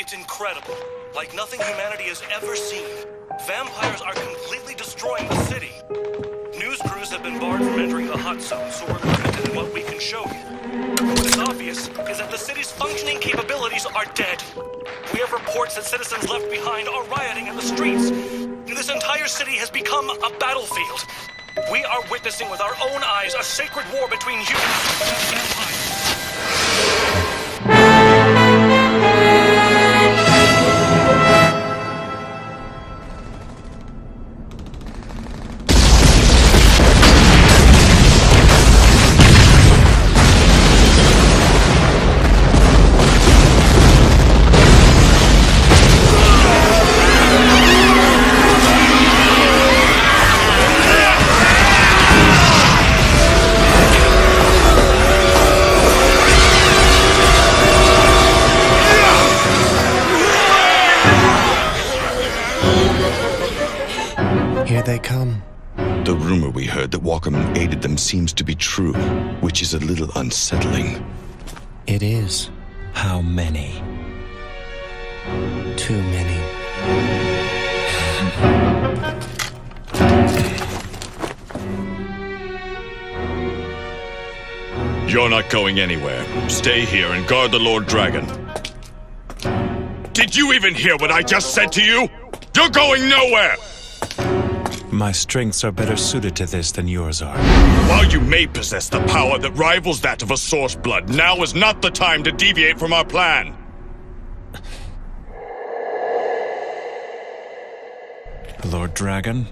It's incredible. Like nothing humanity has ever seen. Vampires are completely destroying the city. News crews have been barred from entering the hot zone, so we're limited in what we can show you. What is obvious is that the city's functioning capabilities are dead. We have reports that citizens left behind are rioting in the streets. This entire city has become a battlefield. We are witnessing with our own eyes a sacred war between humans and vampires. Here they come. The rumor we heard that Walkerman aided them seems to be true, which is a little unsettling. It is. How many? Too many. You're not going anywhere. Stay here and guard the Lord Dragon. Did you even hear what I just said to you? You're going nowhere! My strengths are better suited to this than yours are. While you may possess the power that rivals that of a source blood, now is not the time to deviate from our plan. Lord Dragon,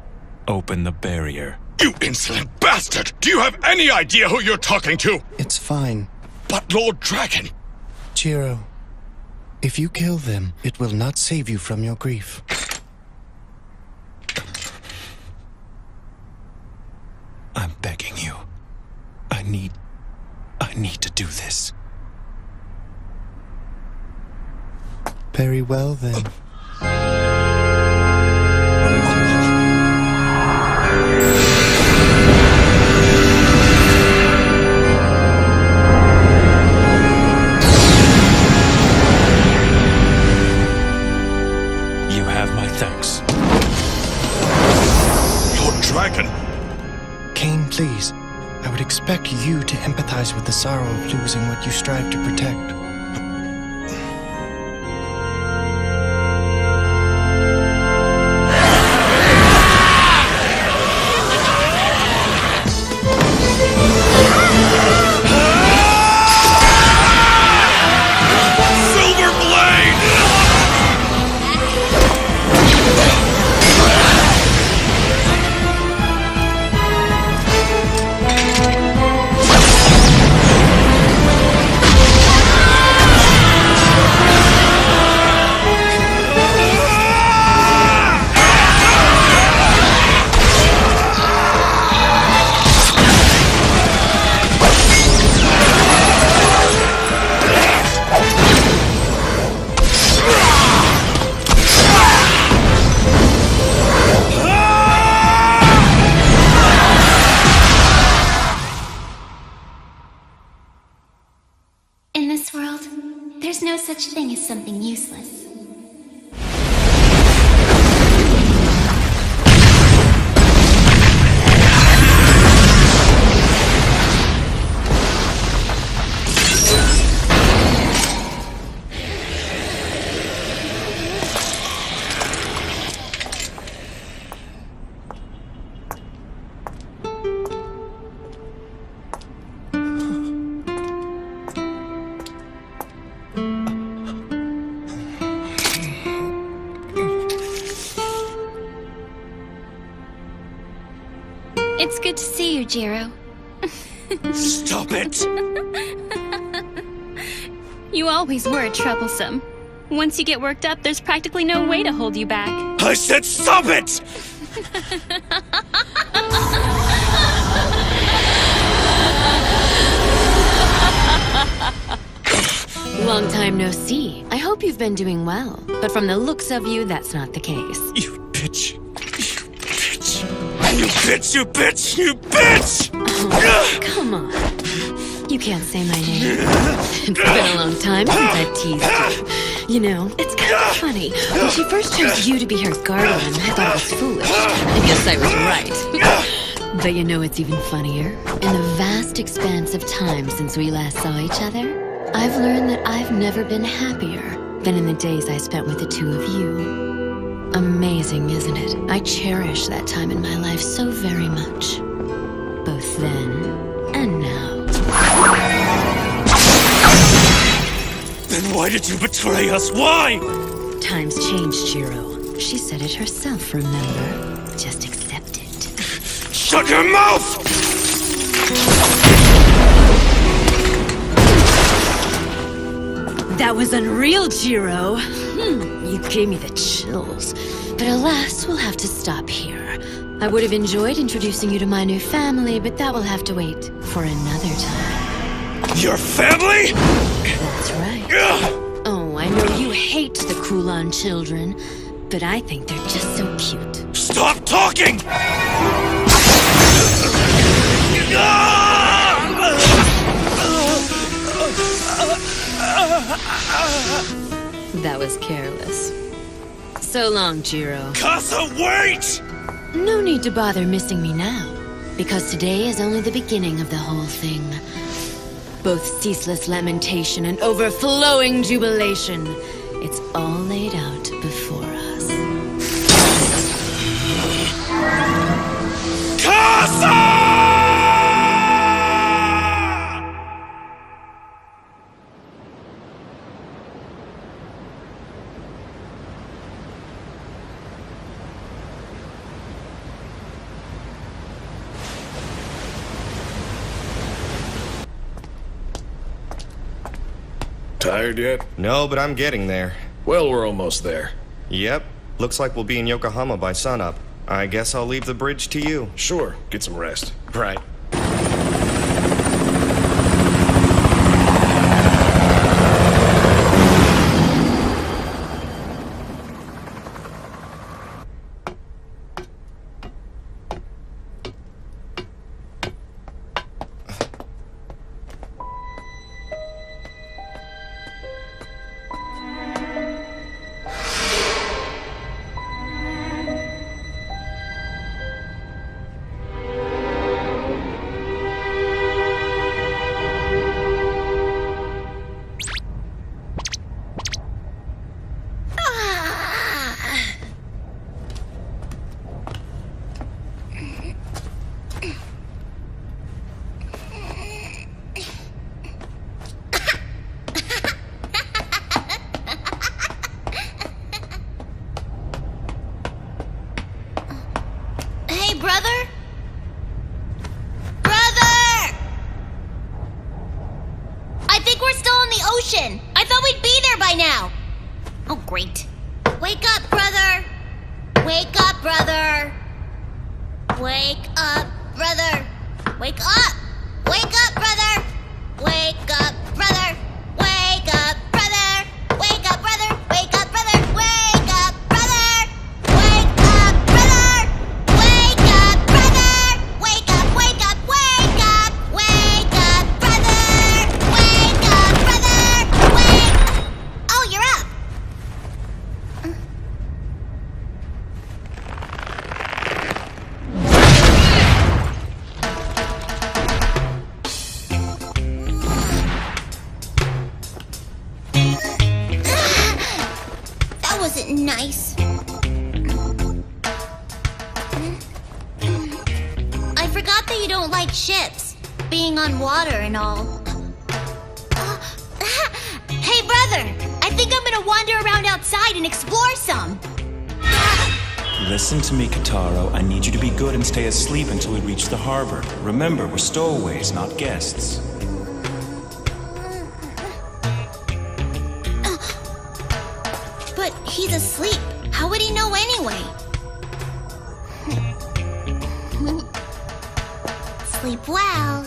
open the barrier. You insolent bastard! Do you have any idea who you're talking to? It's fine. But Lord Dragon... Jiro, if you kill them, it will not save you from your grief. I'm begging you. I need to do this. Very well, then. You have my thanks. Lord Dragon... Cain, please. I would expect you to empathize with the sorrow of losing what you strive to protect. In this world, there's no such thing as something useless. It's good to see you, Jiro. Stop it! You always were troublesome. Once you get worked up, there's practically no way to hold you back. I said stop it! Long time no see. I hope you've been doing well. But from the looks of you, that's not the case. You bitch! You bitch! You bitch! You bitch! You bitch! Oh, come on. You can't say my name. It's been a long time since I've teased you. You know, it's kind of funny. When she first chose you to be her guardian, I thought it was foolish. I guess I was right. But you know what's even funnier? In the vast expanse of time since we last saw each other, I've learned that I've never been happier than in the days I spent with the two of you. Amazing, isn't it? I cherish that time in my life so very much. Both then and now. Then why did you betray us? Why? Times changed, Jiro. She said it herself, remember? Just accept it. Shut your mouth! That was unreal, Jiro. You gave me the chills. But alas, we'll have to stop here. I would have enjoyed introducing you to my new family, but that will have to wait for another time. Your family? That's right. Oh, I know you hate the Kulan children, but I think they're just so cute. Stop talking! That was careless. So long, Jiro. Casa, wait! No need to bother missing me now, because today is only the beginning of the whole thing. Both ceaseless lamentation and overflowing jubilation. It's all laid out before us. Casa! Tired yet? No, but I'm getting there. Well, we're almost there. Yep. Looks like we'll be in Yokohama by sunup. I guess I'll leave the bridge to you. Sure, get some rest. Right. Brother? Brother! I think we're still in the ocean. I thought we'd be there by now. Oh, great. Wake up, brother. Wake up, brother. Wake up, brother. Wake up. Wake up, brother. Wake up, brother. Wake up, brother. Wake up, brother. Wake up, brother. Wake up, brother. Wake up, brother. Wake up, brother. Wake up, wake up, wake up. Wake up, brother. Wake up, brother. Wake. Oh, you're up. That wasn't nice. I forgot that you don't like ships, being on water and all. Hey, brother! I think I'm gonna wander around outside and explore some. Listen to me, Kataro. I need you to be good and stay asleep until we reach the harbor. Remember, we're stowaways, not guests. But he's asleep. How would he know anyway? Sleep well.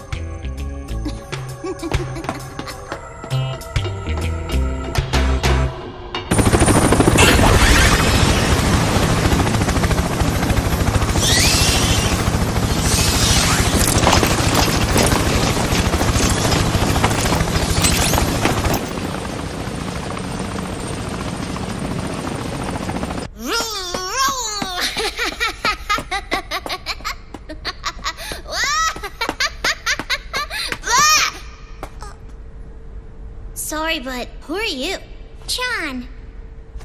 but who are you? Chan.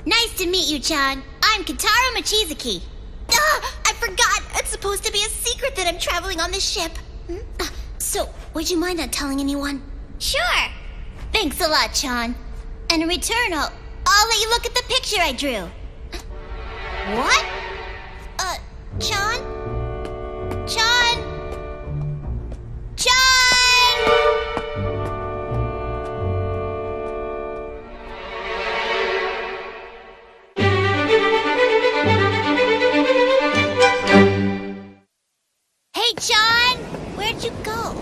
Nice to meet you, Chan. I'm Kitaro Machizaki. I forgot. It's supposed to be a secret that I'm traveling on this ship. So, would you mind not telling anyone? Sure. Thanks a lot, Chan. And in return, I'll let you look at the picture I drew. What? Chan? Chan? Hey, Chan! Where'd you go?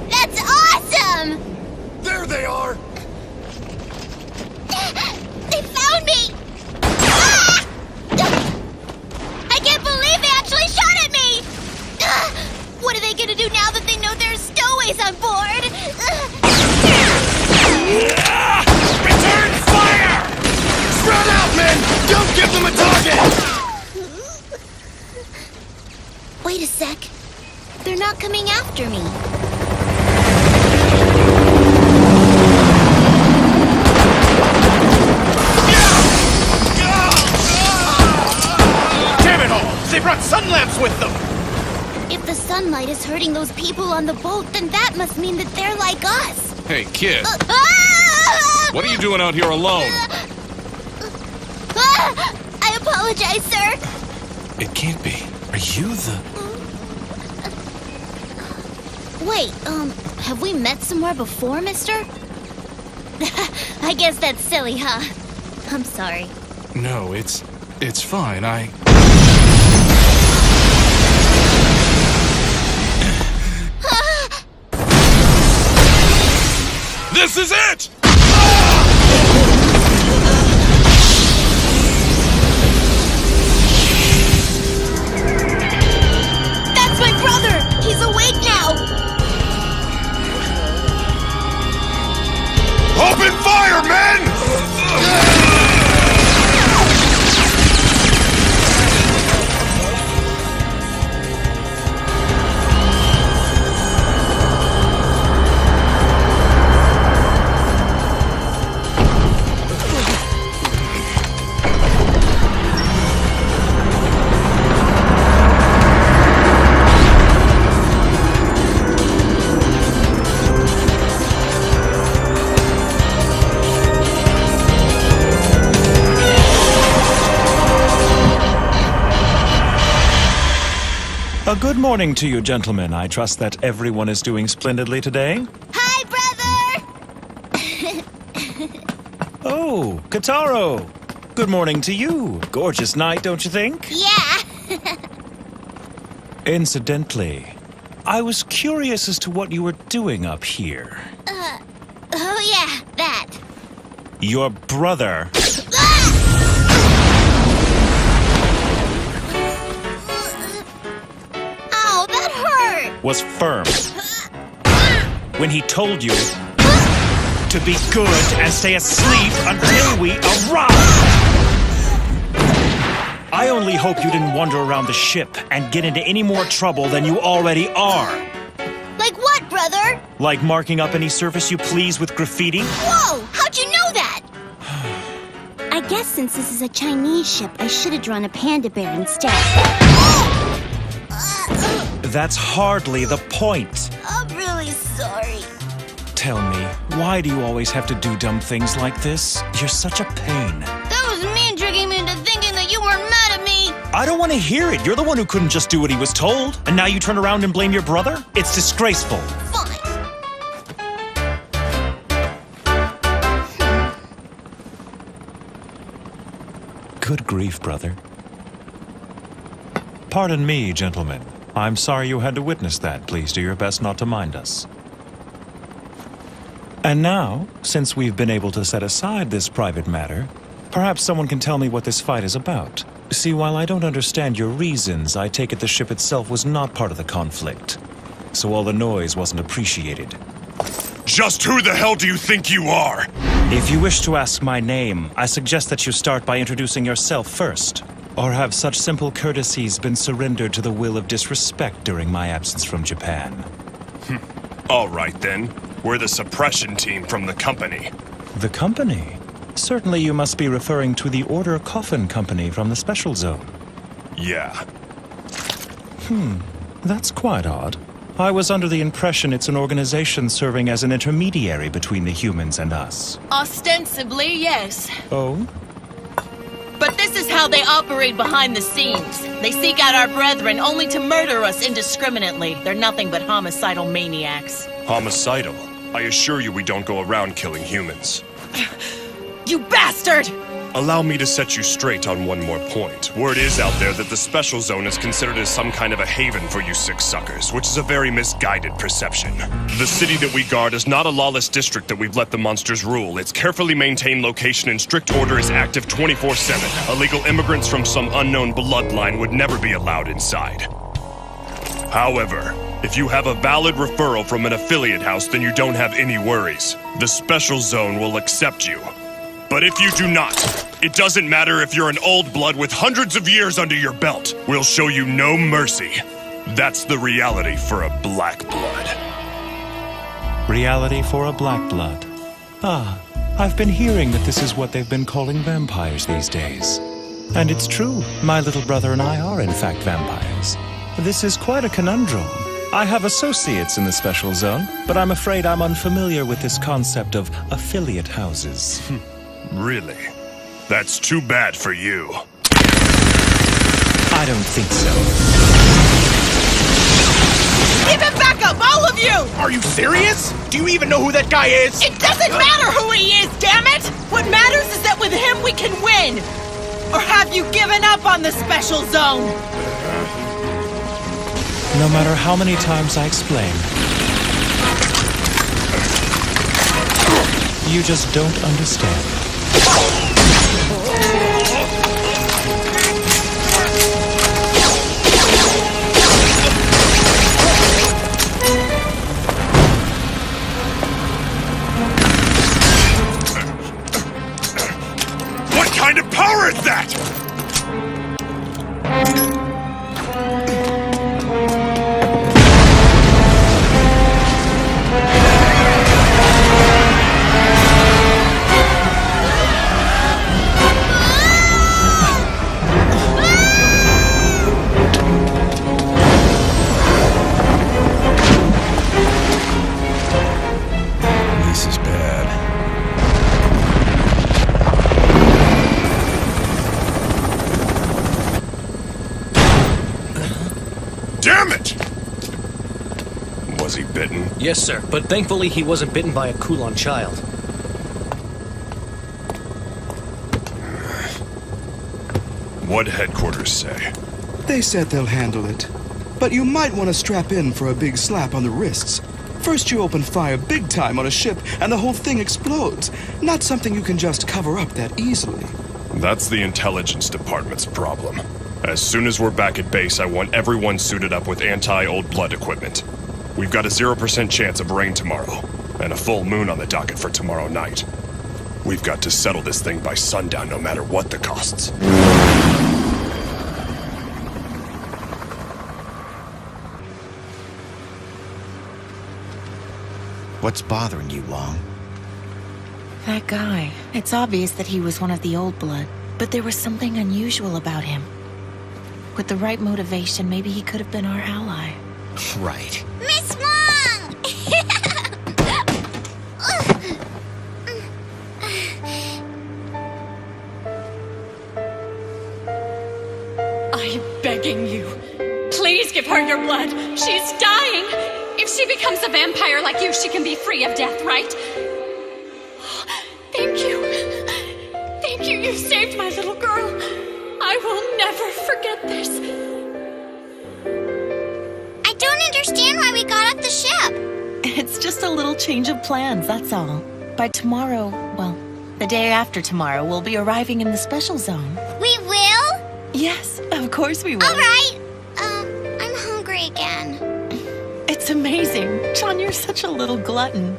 That's awesome! There they are! They found me! Ah! I can't believe they actually shot at me! What are they gonna do now that they know there's stowaways on board? Return fire! Spread out, men! Don't give them a target! Wait a sec. They're not coming after me. Damn it all! They brought sun lamps with them! If the sunlight is hurting those people on the boat, then that must mean that they're like us. Hey, kid. Ah! What are you doing out here alone? I apologize, sir. It can't be. Are you the... Wait, have we met somewhere before, mister? I guess that's silly, huh? I'm sorry. No, it's fine. This is it! That's my brother! He's awake now! Open fire, men! A good morning to you, gentlemen. I trust that everyone is doing splendidly today. Hi, brother! Oh, Kitaro! Good morning to you. Gorgeous night, don't you think? Yeah! Incidentally, I was curious as to what you were doing up here. Oh yeah, that. Your brother Ow, that hurt! was firm when he told you to be good and stay asleep until we arrive. I only hope you didn't wander around the ship and get into any more trouble than you already are. Like what, brother? Like marking up any surface you please with graffiti? Whoa! How'd you know that? I guess since this is a Chinese ship, I should have drawn a panda bear instead. That's hardly the point. I'm really sorry. Tell me, why do you always have to do dumb things like this? You're such a pain. That was me tricking me into thinking that you weren't mad at me. I don't want to hear it. You're the one who couldn't just do what he was told. And now you turn around and blame your brother? It's disgraceful. Fine. Good grief, brother. Pardon me, gentlemen. I'm sorry you had to witness that. Please do your best not to mind us. And now, since we've been able to set aside this private matter, perhaps someone can tell me what this fight is about. See, while I don't understand your reasons, I take it the ship itself was not part of the conflict. So all the noise wasn't appreciated. Just who the hell do you think you are? If you wish to ask my name, I suggest that you start by introducing yourself first. Or have such simple courtesies been surrendered to the will of disrespect during my absence from Japan? All right, then. We're the suppression team from the company. The company? Certainly you must be referring to the Order Coffin Company from the Special Zone. Yeah. That's quite odd. I was under the impression it's an organization serving as an intermediary between the humans and us. Ostensibly, yes. Oh? But this is how they operate behind the scenes. They seek out our brethren only to murder us indiscriminately. They're nothing but homicidal maniacs. Homicidal? I assure you we don't go around killing humans. You bastard! Allow me to set you straight on one more point. Word is out there that the Special Zone is considered as some kind of a haven for you sick suckers, which is a very misguided perception. The city that we guard is not a lawless district that we've let the monsters rule. Its carefully maintained location and strict order is active 24/7. Illegal immigrants from some unknown bloodline would never be allowed inside. However, if you have a valid referral from an affiliate house, then you don't have any worries. The Special Zone will accept you. But if you do not, it doesn't matter if you're an old blood with hundreds of years under your belt. We'll show you no mercy. That's the reality for a black blood. Reality for a black blood. Ah, I've been hearing that this is what they've been calling vampires these days. And it's true, my little brother and I are in fact vampires. This is quite a conundrum. I have associates in the Special Zone, but I'm afraid I'm unfamiliar with this concept of affiliate houses. Really? That's too bad for you. I don't think so. Give him back up, all of you! Are you serious? Do you even know who that guy is? It doesn't matter who he is, damn it! What matters is that with him we can win! Or have you given up on the Special Zone? No matter how many times I explain, you just don't understand. What kind of power is that? Damn it! Was he bitten? Yes, sir, but thankfully he wasn't bitten by a Kulon child. What'd headquarters say? They said they'll handle it. But you might want to strap in for a big slap on the wrists. First you open fire big time on a ship and the whole thing explodes. Not something you can just cover up that easily. That's the intelligence department's problem. As soon as we're back at base, I want everyone suited up with anti-old blood equipment. We've got a 0% chance of rain tomorrow, and a full moon on the docket for tomorrow night. We've got to settle this thing by sundown no matter what the costs. What's bothering you, Long? That guy. It's obvious that he was one of the old blood, but there was something unusual about him. With the right motivation, maybe he could have been our ally. Right. Miss Wong! I'm begging you. Please give her your blood. She's dying. If she becomes a vampire like you, she can be free of death, right? Thank you. Thank you. You saved my little girl. I will never forget this. I don't understand why we got off the ship. It's just a little change of plans, that's all. By tomorrow, well, the day after tomorrow, we'll be arriving in the Special Zone. We will? Yes, of course we will. All right. I'm hungry again. It's amazing. John, you're such a little glutton.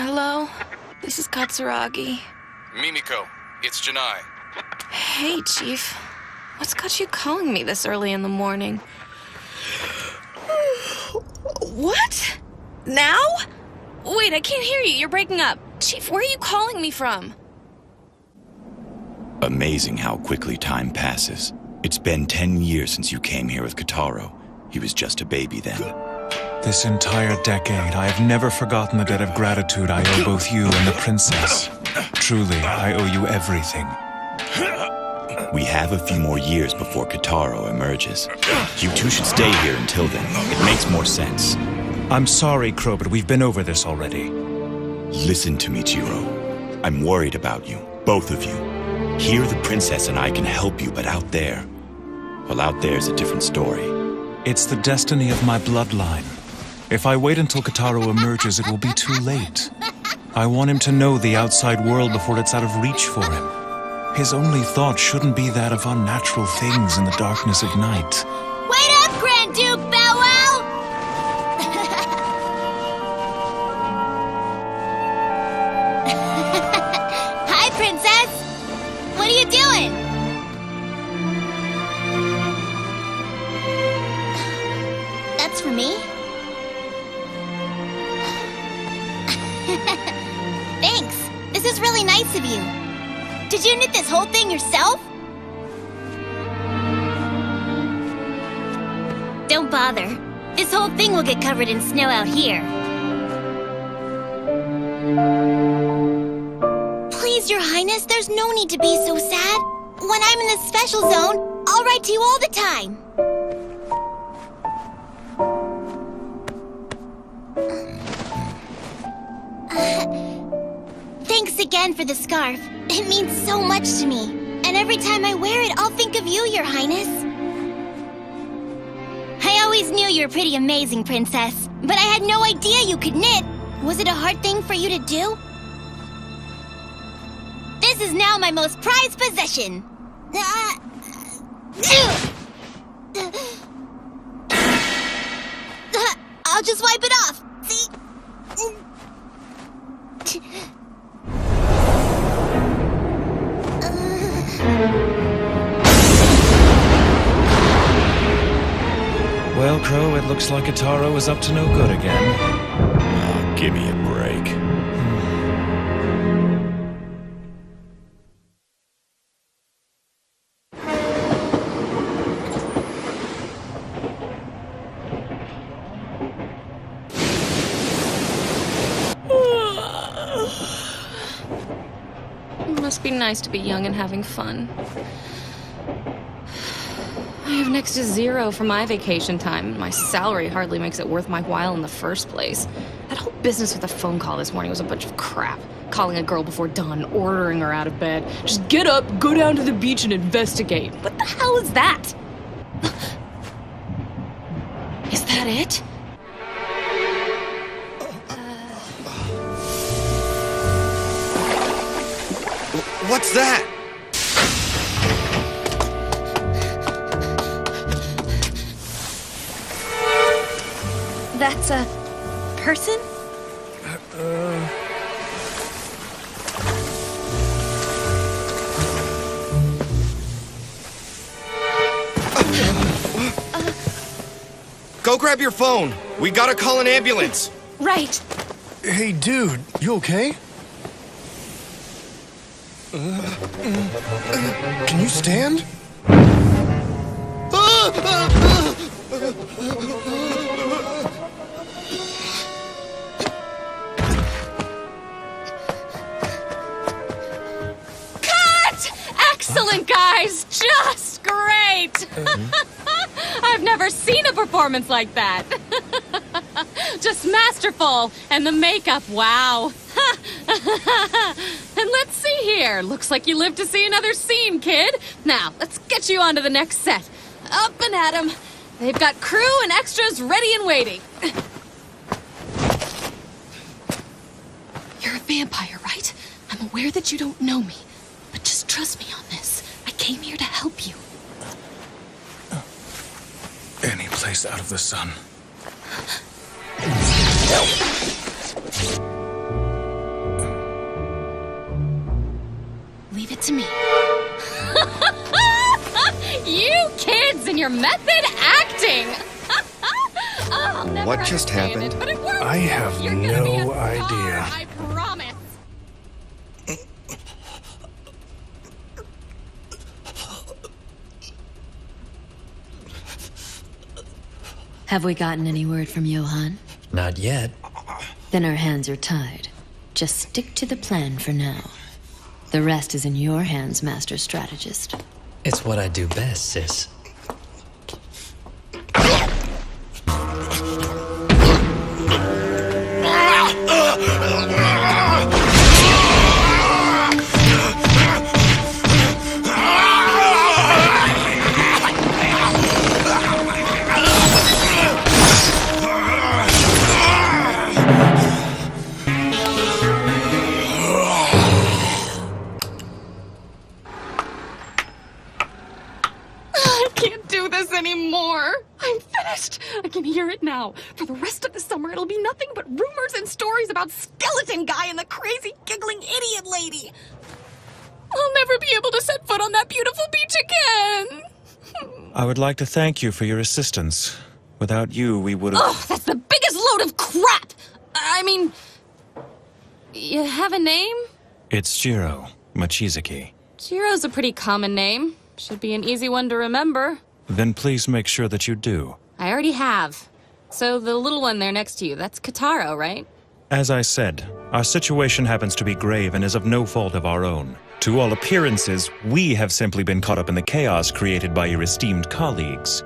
Hello? This is Katsuragi. Mimiko, it's Janai. Hey, Chief. What's got you calling me this early in the morning? What? Now? Wait, I can't hear you. You're breaking up. Chief, where are you calling me from? Amazing how quickly time passes. It's been 10 years since you came here with Kotaro. He was just a baby then. This entire decade, I have never forgotten the debt of gratitude I owe both you and the princess. Truly, I owe you everything. We have a few more years before Kotaro emerges. You two should stay here until then. It makes more sense. I'm sorry, Crow, but we've been over this already. Listen to me, Jiro. I'm worried about you, both of you. Here, the princess and I can help you, but out there... well, out there's a different story. It's the destiny of my bloodline. If I wait until Kotaro emerges, it will be too late. I want him to know the outside world before it's out of reach for him. His only thought shouldn't be that of unnatural things in the darkness of night. Wait up, Grand Duke Bow Wow! Hi, Princess! What are you doing? That's for me? Thanks. This is really nice of you. Did you knit this whole thing yourself? Don't bother. This whole thing will get covered in snow out here. Please, Your Highness, there's no need to be so sad. When I'm in the special zone, I'll write to you all the time. Thanks again for the scarf. It means so much to me. And every time I wear it, I'll think of you, Your Highness. I always knew you were pretty amazing, Princess. But I had no idea you could knit. Was it a hard thing for you to do? This is now my most prized possession. I'll just wipe it off. See? Well, Crow, it looks like Kotaro is up to no good again. Oh, give me a break. It must be nice to be young and having fun. I have next to zero for my vacation time. My salary hardly makes it worth my while in the first place. That whole business with the phone call this morning was a bunch of crap. Calling a girl before dawn, ordering her out of bed. Just get up, go down to the beach and investigate. What the hell is that? Is that it? What's that? That's a person? Go grab your phone. We gotta call an ambulance. Right. Hey, dude, you okay? Can you stand? Cut! Excellent, guys! Just great! I've never seen a performance like that. Just masterful. And the makeup, wow. And let's see here. Looks like you live to see another scene, kid. Now, let's get you on to the next set. Up and at 'em. They've got crew and extras ready and waiting. You're a vampire, right? I'm aware that you don't know me. But just trust me on this. I came here to help you. Any place out of the sun. your method acting! I'll never What just understand happened? It, but it works. I have You're gonna be a no star, idea. I promise. Have we gotten any word from Johann? Not yet. Then our hands are tied. Just stick to the plan for now. The rest is in your hands, Master Strategist. It's what I do best, sis. I can't do this anymore. I'm finished. I can hear it now. For the rest of the summer, it'll be nothing but rumors and stories about Skeleton Guy and the crazy, giggling idiot lady. I'll never be able to set foot on that beautiful beach again. I would like to thank you for your assistance. Without you, we would have... Ugh, that's the biggest load of crap! I mean... You have a name? It's Jiro Mochizuki. Jiro's a pretty common name. Should be an easy one to remember. Then please make sure that you do. I already have. So the little one there next to you, that's Kataro, right? As I said, our situation happens to be grave and is of no fault of our own. To all appearances, we have simply been caught up in the chaos created by your esteemed colleagues.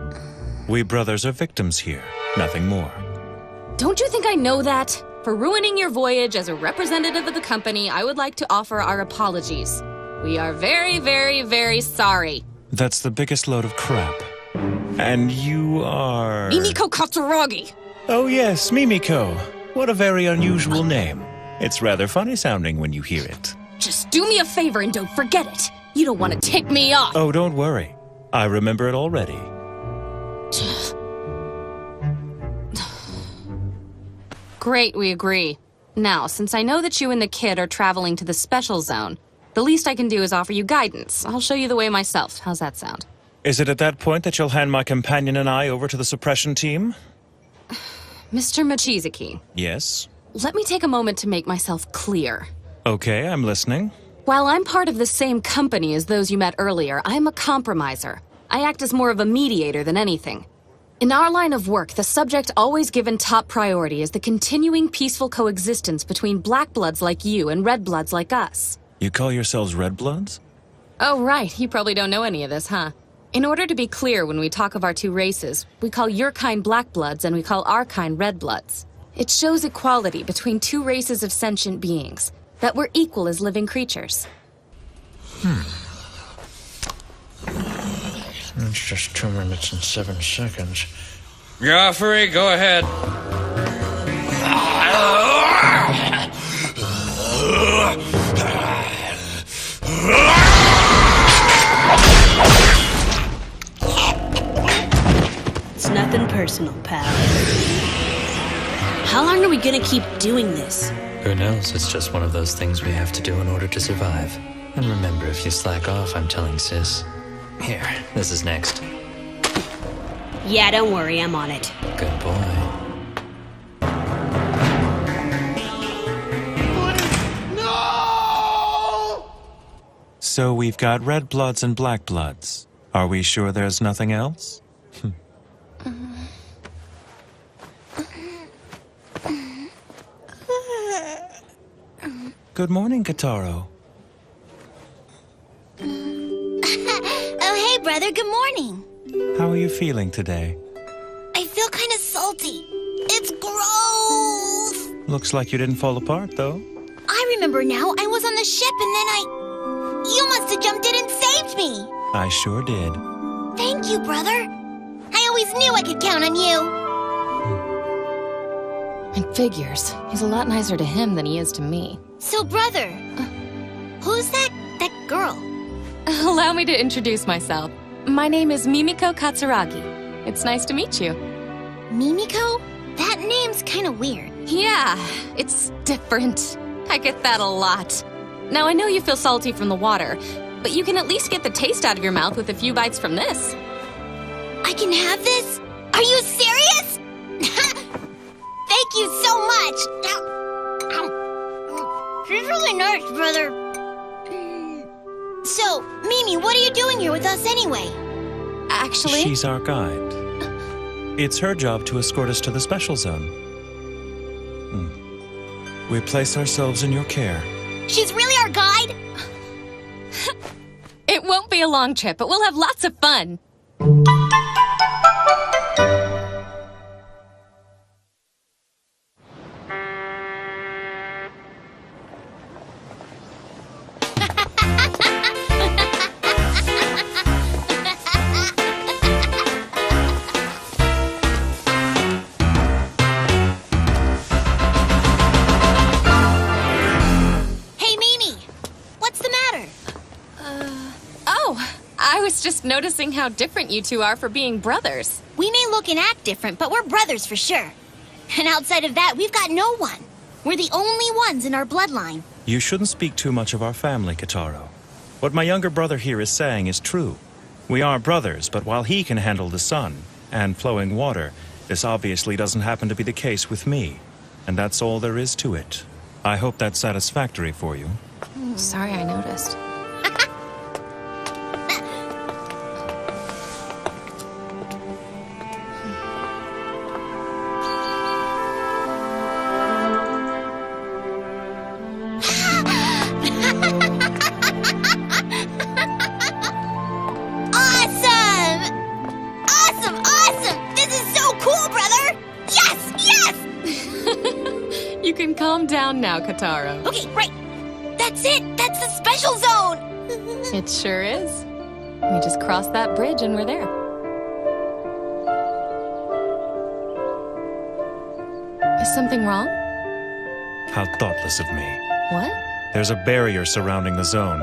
We brothers are victims here, nothing more. Don't you think I know that? For ruining your voyage as a representative of the company, I would like to offer our apologies. We are very, very, very sorry. That's the biggest load of crap. And you are... Mimiko Katsuragi! Oh yes, Mimiko. What a very unusual name. It's rather funny sounding when you hear it. Just do me a favor and don't forget it. You don't want to tick me off. Oh, don't worry. I remember it already. Great, we agree. Now, since I know that you and the kid are traveling to the special zone, the least I can do is offer you guidance. I'll show you the way myself. How's that sound? Is it at that point that you'll hand my companion and I over to the suppression team? Mr. Mochizuki. Yes? Let me take a moment to make myself clear. Okay, I'm listening. While I'm part of the same company as those you met earlier, I'm a compromiser. I act as more of a mediator than anything. In our line of work, the subject always given top priority is the continuing peaceful coexistence between black bloods like you and red bloods like us. You call yourselves Red Bloods? Oh, right. You probably don't know any of this, huh? In order to be clear when we talk of our two races, we call your kind black bloods and we call our kind red bloods. It shows equality between two races of sentient beings, that we're equal as living creatures. It's just 2 minutes and 7 seconds. Joffrey, go ahead. It's nothing personal, pal. How long are we gonna keep doing this? Who knows? It's just one of those things we have to do in order to survive. And remember, if you slack off, I'm telling sis. Here, this is next. Yeah, don't worry, I'm on it. Good boy. So we've got Red Bloods and Black Bloods. Are we sure there's nothing else? Good morning, Kataro. Oh, hey, brother, good morning. How are you feeling today? I feel kind of salty. It's gross. Looks like you didn't fall apart, though. I remember now. I was on the ship and then You must have jumped in and saved me. I sure did. Thank you, brother. I always knew I could count on you. It figures. He's a lot nicer to him than he is to me. So, brother, who's that girl? Allow me to introduce myself. My name is Mimiko Katsuragi. It's nice to meet you. Mimiko? That name's kind of weird. Yeah, it's different. I get that a lot. Now, I know you feel salty from the water, but you can at least get the taste out of your mouth with a few bites from this. I can have this? Are you serious? Thank you so much. She's really nice, brother. So, Mimi, what are you doing here with us anyway? Actually... She's our guide. It's her job to escort us to the special zone. We place ourselves in your care. She's really our guide? It won't be a long trip, but we'll have lots of fun. Just noticing how different you two are for being brothers. We may look and act different, but we're brothers for sure. And outside of that, we've got no one. We're the only ones in our bloodline. You shouldn't speak too much of our family, Kitaro. What my younger brother here is saying is true. We are brothers, but while he can handle the sun and flowing water, this obviously doesn't happen to be the case with me. And that's all there is to it. I hope that's satisfactory for you. Sorry I noticed. Calm down now, Kitaro. Okay, right. That's it. That's the special zone. It sure is. We just crossed that bridge and we're there. Is something wrong? How thoughtless of me. What? There's a barrier surrounding the zone.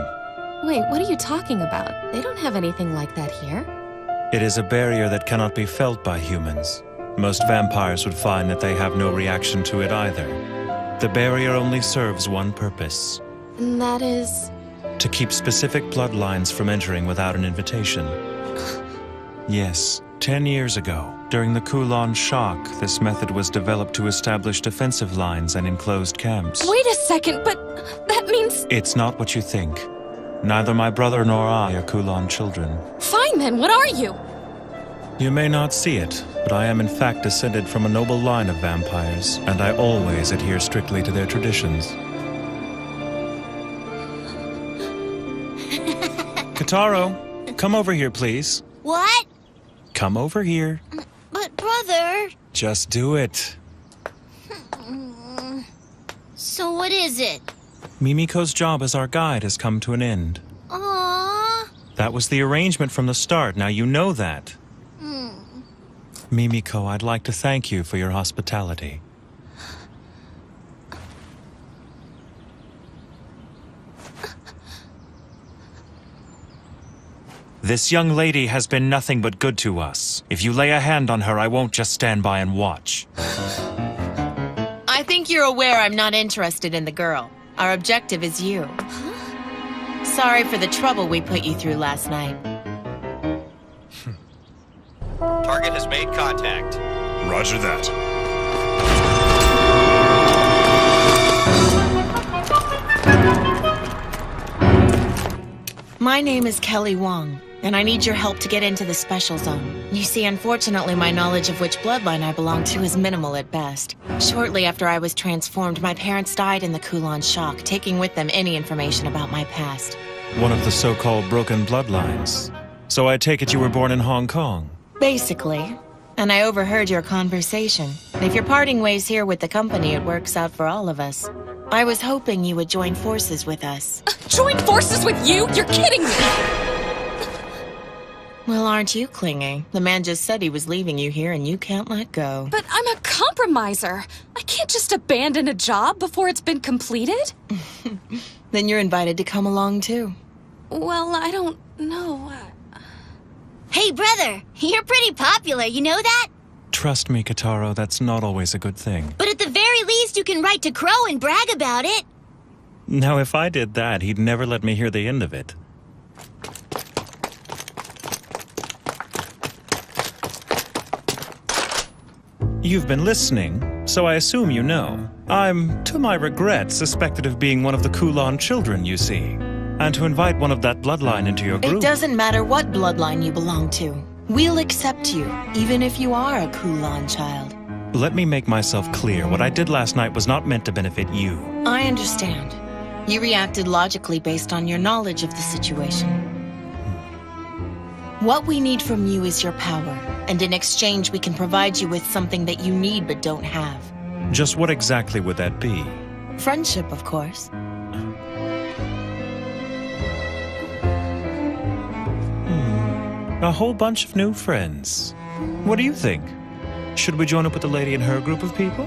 Wait, what are you talking about? They don't have anything like that here. It is a barrier that cannot be felt by humans. Most vampires would find that they have no reaction to it either. The barrier only serves one purpose. And that is? To keep specific bloodlines from entering without an invitation. Yes, 10 years ago, during the Kulon shock, this method was developed to establish defensive lines and enclosed camps. Wait a second, but that means... It's not what you think. Neither my brother nor I are Kulon children. Fine then, what are you? You may not see it, but I am in fact descended from a noble line of vampires, and I always adhere strictly to their traditions. Kitaro, come over here, please. What? Come over here. But, brother... Just do it. So what is it? Mimiko's job as our guide has come to an end. Aww. That was the arrangement from the start, now you know that. Mimiko, I'd like to thank you for your hospitality. This young lady has been nothing but good to us. If you lay a hand on her, I won't just stand by and watch. I think you're aware I'm not interested in the girl. Our objective is you. Sorry for the trouble we put you through last night. Target has made contact. Roger that. My name is Kelly Wong, and I need your help to get into the special zone. You see, unfortunately, my knowledge of which bloodline I belong to is minimal at best. Shortly after I was transformed, my parents died in the Kulon shock, taking with them any information about my past. One of the so-called broken bloodlines. So I take it you were born in Hong Kong? Basically. And I overheard your conversation. If you're parting ways here with the company, it works out for all of us. I was hoping you would join forces with us. Join forces with you? You're kidding me! Well, aren't you clingy? The man just said he was leaving you here and you can't let go. But I'm a compromiser. I can't just abandon a job before it's been completed. Then you're invited to come along too. Well, I don't know. Hey, brother, you're pretty popular, you know that? Trust me, Kitaro, that's not always a good thing. But at the very least, you can write to Crow and brag about it. Now, if I did that, he'd never let me hear the end of it. You've been listening, so I assume you know. I'm, to my regret, suspected of being one of the Kulan children, you see. And to invite one of that bloodline into your group... It doesn't matter what bloodline you belong to. We'll accept you, even if you are a Kulan child. Let me make myself clear. What I did last night was not meant to benefit you. I understand. You reacted logically based on your knowledge of the situation. What we need from you is your power, and in exchange we can provide you with something that you need but don't have. Just what exactly would that be? Friendship, of course. A whole bunch of new friends. What do you think? Should we join up with the lady and her group of people?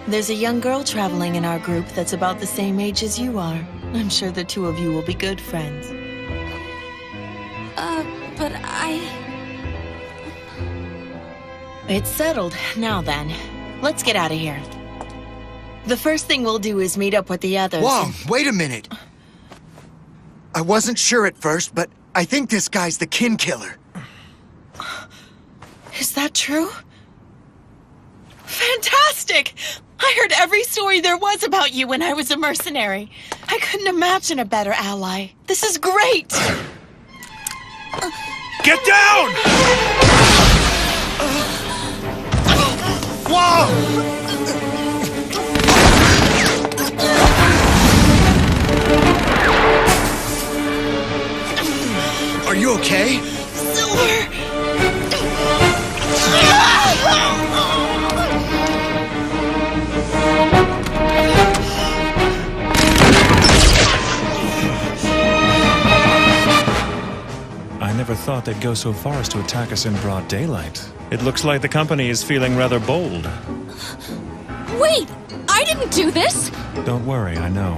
There's a young girl traveling in our group that's about the same age as you are. I'm sure the two of you will be good friends. But I... It's settled. Now then, let's get out of here. The first thing we'll do is meet up with the others. Whoa, wait a minute. I wasn't sure at first, but I think this guy's the kin killer. Is that true? Fantastic! I heard every story there was about you when I was a mercenary. I couldn't imagine a better ally. This is great! Get down! Whoa! Are you okay? Silver! I never thought they'd go so far as to attack us in broad daylight. It looks like the company is feeling rather bold. Wait! I didn't do this! Don't worry, I know.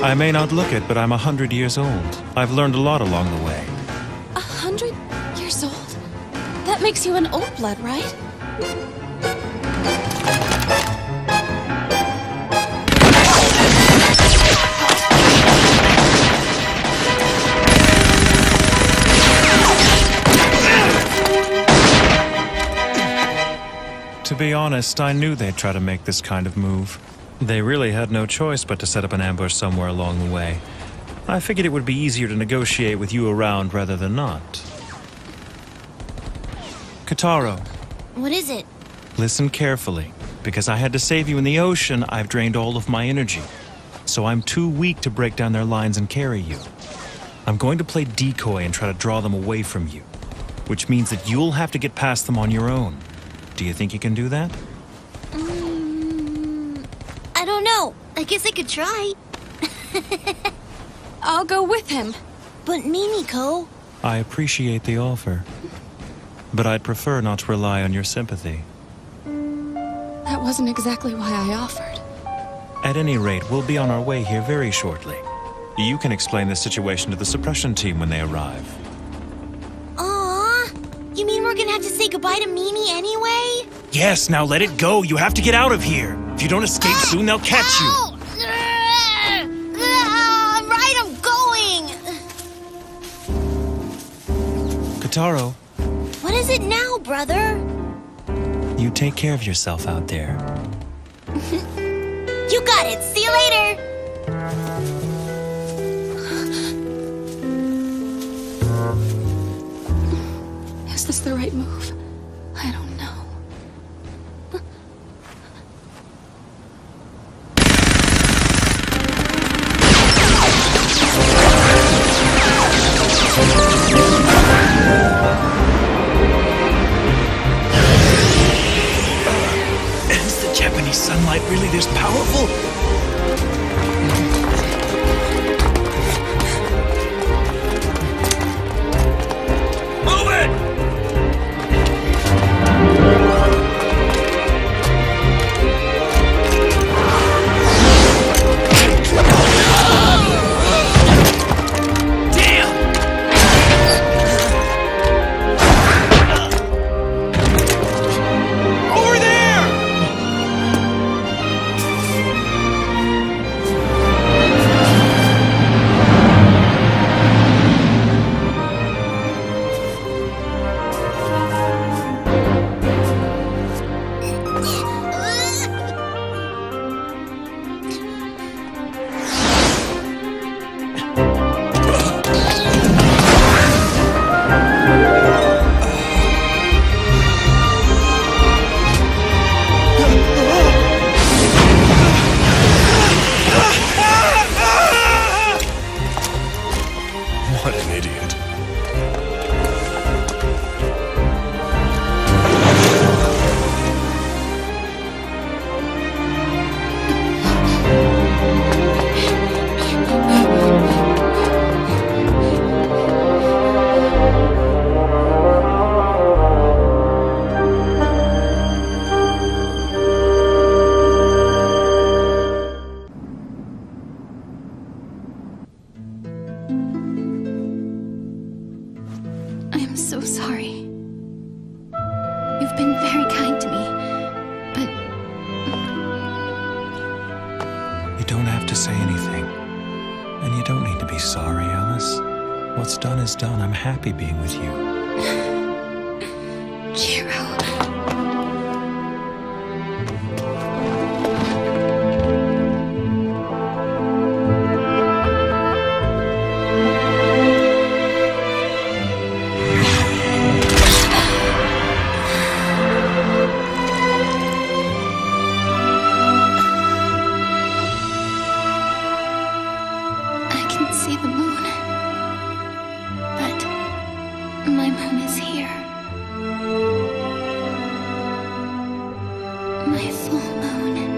I may not look it, but I'm 100 years old. I've learned a lot along the way. 100 years old? That makes you an old blood, right? To be honest, I knew they'd try to make this kind of move. They really had no choice but to set up an ambush somewhere along the way. I figured it would be easier to negotiate with you around rather than not. Kataro, What is it? listen carefully. Because I had to save you in the ocean, I've drained all of my energy. So I'm too weak to break down their lines and carry you. I'm going to play decoy and try to draw them away from you. Which means that you'll have to get past them on your own. Do you think you can do that? I don't know. I guess I could try. I'll go with him. But Mimiko... I appreciate the offer. But I'd prefer not to rely on your sympathy. That wasn't exactly why I offered. At any rate, we'll be on our way here very shortly. You can explain the situation to the suppression team when they arrive. Aww. You mean we're gonna have to say goodbye to Mimi anyway? Yes, now let it go. You have to get out of here. If you don't escape soon, they'll catch you. Right, I'm going! Kataro, What is it now, brother? you take care of yourself out there. You got it. See you later. Is this the right move? I don't know. Is the Japanese sunlight really this powerful? Move it! What an idiot. I am so sorry. You've been very kind to me, but... You don't have to say anything. And you don't need to be sorry, Alice. What's done is done. I'm happy being with you. Jiro... I can see the moon, but my moon is here. My full moon.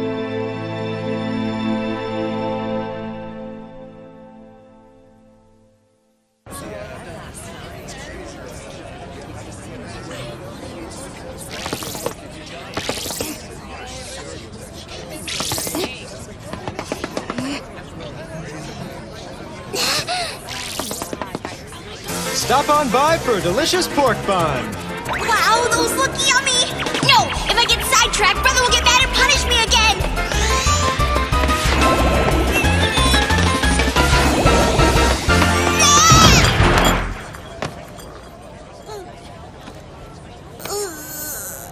Stop on by for a delicious pork bun. Wow, those look yummy! No! If I get sidetracked, Brother will get mad and punish me again!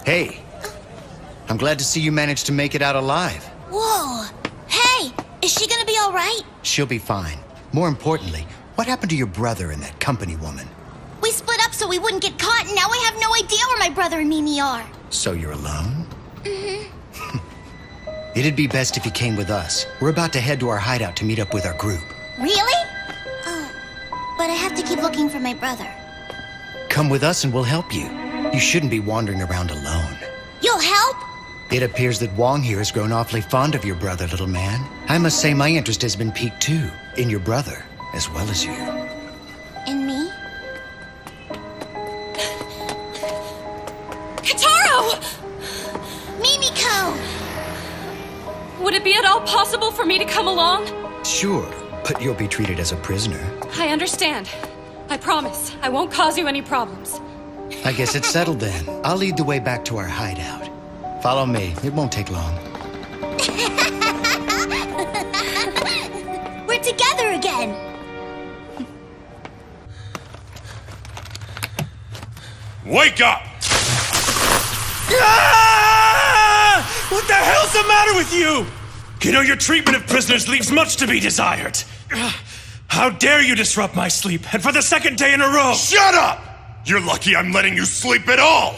Hey, I'm glad to see you managed to make it out alive. Whoa! Hey! Is she gonna be alright? She'll be fine. More importantly, what happened to your brother and that company woman? We split up so we wouldn't get caught, and now I have no idea where my brother and Mimi are. So you're alone? Mm-hmm. It'd be best if you came with us. We're about to head to our hideout to meet up with our group. Really? Oh, but I have to keep looking for my brother. Come with us and we'll help you. You shouldn't be wandering around alone. You'll help? It appears that Wong here has grown awfully fond of your brother, little man. I must say my interest has been piqued too, in your brother, as well as you. And me? Kataro! Mimiko! Would it be at all possible for me to come along? Sure, but you'll be treated as a prisoner. I understand. I promise. I won't cause you any problems. I guess it's settled then. I'll lead the way back to our hideout. Follow me. It won't take long. We're together again! Wake up! Ah! What the hell's the matter with you? You know, your treatment of prisoners leaves much to be desired. How dare you disrupt my sleep, and for the second day in a row! Shut up! You're lucky I'm letting you sleep at all!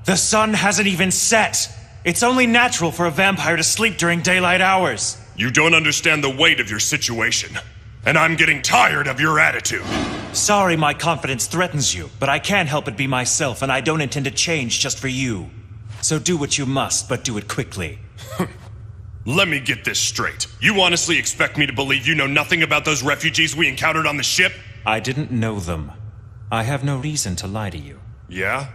The sun hasn't even set. It's only natural for a vampire to sleep during daylight hours. You don't understand the weight of your situation, and I'm getting tired of your attitude. Sorry my confidence threatens you, but I can't help but be myself, and I don't intend to change just for you. So do what you must, but do it quickly. Let me get this straight. You honestly expect me to believe you know nothing about those refugees we encountered on the ship? I didn't know them. I have no reason to lie to you. Yeah?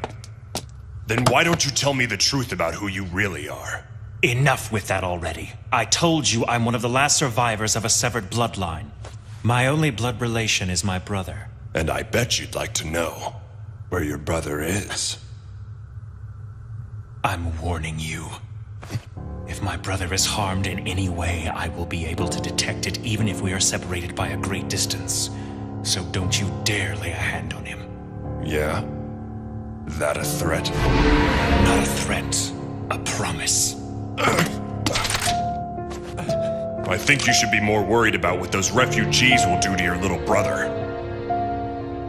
Then why don't you tell me the truth about who you really are? Enough with that already. I told you I'm one of the last survivors of a severed bloodline. My only blood relation is my brother. And I bet you'd like to know where your brother is. I'm warning you. If my brother is harmed in any way, I will be able to detect it even if we are separated by a great distance. So don't you dare lay a hand on him. Yeah? That a threat? Not a threat. A promise. I think you should be more worried about what those refugees will do to your little brother.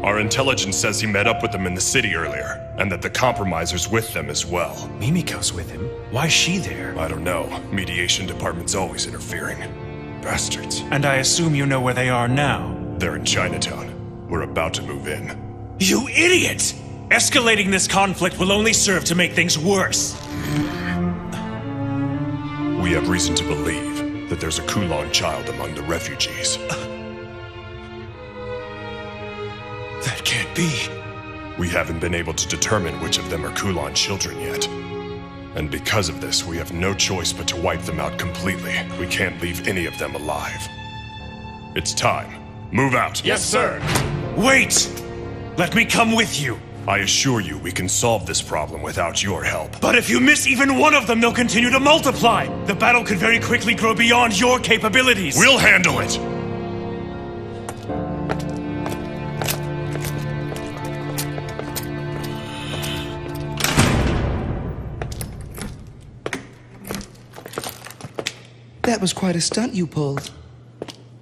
Our intelligence says he met up with them in the city earlier, and that the compromiser's with them as well. Mimiko's with him? Why is she there? I don't know. Mediation department's always interfering. Bastards. And I assume you know where they are now? They're in Chinatown. We're about to move in. You idiot! Escalating this conflict will only serve to make things worse. We have reason to believe that there's a Kulan child among the refugees. That can't be. We haven't been able to determine which of them are Kulan children yet. And because of this, we have no choice but to wipe them out completely. We can't leave any of them alive. It's time. Move out. Yes, sir. Wait! Let me come with you. I assure you we can solve this problem without your help. But if you miss even one of them, they'll continue to multiply. The battle could very quickly grow beyond your capabilities. We'll handle it! That was quite a stunt you pulled.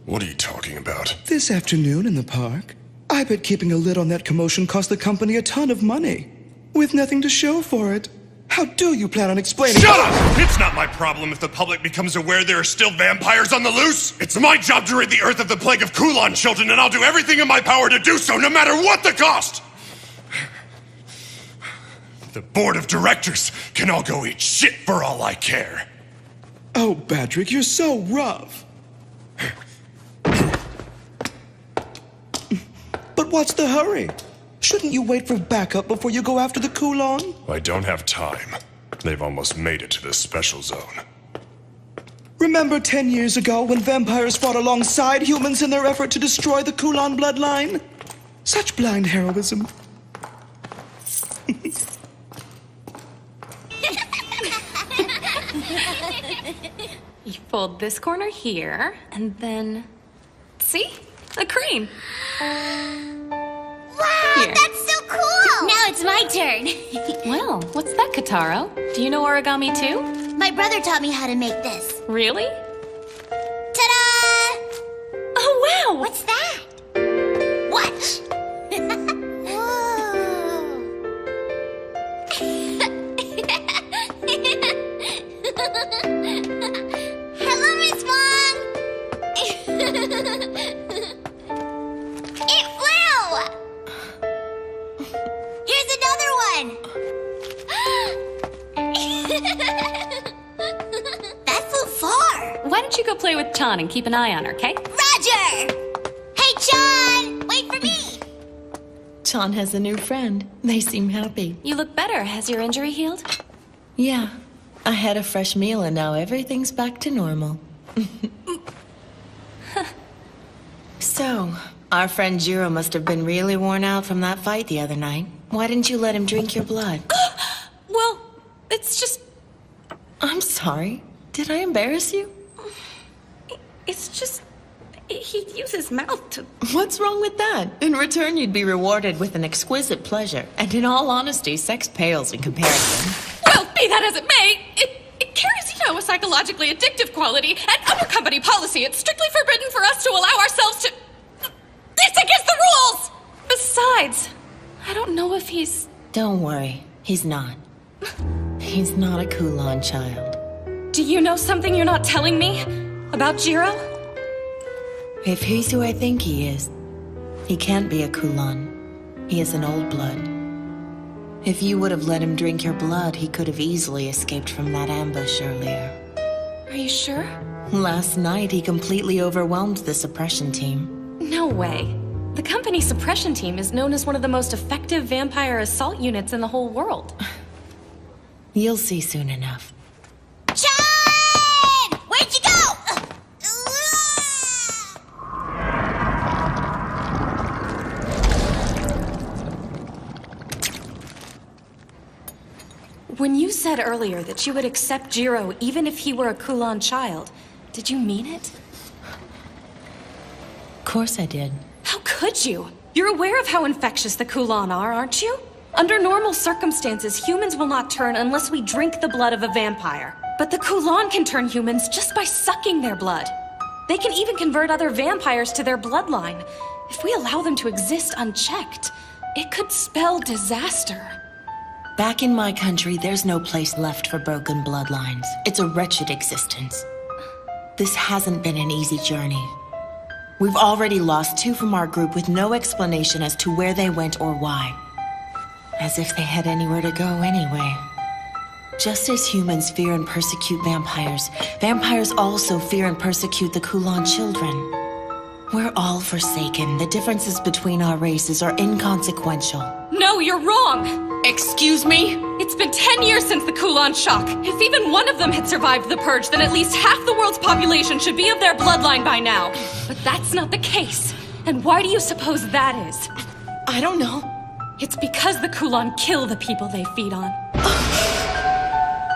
What are you talking about? This afternoon in the park, I bet keeping a lid on that commotion cost the company a ton of money, with nothing to show for it. How do you plan on explaining— Shut up! It's not my problem if the public becomes aware there are still vampires on the loose. It's my job to rid the Earth of the plague of Kulan children, and I'll do everything in my power to do so, no matter what the cost! The board of directors can all go eat shit for all I care. Oh, Patrick, you're so rough. But what's the hurry? Shouldn't you wait for backup before you go after the Kulan? I don't have time. They've almost made it to the special zone. Remember 10 years ago when vampires fought alongside humans in their effort to destroy the Kulan bloodline? Such blind heroism. You fold this corner here, and then... See? A crane. Wow, Here. that's so cool! Now it's my turn. Well, what's that, Kataro? Do you know origami too? My brother taught me how to make this. Really? Ta-da! Oh, wow! What's that? Watch! Hello, Miss Wong! It flew! Here's another one! That flew far! Why don't you go play with Chan and keep an eye on her, okay? Roger! Hey, John! Wait for me! Chan has a new friend. They seem happy. You look better. Has your injury healed? Yeah. I had a fresh meal and now everything's back to normal. So, our friend Jiro must have been really worn out from that fight the other night. Why didn't you let him drink your blood? Well, it's just... I'm sorry. Did I embarrass you? It's just... He'd use his mouth to... What's wrong with that? In return, you'd be rewarded with an exquisite pleasure. And in all honesty, sex pales in comparison. Well, be that as it may, it carries, a psychologically addictive quality, and under company policy, it's strictly forbidden for us to allow ourselves to... It's against the rules! Besides, I don't know if he's... Don't worry, he's not. He's not a Kulan child. Do you know something you're not telling me? About Jiro? If he's who I think he is, he can't be a Kulan. He is an old blood. If you would have let him drink your blood, he could have easily escaped from that ambush earlier. Are you sure? Last night, he completely overwhelmed the suppression team. No way. The company suppression team is known as one of the most effective vampire assault units in the whole world. You'll see soon enough. John! Where'd you go? When you said earlier that you would accept Jiro even if he were a Kulan child, did you mean it? Of course I did. How could you? You're aware of how infectious the Kulan are, aren't you? Under normal circumstances, humans will not turn unless we drink the blood of a vampire. But the Kulan can turn humans just by sucking their blood. They can even convert other vampires to their bloodline. If we allow them to exist unchecked, it could spell disaster. Back in my country, there's no place left for broken bloodlines. It's a wretched existence. This hasn't been an easy journey. We've already lost 2 from our group with no explanation as to where they went or why. As if they had anywhere to go anyway. Just as humans fear and persecute vampires, vampires also fear and persecute the Kulan children. We're all forsaken. The differences between our races are inconsequential. No, you're wrong! Excuse me? It's been 10 years since the Kulan shock. If even one of them had survived the purge, then at least half the world's population should be of their bloodline by now. But that's not the case. And why do you suppose that is? I don't know. It's because the Kulan kill the people they feed on.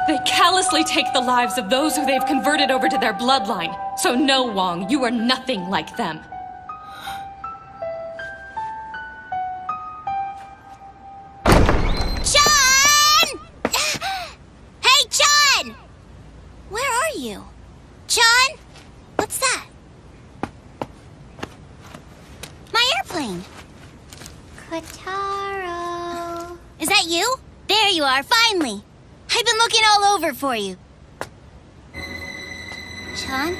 They callously take the lives of those who they've converted over to their bloodline. So no, Wong, you are nothing like them. John! Hey, John! Where are you? John? What's that? My airplane. Kotaro. Is that you? There you are, finally. I've been looking all over for you. John?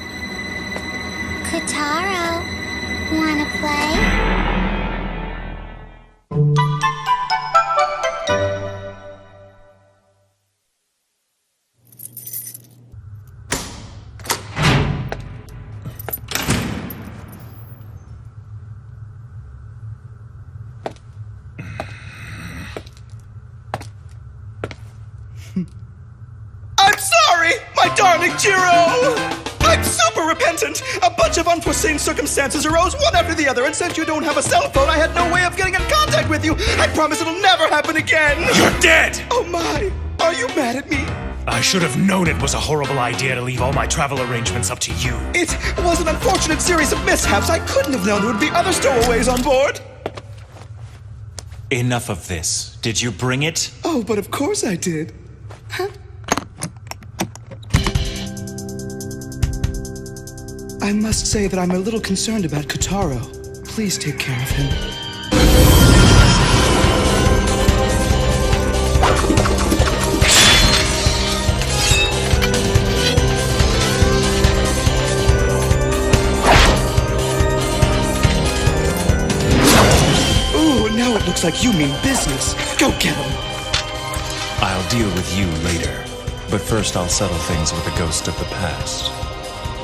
Kotaro, wanna play? I'm sorry, my darling Jiro! I'm super repentant! A bunch of unforeseen circumstances arose one after the other, and since you don't have a cell phone, I had no way of getting in contact with you! I promise it'll never happen again! You're dead! Oh my! Are you mad at me? I should have known it was a horrible idea to leave all my travel arrangements up to you. It was an unfortunate series of mishaps. I couldn't have known there would be other stowaways on board. Enough of this. Did you bring it? Oh, but of course I did. Huh? I must say that I'm a little concerned about Kotaro. Please take care of him. Ooh, now it looks like you mean business. Go get him. I'll deal with you later. But first I'll settle things with the ghost of the past.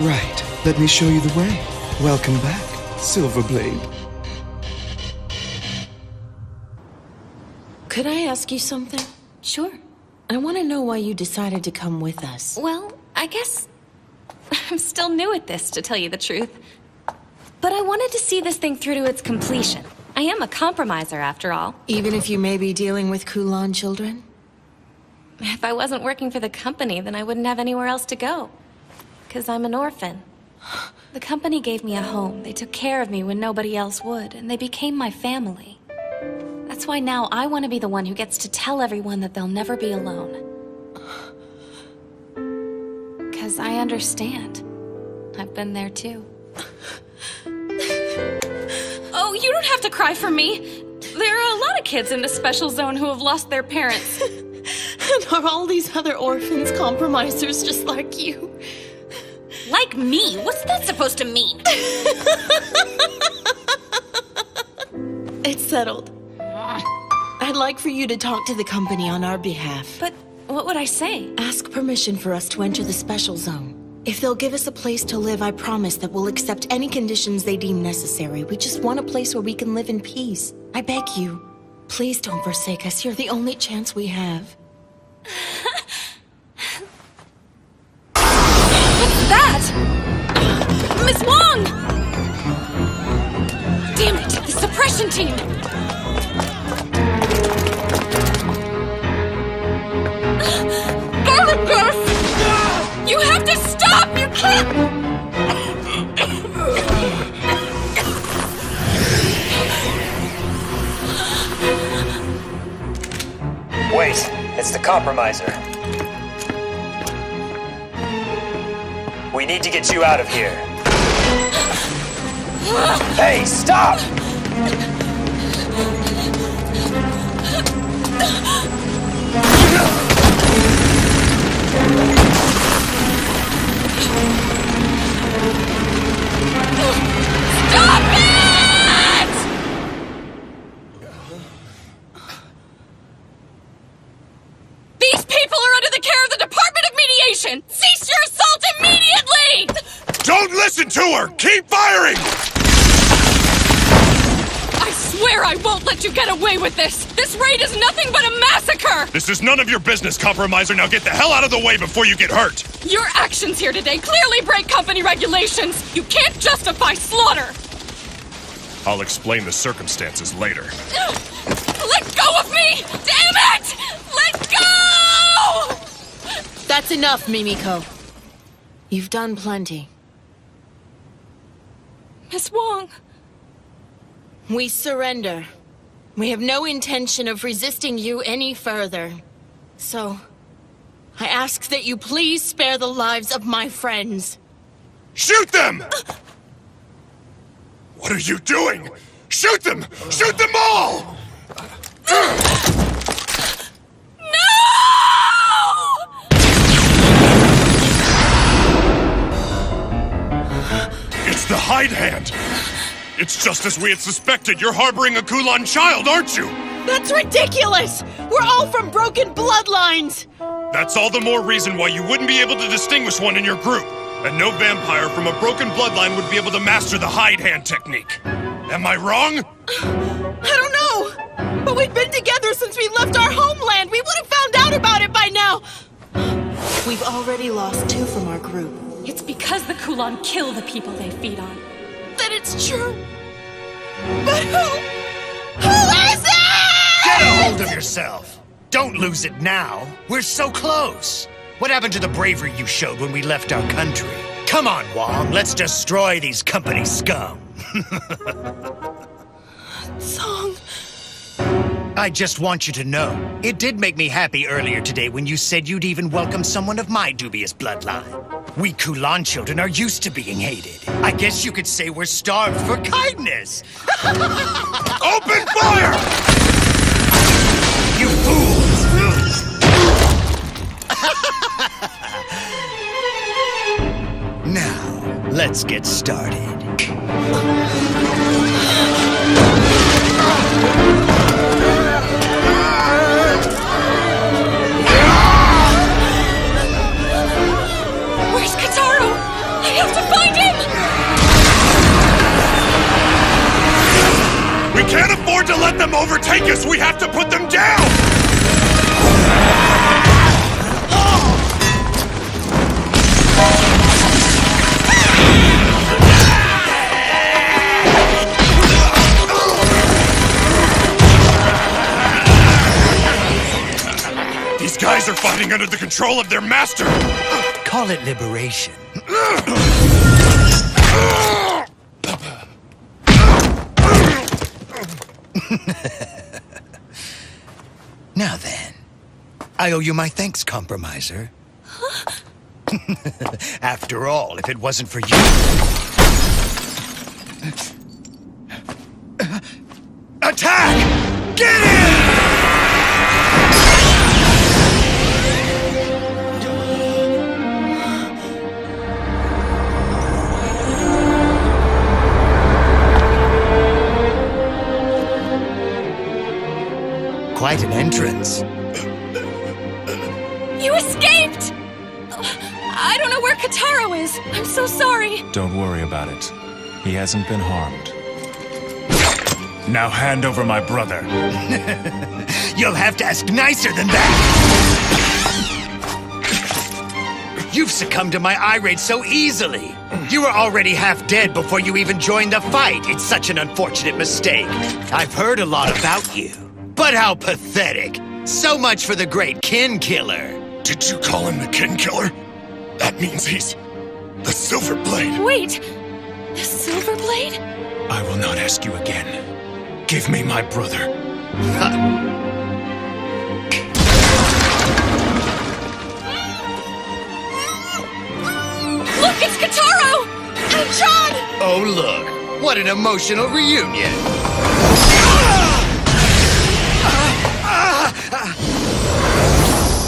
Right. Let me show you the way. Welcome back, Silverblade. Could I ask you something? Sure. I want to know why you decided to come with us. Well, I guess I'm still new at this, to tell you the truth. But I wanted to see this thing through to its completion. I am a compromiser, after all. Even if you may be dealing with Kulan children? If I wasn't working for the company, then I wouldn't have anywhere else to go. 'Cause I'm an orphan. The company gave me a home. They took care of me when nobody else would, and they became my family. That's why now I want to be the one who gets to tell everyone that they'll never be alone. 'Cause I understand. I've been there too. Oh, you don't have to cry for me. There are a lot of kids in the special zone who have lost their parents. And are all these other orphans compromisers just like you? Like me? What's that supposed to mean? It's settled. I'd like for you to talk to the company on our behalf. But what would I say? Ask permission for us to enter the special zone. If they'll give us a place to live, I promise that we'll accept any conditions they deem necessary. We just want a place where we can live in peace. I beg you. Please don't forsake us. You're the only chance we have. What's that? Miss Wong! Damn it, the suppression team! Garlic breath! You have to stop! You can't! Wait, it's the compromiser. We need to get you out of here. Hey, stop! Stop it! These people are under the care of the Department of Mediation! Cease your assault immediately! Don't listen to her! Keep firing! I swear I won't let you get away with this! This raid is nothing but a massacre! This is none of your business, Compromiser. Now get the hell out of the way before you get hurt! Your actions here today clearly break company regulations! You can't justify slaughter! I'll explain the circumstances later. Let go of me! Damn it! Let go! That's enough, Mimiko. You've done plenty. Miss Wong. We surrender. We have no intention of resisting you any further. So, I ask that you please spare the lives of my friends. Shoot them! What are you doing? Shoot them! Shoot them all! It's the Hide Hand! It's just as we had suspected. You're harboring a Kulan child, aren't you? That's ridiculous! We're all from broken bloodlines! That's all the more reason why you wouldn't be able to distinguish one in your group. And no vampire from a broken bloodline would be able to master the Hide Hand technique. Am I wrong? I don't know! But we've been together since we left our homeland! We would have found out about it by now! We've already lost 2 from our group. It's because the Kulan kill the people they feed on. Then it's true. But who? Who is it? Get a hold of yourself. Don't lose it now. We're so close. What happened to the bravery you showed when we left our country? Come on, Wong. Let's destroy these company scum. Song. I just want you to know, it did make me happy earlier today when you said you'd even welcome someone of my dubious bloodline. We Kulan children are used to being hated. I guess you could say we're starved for kindness. Open fire! You fools! Now, let's get started. Where's Kataro? I have to find him! We can't afford to let them overtake us! We have to put them down! These guys are fighting under the control of their master! Call it liberation. Now then, I owe you my thanks, Compromiser. After all, if it wasn't for you... Attack! Get in! Quite an entrance. You escaped! I don't know where Kataro is. I'm so sorry. Don't worry about it. He hasn't been harmed. Now hand over my brother. You'll have to ask nicer than that. You've succumbed to my irate so easily. You were already half dead before you even joined the fight. It's such an unfortunate mistake. I've heard a lot about you. But how pathetic. So much for the great kin killer. Did you call him the kin killer? That means he's the Silver Blade. Wait! The Silver Blade? I will not ask you again. Give me my brother. Look, it's Kataro! And John! Oh, look. What an emotional reunion!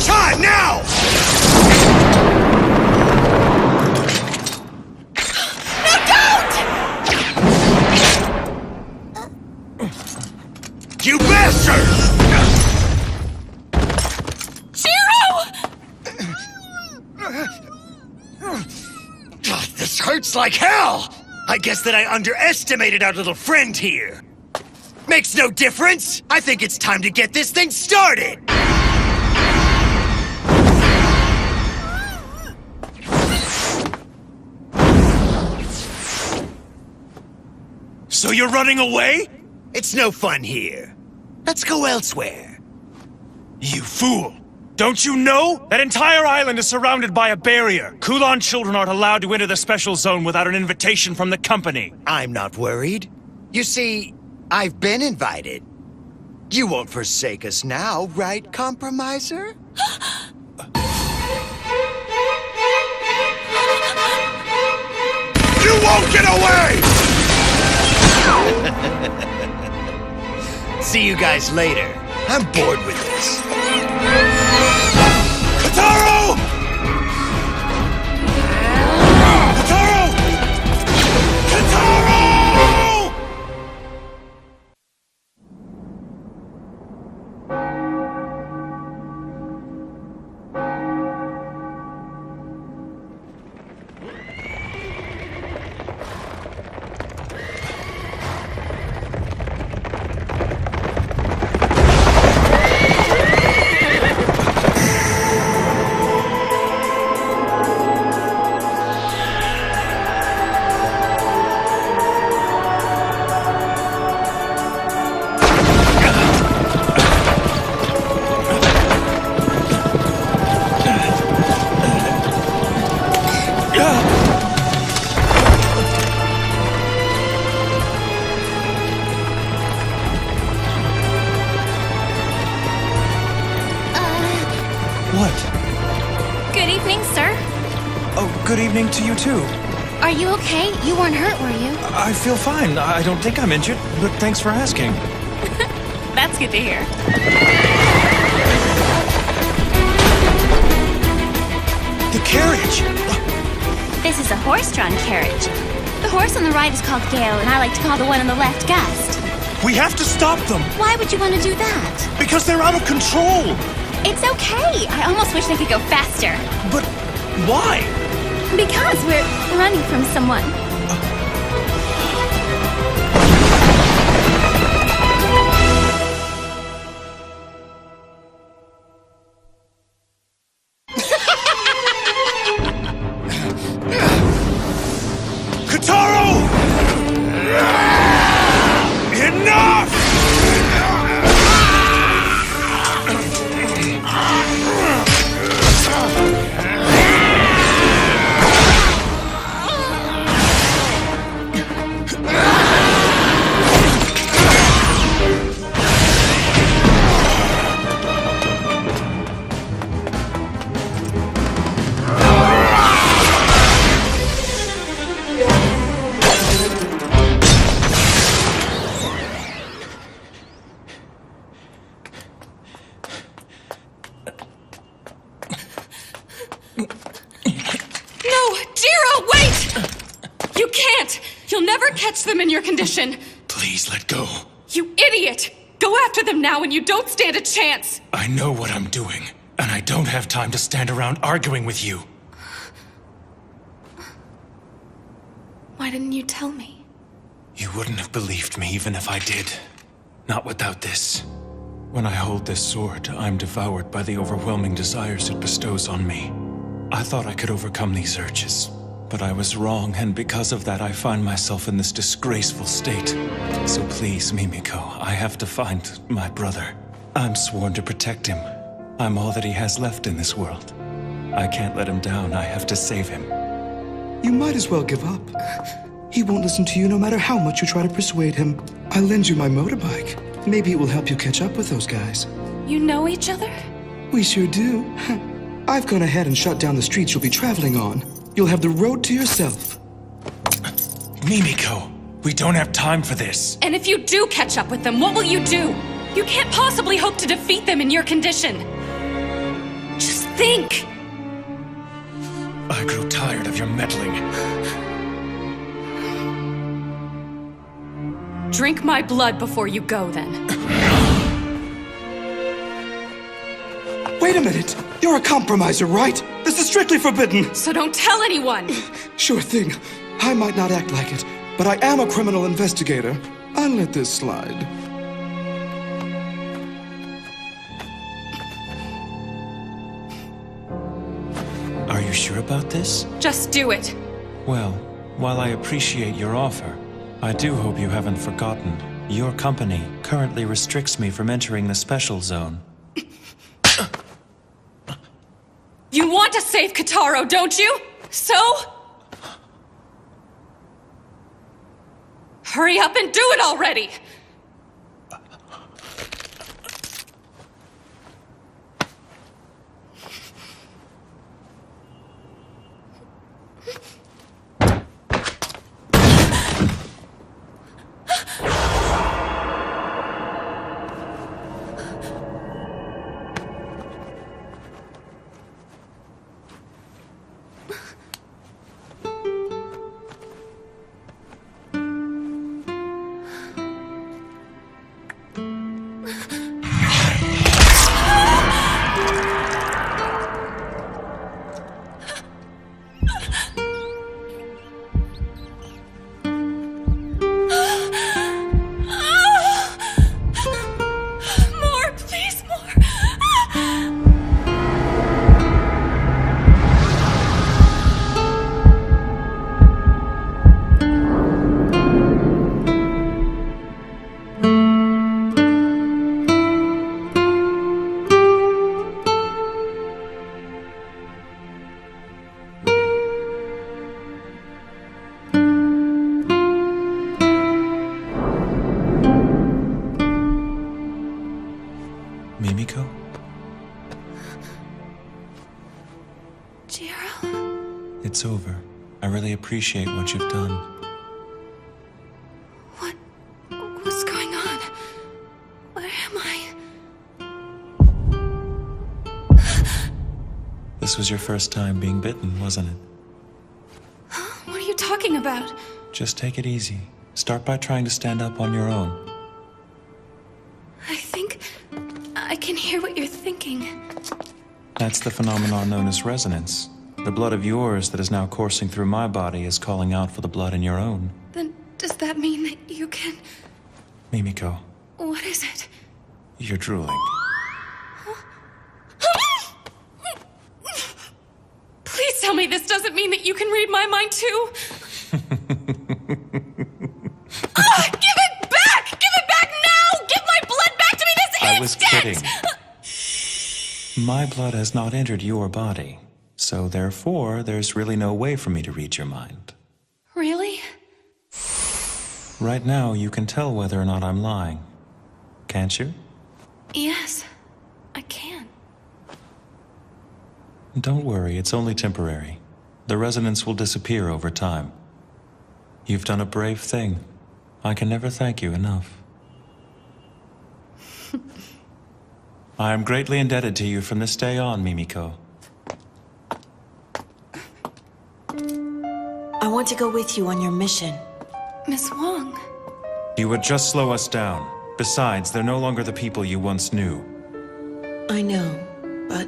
Time now! No, don't! You bastard! This hurts like hell! I guess that I underestimated our little friend here. Makes no difference! I think it's time to get this thing started! So you're running away? It's no fun here. Let's go elsewhere. You fool! Don't you know? That entire island is surrounded by a barrier. Kulan children aren't allowed to enter the special zone without an invitation from the company. I'm not worried. You see, I've been invited. You won't forsake us now, right, Compromiser? You won't get away! See you guys later. I'm bored with this. Kataro! Kataro! Kataro! Good evening, sir. Oh, good evening to you too. Are you okay? You weren't hurt, were you? I feel fine. I don't think I'm injured, but thanks for asking. That's good to hear. The carriage! This is a horse-drawn carriage. The horse on the right is called Gale, and I like to call the one on the left Gust. We have to stop them! Why would you want to do that? Because they're out of control! It's okay. I almost wish they could go faster. But why? Because we're running from someone. Kataro! Enough! Catch them in your condition. Please let go. You idiot! Go after them now and you don't stand a chance! I know what I'm doing, and I don't have time to stand around arguing with you. Why didn't you tell me? You wouldn't have believed me even if I did. Not without this. When I hold this sword, I'm devoured by the overwhelming desires it bestows on me. I thought I could overcome these urges. But I was wrong, and because of that, I find myself in this disgraceful state. So please, Mimiko, I have to find my brother. I'm sworn to protect him. I'm all that he has left in this world. I can't let him down. I have to save him. You might as well give up. He won't listen to you no matter how much you try to persuade him. I'll lend you my motorbike. Maybe it will help you catch up with those guys. You know each other? We sure do. I've gone ahead and shut down the streets you'll be traveling on. You'll have the road to yourself. Mimiko, We don't have time for this. And if you do catch up with them, what will you do? You can't possibly hope to defeat them in your condition. Just think. I grew tired of your meddling. Drink my blood before you go, then. Wait a minute! You're a compromiser, right? This is strictly forbidden! So don't tell anyone! Sure thing. I might not act like it, but I am a criminal investigator. I'll let this slide. Are you sure about this? Just do it. Well, while I appreciate your offer, I do hope you haven't forgotten. Your company currently restricts me from entering the special zone. You want to save Kitaro, don't you? So? Hurry up and do it already! Mimiko? Jiro? It's over. I really appreciate what you've done. What's going on? Where am I? This was your first time being bitten, wasn't it? What are you talking about? Just take it easy. Start by trying to stand up on your own. I think I can hear what you're thinking. That's the phenomenon known as resonance. The blood of yours that is now coursing through my body is calling out for the blood in your own. Then does that mean that you can... Mimiko, What is it? you're drooling. Please tell me this doesn't mean that you can read my mind too. Give it back! Give it back now! Give my blood back to me this I was instant! kidding. My blood has not entered your body, so therefore there's really no way for me to read your mind. Really? Right now, you can tell whether or not I'm lying. Can't you? Yes, I can. Don't worry, it's only temporary. The resonance will disappear over time. You've done a brave thing. I can never thank you enough. I am greatly indebted to you from this day on, Mimiko. I want to go with you on your mission. Miss Wong. You would just slow us down. Besides, they're no longer the people you once knew. I know, but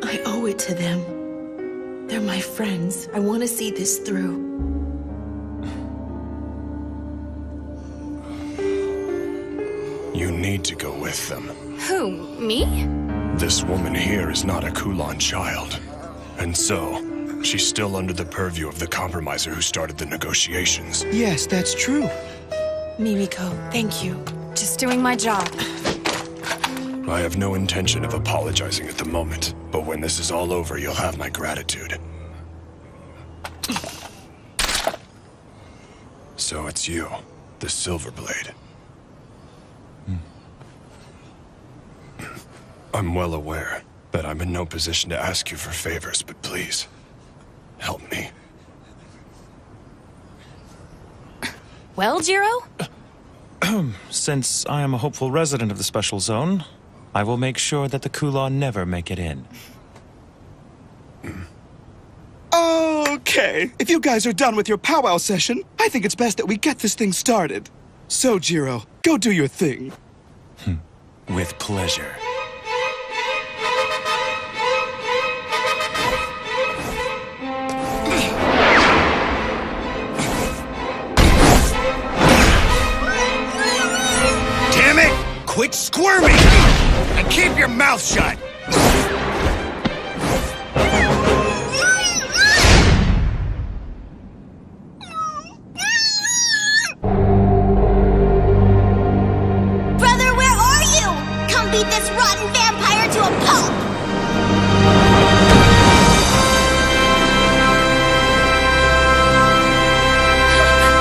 I owe it to them. They're my friends. I want to see this through. You need to go with them. Who, me? This woman here is not a Kulan child. And so, she's still under the purview of the compromiser who started the negotiations. Yes, that's true. Mimiko, thank you. Just doing my job. I have no intention of apologizing at the moment, but when this is all over, you'll have my gratitude. So it's you, the Silverblade. I'm well aware that I'm in no position to ask you for favors, but please, help me. Well, Jiro? Since I am a hopeful resident of the Special Zone, I will make sure that the Kula never make it in. Okay, if you guys are done with your powwow session, I think it's best that we get this thing started. So, Jiro, go do your thing. With pleasure. Damn it! Quit squirming! And keep your mouth shut! Brother, where are you? Come beat this rotten vampire to a pulp!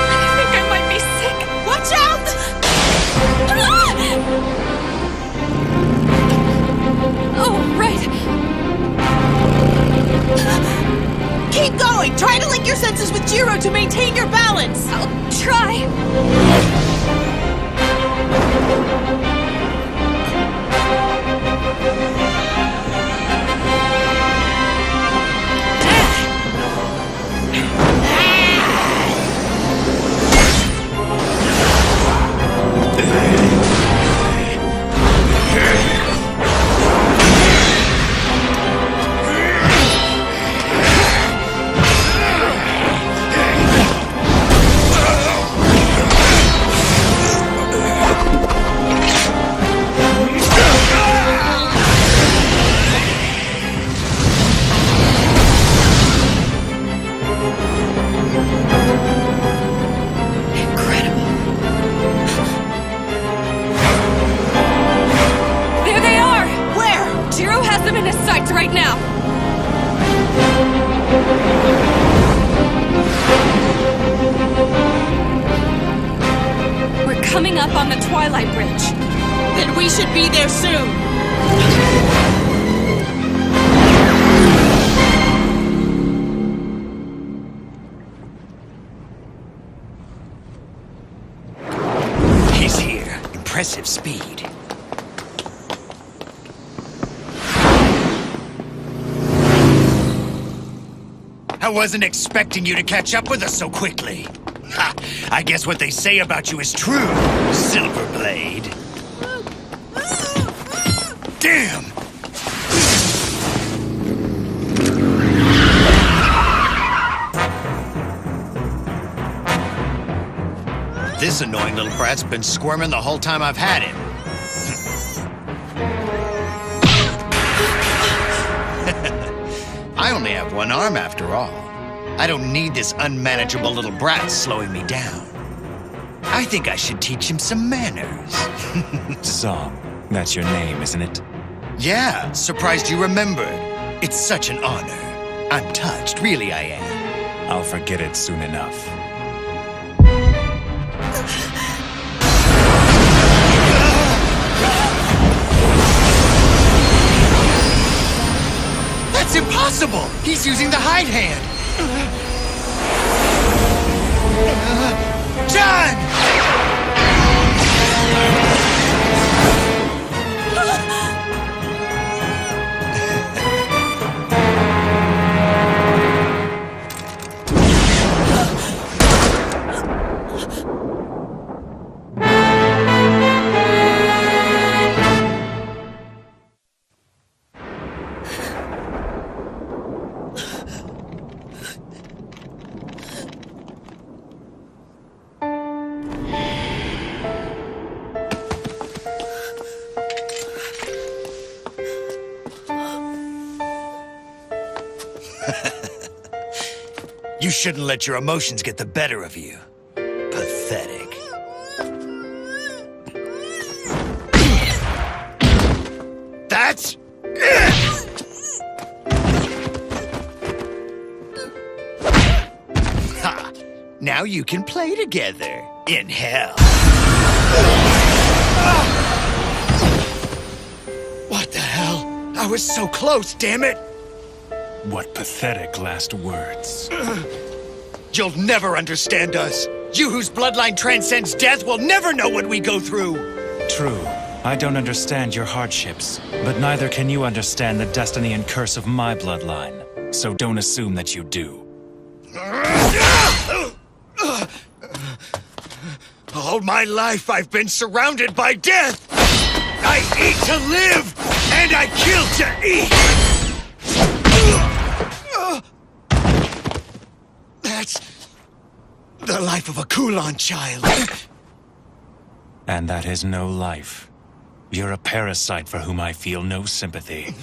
I think I might be sick. Watch out! Oh, right. Keep going! Try to link your senses with Jiro to maintain your balance! I'll try. There they are! Where? Jiro has them in his sights right now. We're coming up on the Twilight Bridge. Then we should be there soon. He's here. Impressive speed. I wasn't expecting you to catch up with us so quickly. Ha! I guess what they say about you is true, Silverblade. Damn! This annoying little brat's been squirming the whole time I've had him. I only have one arm after all. I don't need this unmanageable little brat slowing me down. I think I should teach him some manners. Song, that's your name, isn't it? Yeah, surprised you remembered. It's such an honor. I'm touched, really I am. I'll forget it soon enough. That's impossible! He's using the hide hand! Done! You shouldn't let your emotions get the better of you. Pathetic. That's it! Ha! Now you can play together in hell. What the hell? I was so close, damn it! What pathetic last words. You'll never understand us. You whose bloodline transcends death will never know what we go through! True. I don't understand your hardships, but neither can you understand the destiny and curse of my bloodline. So don't assume that you do. All my life I've been surrounded by death! I eat to live, and I kill to eat! That's the life of a Kulan child. And that is no life. You're a parasite for whom I feel no sympathy.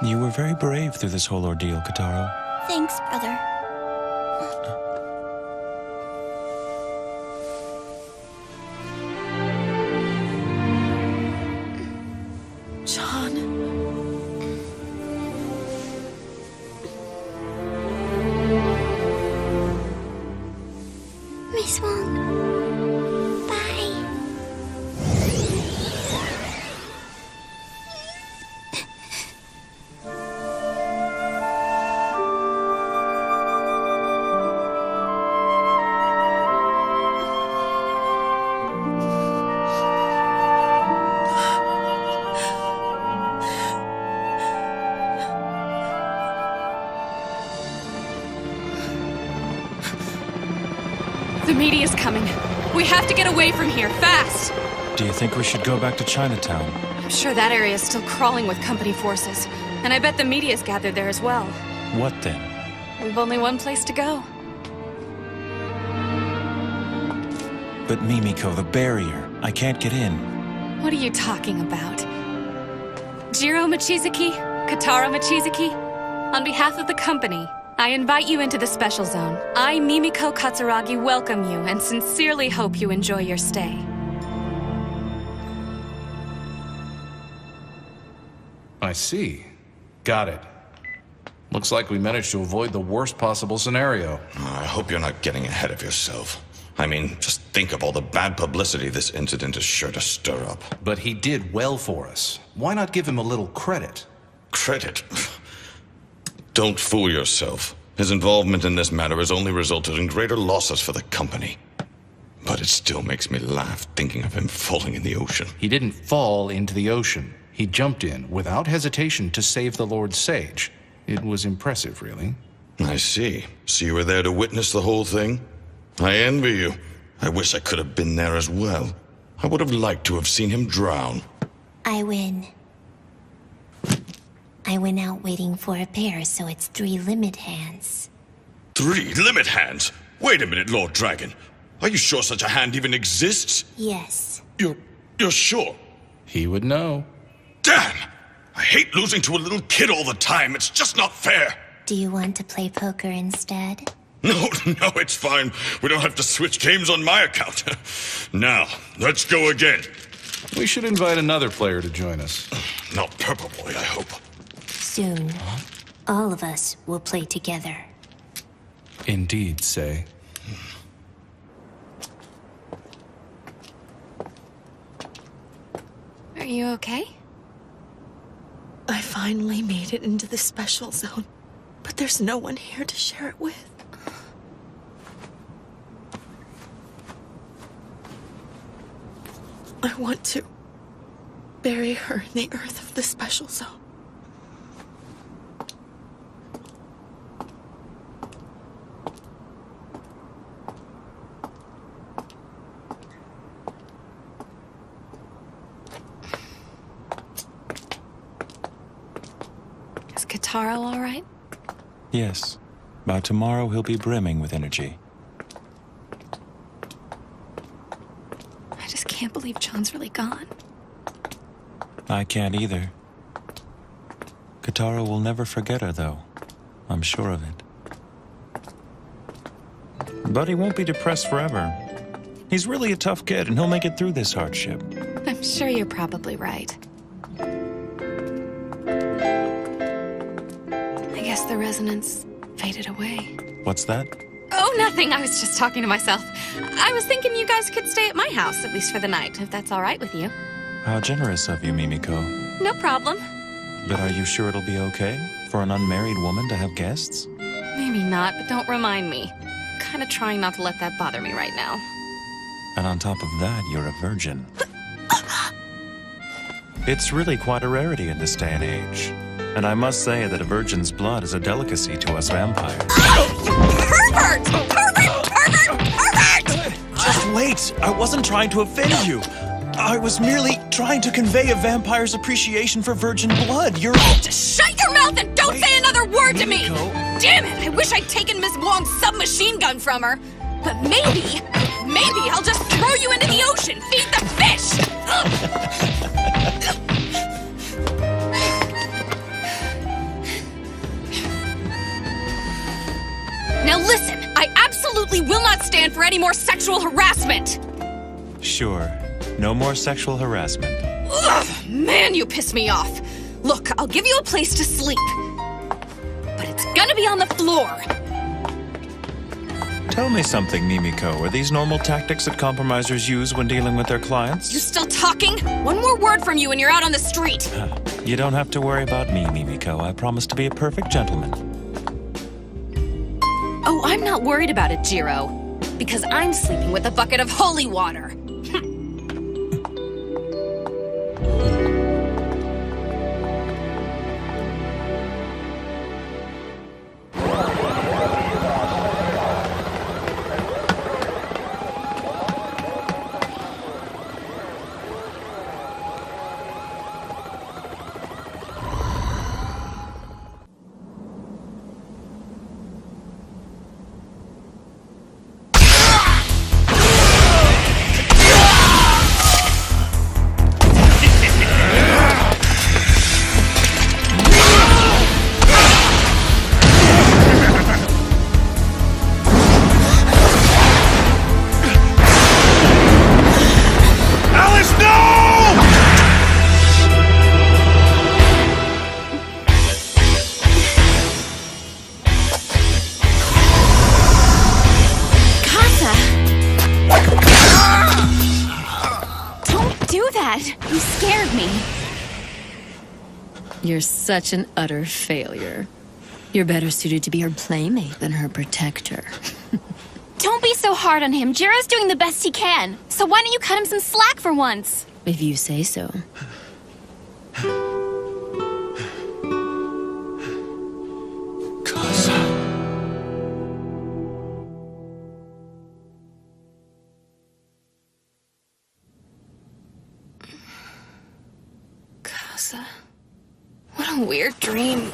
You were very brave through this whole ordeal, Kataro. Thanks, brother. John. Miss Wong. Bye. The media's coming. We have to get away from here, fast! Do you think we should go back to Chinatown? I'm sure that area is still crawling with company forces. And I bet the media's gathered there as well. What then? We've only one place to go. But Mimiko, the barrier. I can't get in. What are you talking about? Jiro Mochizuki? Katara Mochizuki? On behalf of the company, I invite you into the special zone. I, Mimiko Katsuragi, welcome you and sincerely hope you enjoy your stay. I see. Got it. Looks like we managed to avoid the worst possible scenario. I hope you're not getting ahead of yourself. I mean, just think of all the bad publicity this incident is sure to stir up. But he did well for us. Why not give him a little credit? Credit? Don't fool yourself. His involvement in this matter has only resulted in greater losses for the company. But it still makes me laugh thinking of him falling in the ocean. He didn't fall into the ocean. He jumped in without hesitation to save the Lord Sage. It was impressive, really. I see. So you were there to witness the whole thing? I envy you. I wish I could have been there as well. I would have liked to have seen him drown. I win. I went out waiting for a pair, so it's 3 limit hands. 3 limit hands? Wait a minute, Lord Dragon. Are you sure such a hand even exists? Yes. You're sure? He would know. Damn! I hate losing to a little kid all the time. It's just not fair. Do you want to play poker instead? No, it's fine. We don't have to switch games on my account. Now, let's go again. We should invite another player to join us. Not Purple Boy, I hope. Soon, all of us will play together. Indeed, Say. Are you okay? I finally made it into the special zone, but there's no one here to share it with. I want to bury her in the earth of the special zone. Is Kataro all right? Yes. By tomorrow, he'll be brimming with energy. can't believe John's really gone. I can't either. Katara will never forget her, though. I'm sure of it. But he won't be depressed forever. He's really a tough kid, and he'll make it through this hardship. I'm sure you're probably right. I guess the resonance faded away. What's that? Oh, nothing. I was just talking to myself. I was thinking you guys could stay at my house, at least for the night, if that's all right with you. How generous of you, Mimiko. No problem. But are you sure it'll be okay for an unmarried woman to have guests? Maybe not, but don't remind me. Kind of trying not to let that bother me right now. And on top of that, you're a virgin. It's really quite a rarity in this day and age. And I must say that a virgin's blood is a delicacy to us vampires. Pervert! Pervert! Pervert! Pervert! Just wait! I wasn't trying to offend you. I was merely trying to convey a vampire's appreciation for virgin blood. You're... Just shut your mouth and don't say another word to me! Damn it! I wish I'd taken Miss Wong's submachine gun from her. But maybe I'll just throw you into the ocean. Feed the fish! Now listen, I absolutely will not stand for any more sexual harassment! Sure. No more sexual harassment. Ugh, man, you piss me off. Look, I'll give you a place to sleep. But it's gonna be on the floor. Tell me something, Mimiko. Are these normal tactics that compromisers use when dealing with their clients? You still talking? One more word from you and you're out on the street. You don't have to worry about me, Mimiko. I promise to be a perfect gentleman. Oh, I'm not worried about it, Jiro. Because I'm sleeping with a bucket of holy water. You scared me. You're such an utter failure. You're better suited to be her playmate than her protector. Don't be so hard on him. Jiro's doing the best he can. So why don't you cut him some slack for once? If you say so. What a weird dream.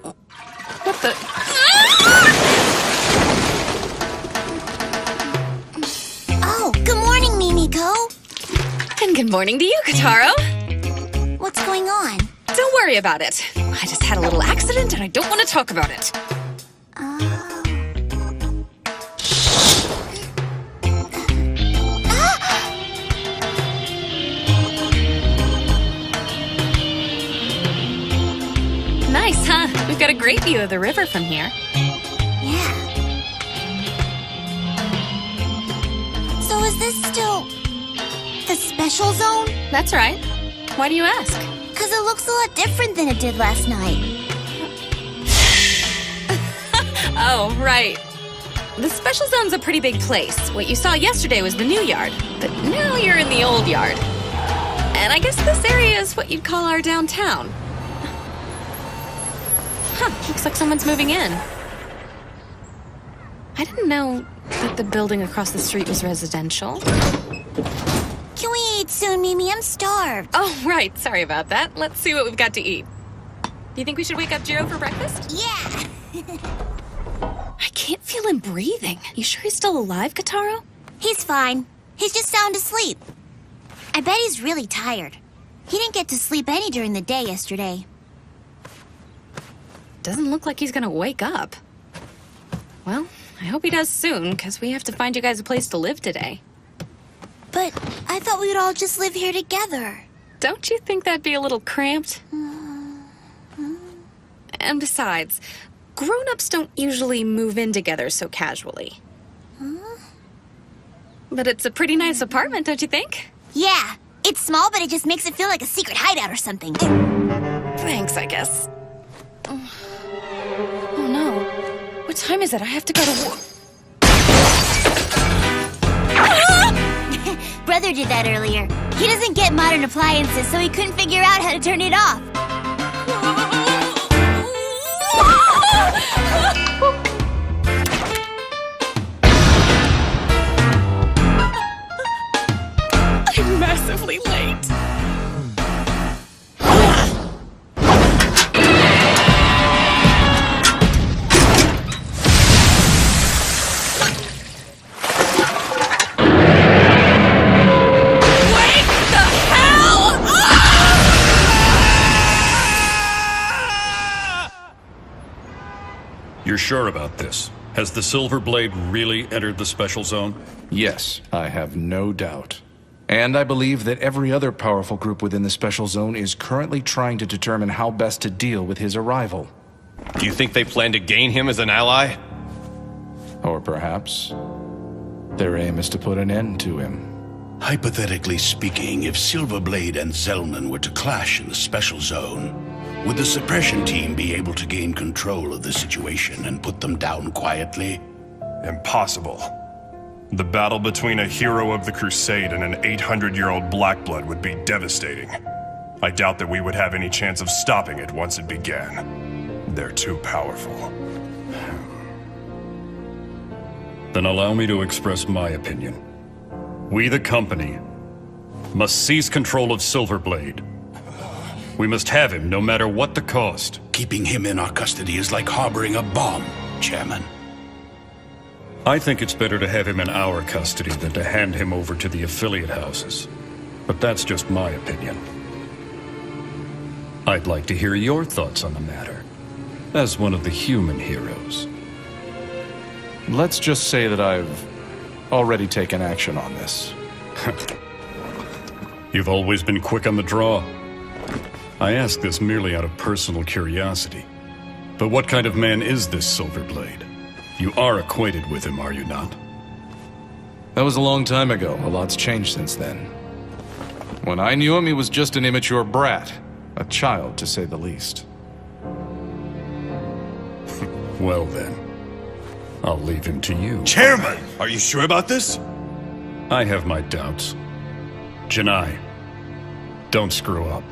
What the... Oh, good morning, Mimiko. And good morning to you, Kataro. What's going on? Don't worry about it. I just had a little accident and I don't want to talk about it. Nice, huh? We've got a great view of the river from here. Yeah. So is this still the special zone? That's right. Why do you ask? Because it looks a lot different than it did last night. Oh, right. The special zone's a pretty big place. What you saw yesterday was the new yard, but now you're in the old yard. And I guess this area is what you'd call our downtown. Huh, looks like someone's moving in. I didn't know that the building across the street was residential. Can we eat soon, Mimi? I'm starved. Oh, right. Sorry about that. Let's see what we've got to eat. Do you think we should wake up Jiro for breakfast? Yeah. I can't feel him breathing. You sure he's still alive, Kataro? He's fine. He's just sound asleep. I bet he's really tired. He didn't get to sleep any during the day yesterday. Doesn't look like he's gonna wake up. Well, I hope he does soon, because we have to find you guys a place to live today. But I thought we would all just live here together. Don't you think that'd be a little cramped? And besides, grown-ups don't usually move in together so casually. But it's a pretty nice apartment, don't you think? Yeah, it's small, but it just makes it feel like a secret hideout or something. Thanks, I guess. Oh no. What time is it? I have to go to work. Brother did that earlier. He doesn't get modern appliances, so he couldn't figure out how to turn it off. I'm massively late. You're sure about this? Has the Silver Blade really entered the special zone? Yes, I have no doubt. And I believe that every other powerful group within the special zone is currently trying to determine how best to deal with his arrival. Do you think they plan to gain him as an ally? Or perhaps their aim is to put an end to him. Hypothetically speaking, if Silverblade and Zellman were to clash in the special zone, would the suppression team be able to gain control of the situation and put them down quietly? Impossible. The battle between a hero of the Crusade and an 800-year-old Blackblood would be devastating. I doubt that we would have any chance of stopping it once it began. They're too powerful. Then allow me to express my opinion. We, the company, must seize control of Silverblade. We must have him, no matter what the cost. Keeping him in our custody is like harboring a bomb, Chairman. I think it's better to have him in our custody than to hand him over to the affiliate houses. But that's just my opinion. I'd like to hear your thoughts on the matter, as one of the human heroes. Let's just say that I've already taken action on this. You've always been quick on the draw. I ask this merely out of personal curiosity. But what kind of man is this Silverblade? You are acquainted with him, are you not? That was a long time ago. A lot's changed since then. When I knew him, he was just an immature brat. A child, to say the least. Well then, I'll leave him to you. Chairman! Are you sure about this? I have my doubts. Janai, don't screw up.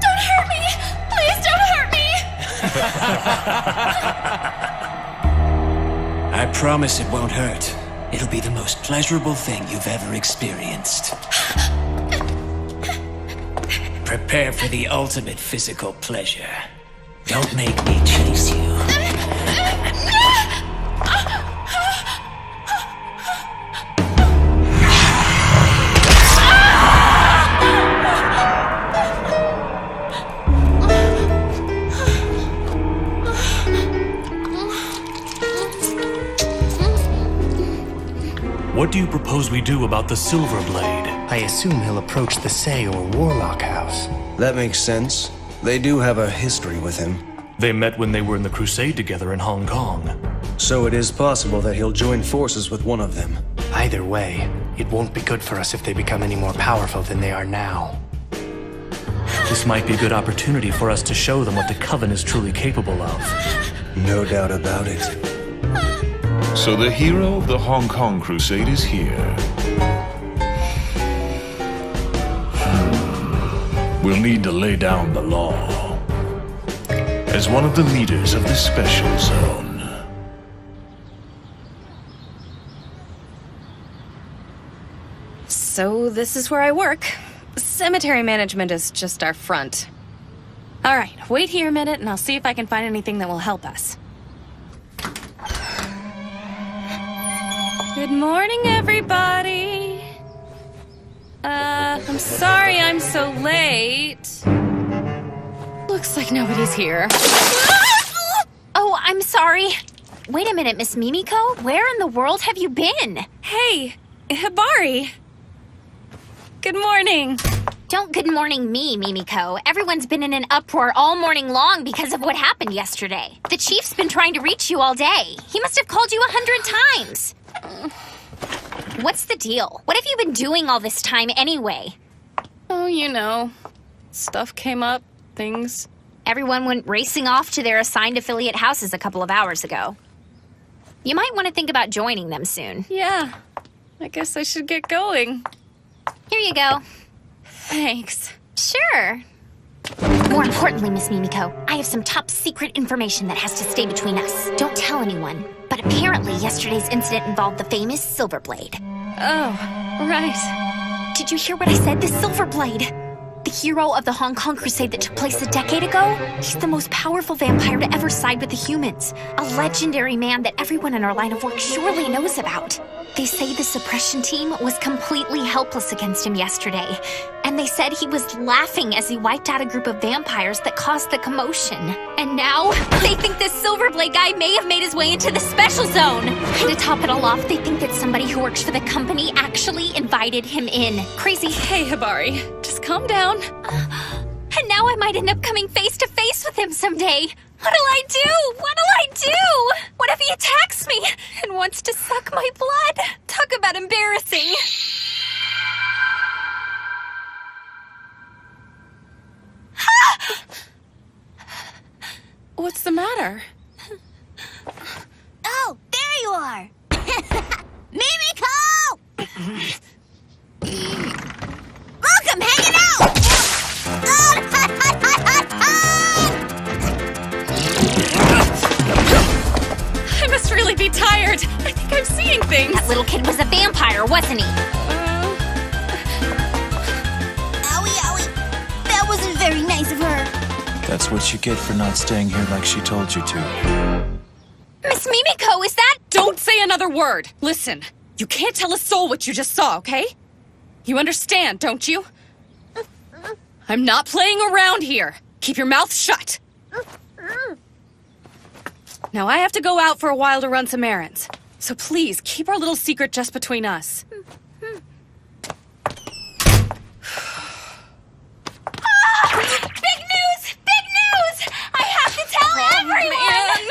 Don't hurt me! Please don't hurt me! I promise it won't hurt. It'll be the most pleasurable thing you've ever experienced. Prepare for the ultimate physical pleasure. Don't make me chase you. What do you propose we do about the Silver Blade? I assume he'll approach the Say or Warlock House. That makes sense. They do have a history with him. They met when they were in the Crusade together in Hong Kong. So it is possible that he'll join forces with one of them. Either way, it won't be good for us if they become any more powerful than they are now. This might be a good opportunity for us to show them what the Coven is truly capable of. No doubt about it. So the hero of the Hong Kong Crusade is here. We'll need to lay down the law. As one of the leaders of the special zone. So this is where I work. Cemetery management is just our front. All right, wait here a minute and I'll see if I can find anything that will help us. Good morning, everybody. I'm sorry I'm so late. Looks like nobody's here. Oh, I'm sorry. Wait a minute, Miss Mimiko. Where in the world have you been? Hey, Hibari. Good morning. Don't good morning me, Mimiko. Everyone's been in an uproar all morning long because of what happened yesterday. The chief's been trying to reach you all day. He must have called you 100 times. What's the deal? What have you been doing all this time anyway? Oh, you know. Stuff came up, things. Everyone went racing off to their assigned affiliate houses a couple of hours ago. You might want to think about joining them soon. Yeah, I guess I should get going. Here you go. Thanks. Sure. More importantly, Miss Mimiko, I have some top secret information that has to stay between us. Don't tell anyone, but apparently yesterday's incident involved the famous Silverblade. Oh, right. Did you hear what I said? The Silverblade! The hero of the Hong Kong Crusade that took place a decade ago? He's the most powerful vampire to ever side with the humans. A legendary man that everyone in our line of work surely knows about. They say the suppression team was completely helpless against him yesterday. And they said he was laughing as he wiped out a group of vampires that caused the commotion. And now, they think this Silverblade guy may have made his way into the special zone. And to top it all off, they think that somebody who works for the company actually invited him in. Crazy. Hey, Hibari, just calm down. And now I might end up coming face to face with him someday. What'll I do? What'll I do? What if he attacks me and wants to suck my blood? Talk about embarrassing. What's the matter? Oh, there you are. Mimiko! Look, I'm hanging out! I must really be tired. I think I'm seeing things. That little kid was a vampire, wasn't he? Owie, owie. That wasn't very nice of her. That's what you get for not staying here like she told you to. Miss Mimiko, is that— Don't say another word. Listen, you can't tell a soul what you just saw, okay? You understand, don't you? I'm not playing around here. Keep your mouth shut. Now I have to go out for a while to run some errands. So please, keep our little secret just between us. Big news! Big news! I have to tell everyone!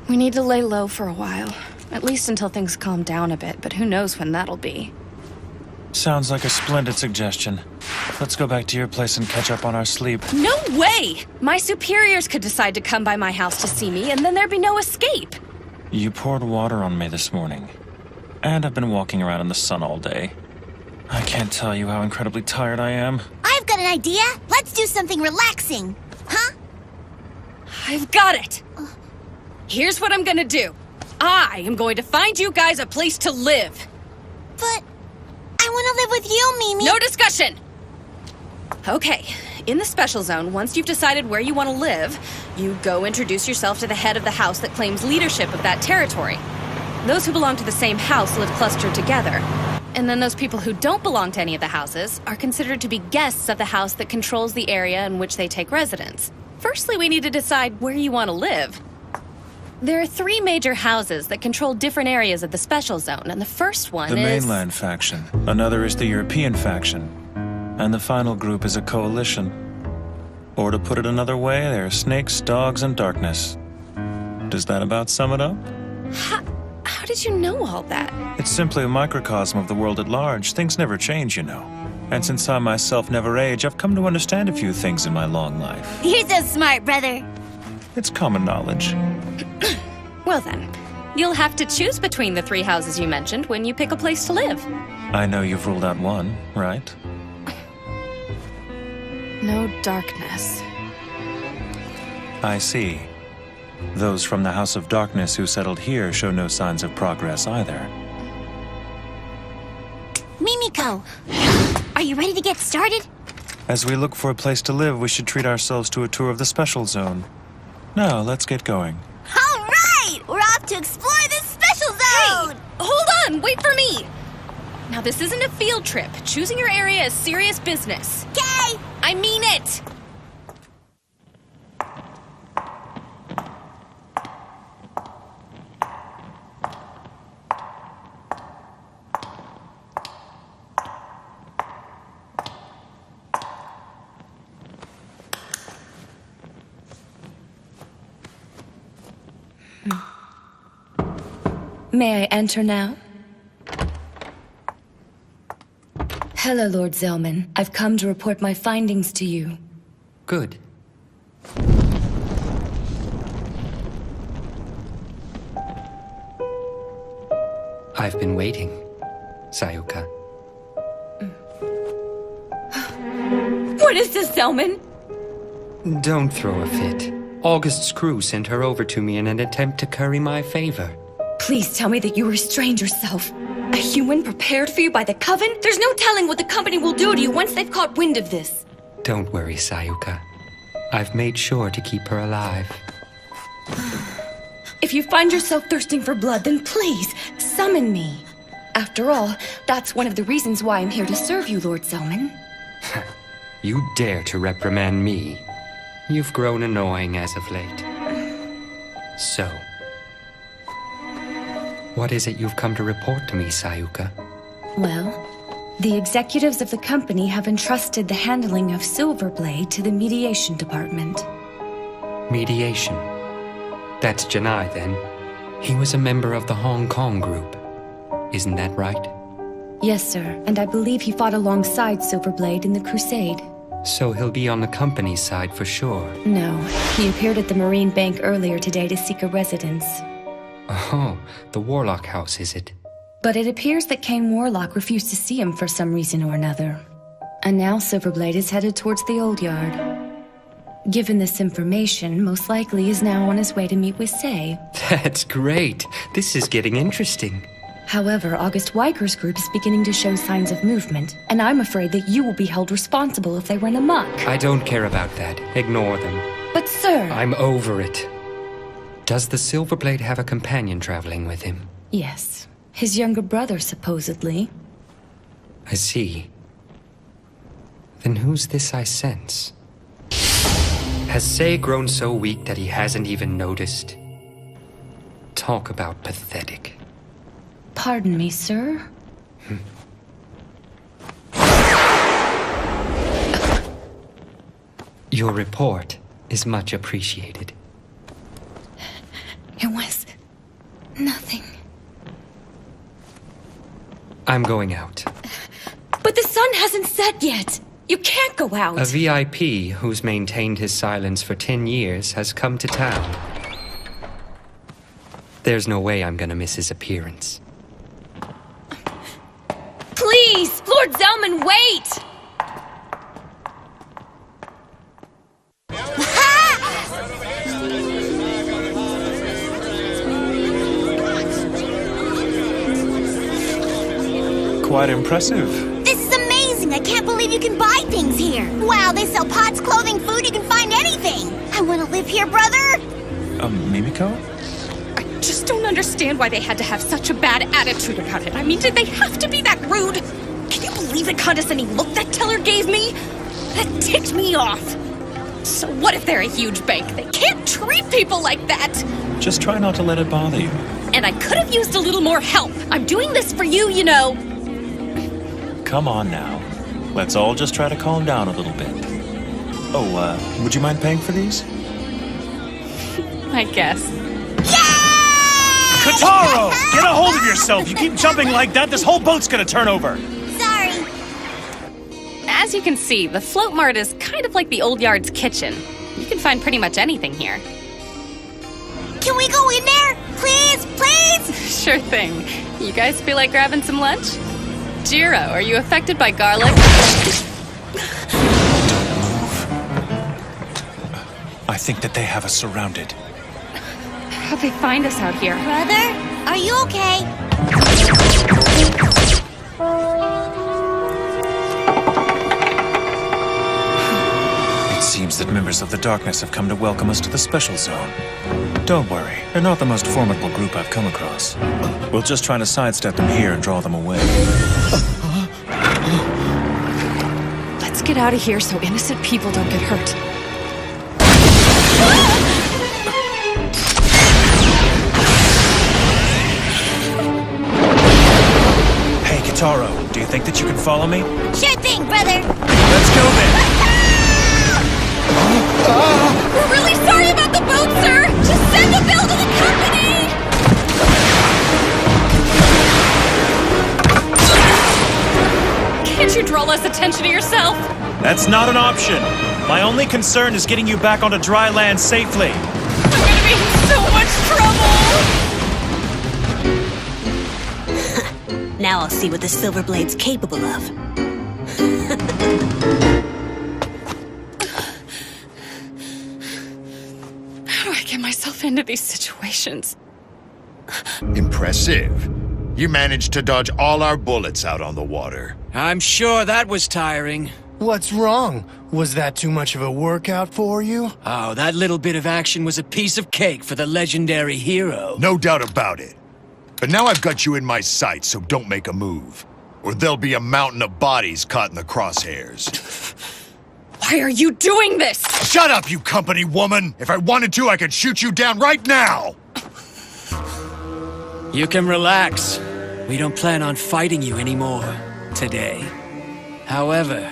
We need to lay low for a while. At least until things calm down a bit, but who knows when that'll be. Sounds like a splendid suggestion. Let's go back to your place and catch up on our sleep. No way! My superiors could decide to come by my house to see me, and then there'd be no escape. You poured water on me this morning. And I've been walking around in the sun all day. I can't tell you how incredibly tired I am. I've got an idea. Let's do something relaxing. Huh? I've got it! Here's what I'm gonna do. I am going to find you guys a place to live. But I want to live with you, Mimi. No discussion! Okay, in the special zone, once you've decided where you want to live, you go introduce yourself to the head of the house that claims leadership of that territory. Those who belong to the same house live clustered together. And then those people who don't belong to any of the houses are considered to be guests of the house that controls the area in which they take residence. Firstly, we need to decide where you want to live. There are 3 major houses that control different areas of the special zone, and the first one The is... mainland faction. Another is the European faction. And the final group is a coalition. Or to put it another way, there are snakes, dogs, and darkness. Does that about sum it up? How did you know all that? It's simply a microcosm of the world at large. Things never change, you know. And since I myself never age, I've come to understand a few things in my long life. You're so smart, brother. It's common knowledge. Well then, you'll have to choose between the 3 houses you mentioned when you pick a place to live. I know you've ruled out one, right? No darkness. I see. Those from the House of Darkness who settled here show no signs of progress either. Mimiko, are you ready to get started? As we look for a place to live, we should treat ourselves to a tour of the Special Zone. Now, let's get going. All right! We're off to explore this special zone! Hey, hold on! Wait for me! Now, this isn't a field trip. Choosing your area is serious business. Okay! I mean it! May I enter now? Hello, Lord Zellman. I've come to report my findings to you. Good. I've been waiting, Sayuka. What is this, Zellman? Don't throw a fit. August's crew sent her over to me in an attempt to curry my favor. Please tell me that you restrained yourself. A human prepared for you by the Coven? There's no telling what the company will do to you once they've caught wind of this. Don't worry, Sayuka. I've made sure to keep her alive. If you find yourself thirsting for blood, then please, summon me. After all, that's one of the reasons why I'm here to serve you, Lord Zellman. You dare to reprimand me? You've grown annoying as of late. So, what is it you've come to report to me, Sayuka? Well, the executives of the company have entrusted the handling of Silverblade to the mediation department. Mediation? That's Janai, then. He was a member of the Hong Kong group. Isn't that right? Yes, sir, and I believe he fought alongside Silverblade in the Crusade. So he'll be on the company's side for sure. No, he appeared at the Marine Bank earlier today to seek a residence. Oh, the Warlock House, is it? But it appears that Kane Warlock refused to see him for some reason or another. And now Silverblade is headed towards the Old Yard. Given this information, most likely is now on his way to meet with Say. That's great. This is getting interesting. However, August Weiger's group is beginning to show signs of movement, and I'm afraid that you will be held responsible if they run amok. I don't care about that. Ignore them. But sir... I'm over it. Does the Silverblade have a companion traveling with him? Yes. His younger brother, supposedly. I see. Then who's this I sense? Has Say grown so weak that he hasn't even noticed? Talk about pathetic. Pardon me, sir? Your report is much appreciated. It was... nothing. I'm going out. But the sun hasn't set yet! You can't go out! A VIP who's maintained his silence for 10 years has come to town. There's no way I'm gonna miss his appearance. Please! Lord Zellman, wait! Quite impressive. This is amazing! I can't believe you can buy things here! Wow, they sell pots, clothing, food, you can find anything! I want to live here, brother! Mimiko? I just don't understand why they had to have such a bad attitude about it. I mean, did they have to be that rude? Can you believe the condescending look that teller gave me? That ticked me off. So what if they're a huge bank? They can't treat people like that! Just try not to let it bother you. And I could have used a little more help. I'm doing this for you, you know. Come on now. Let's all just try to calm down a little bit. Oh, would you mind paying for these? I guess. Kataro! Get a hold of yourself! You keep jumping like that, this whole boat's gonna turn over! Sorry. As you can see, the float mart is kind of like the old yard's kitchen. You can find pretty much anything here. Can we go in there? Please, please? Sure thing. You guys feel like grabbing some lunch? Jiro, are you affected by garlic? I think that they have us surrounded. How'd they find us out here? Brother, are you okay? It seems that members of the Darkness have come to welcome us to the Special Zone. Don't worry, they're not the most formidable group I've come across. We'll just try to sidestep them here and draw them away. Let's get out of here so innocent people don't get hurt. Hey, Kitaro, do you think that you can follow me? Sure thing, brother. Let's go then! We're really sorry about the boat, sir! Just send the bill to the company! Can't you draw less attention to yourself? That's not an option. My only concern is getting you back onto dry land safely. I'm gonna be in so much trouble! Now I'll see what the Silver Blade's capable of. How do I get myself into these situations? Impressive. You managed to dodge all our bullets out on the water. I'm sure that was tiring. What's wrong? Was that too much of a workout for you? Oh, that little bit of action was a piece of cake for the legendary hero. No doubt about it. But now I've got you in my sights, so don't make a move. Or there'll be a mountain of bodies caught in the crosshairs. Why are you doing this? Shut up, you company woman! If I wanted to, I could shoot you down right now! You can relax. We don't plan on fighting you anymore today. However,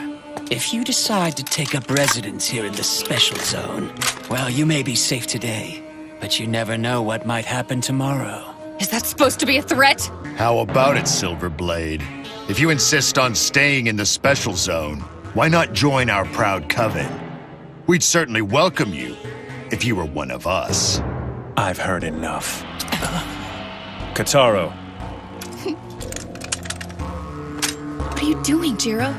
if you decide to take up residence here in the Special Zone, well, you may be safe today, but you never know what might happen tomorrow. Is that supposed to be a threat? How about it, Silverblade? If you insist on staying in the Special Zone, why not join our proud coven? We'd certainly welcome you, if you were one of us. I've heard enough. Kitaro. What are you doing, Jiro?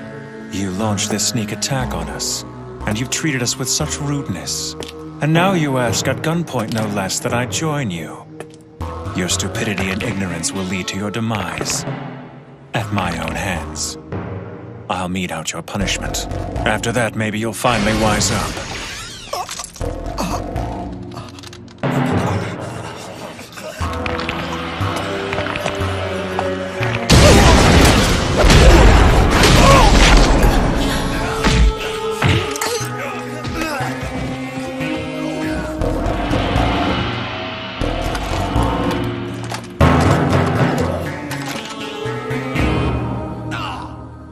You launched this sneak attack on us, and you've treated us with such rudeness. And now you ask at gunpoint, no less, that I join you. Your stupidity and ignorance will lead to your demise. At my own hands. I'll mete out your punishment. After that, maybe you'll finally wise up.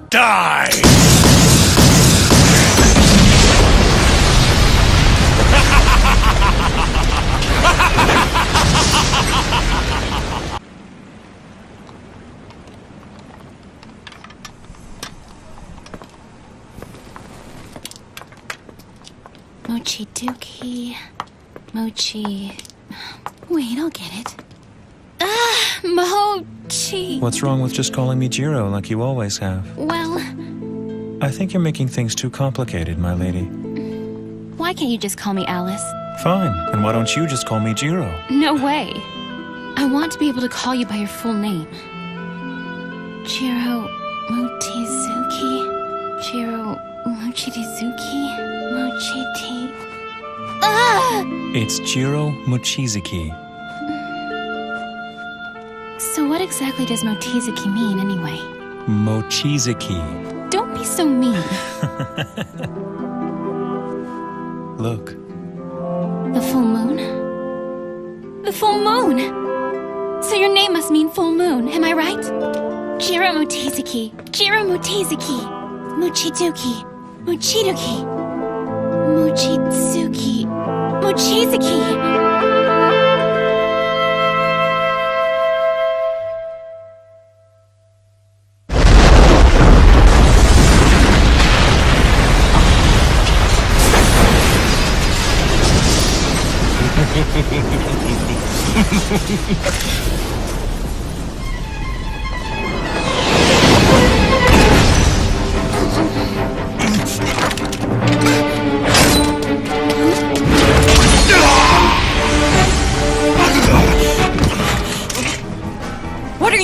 Die! Mochi Dookie. Mochi. Wait, I'll get it. Mochi. What's wrong with just calling me Jiro like you always have? Well, I think you're making things too complicated, my lady. why can't you just call me Alice? Fine, and why don't you just call me Jiro? No way. I want to be able to call you by your full name. Jiro Mochizuki. Jiro Mochizuki. Mochiti. Ah! It's Jiro Mochizuki. So what exactly does Mochizuki mean, anyway? Mochizuki. Don't be so mean. Look. The full moon? The full moon! So your name must mean full moon, am I right? Jiro Mochizuki. Jiro Mochizuki. Mochiduki. Mochiduki. Mochizuki. Mochizuki.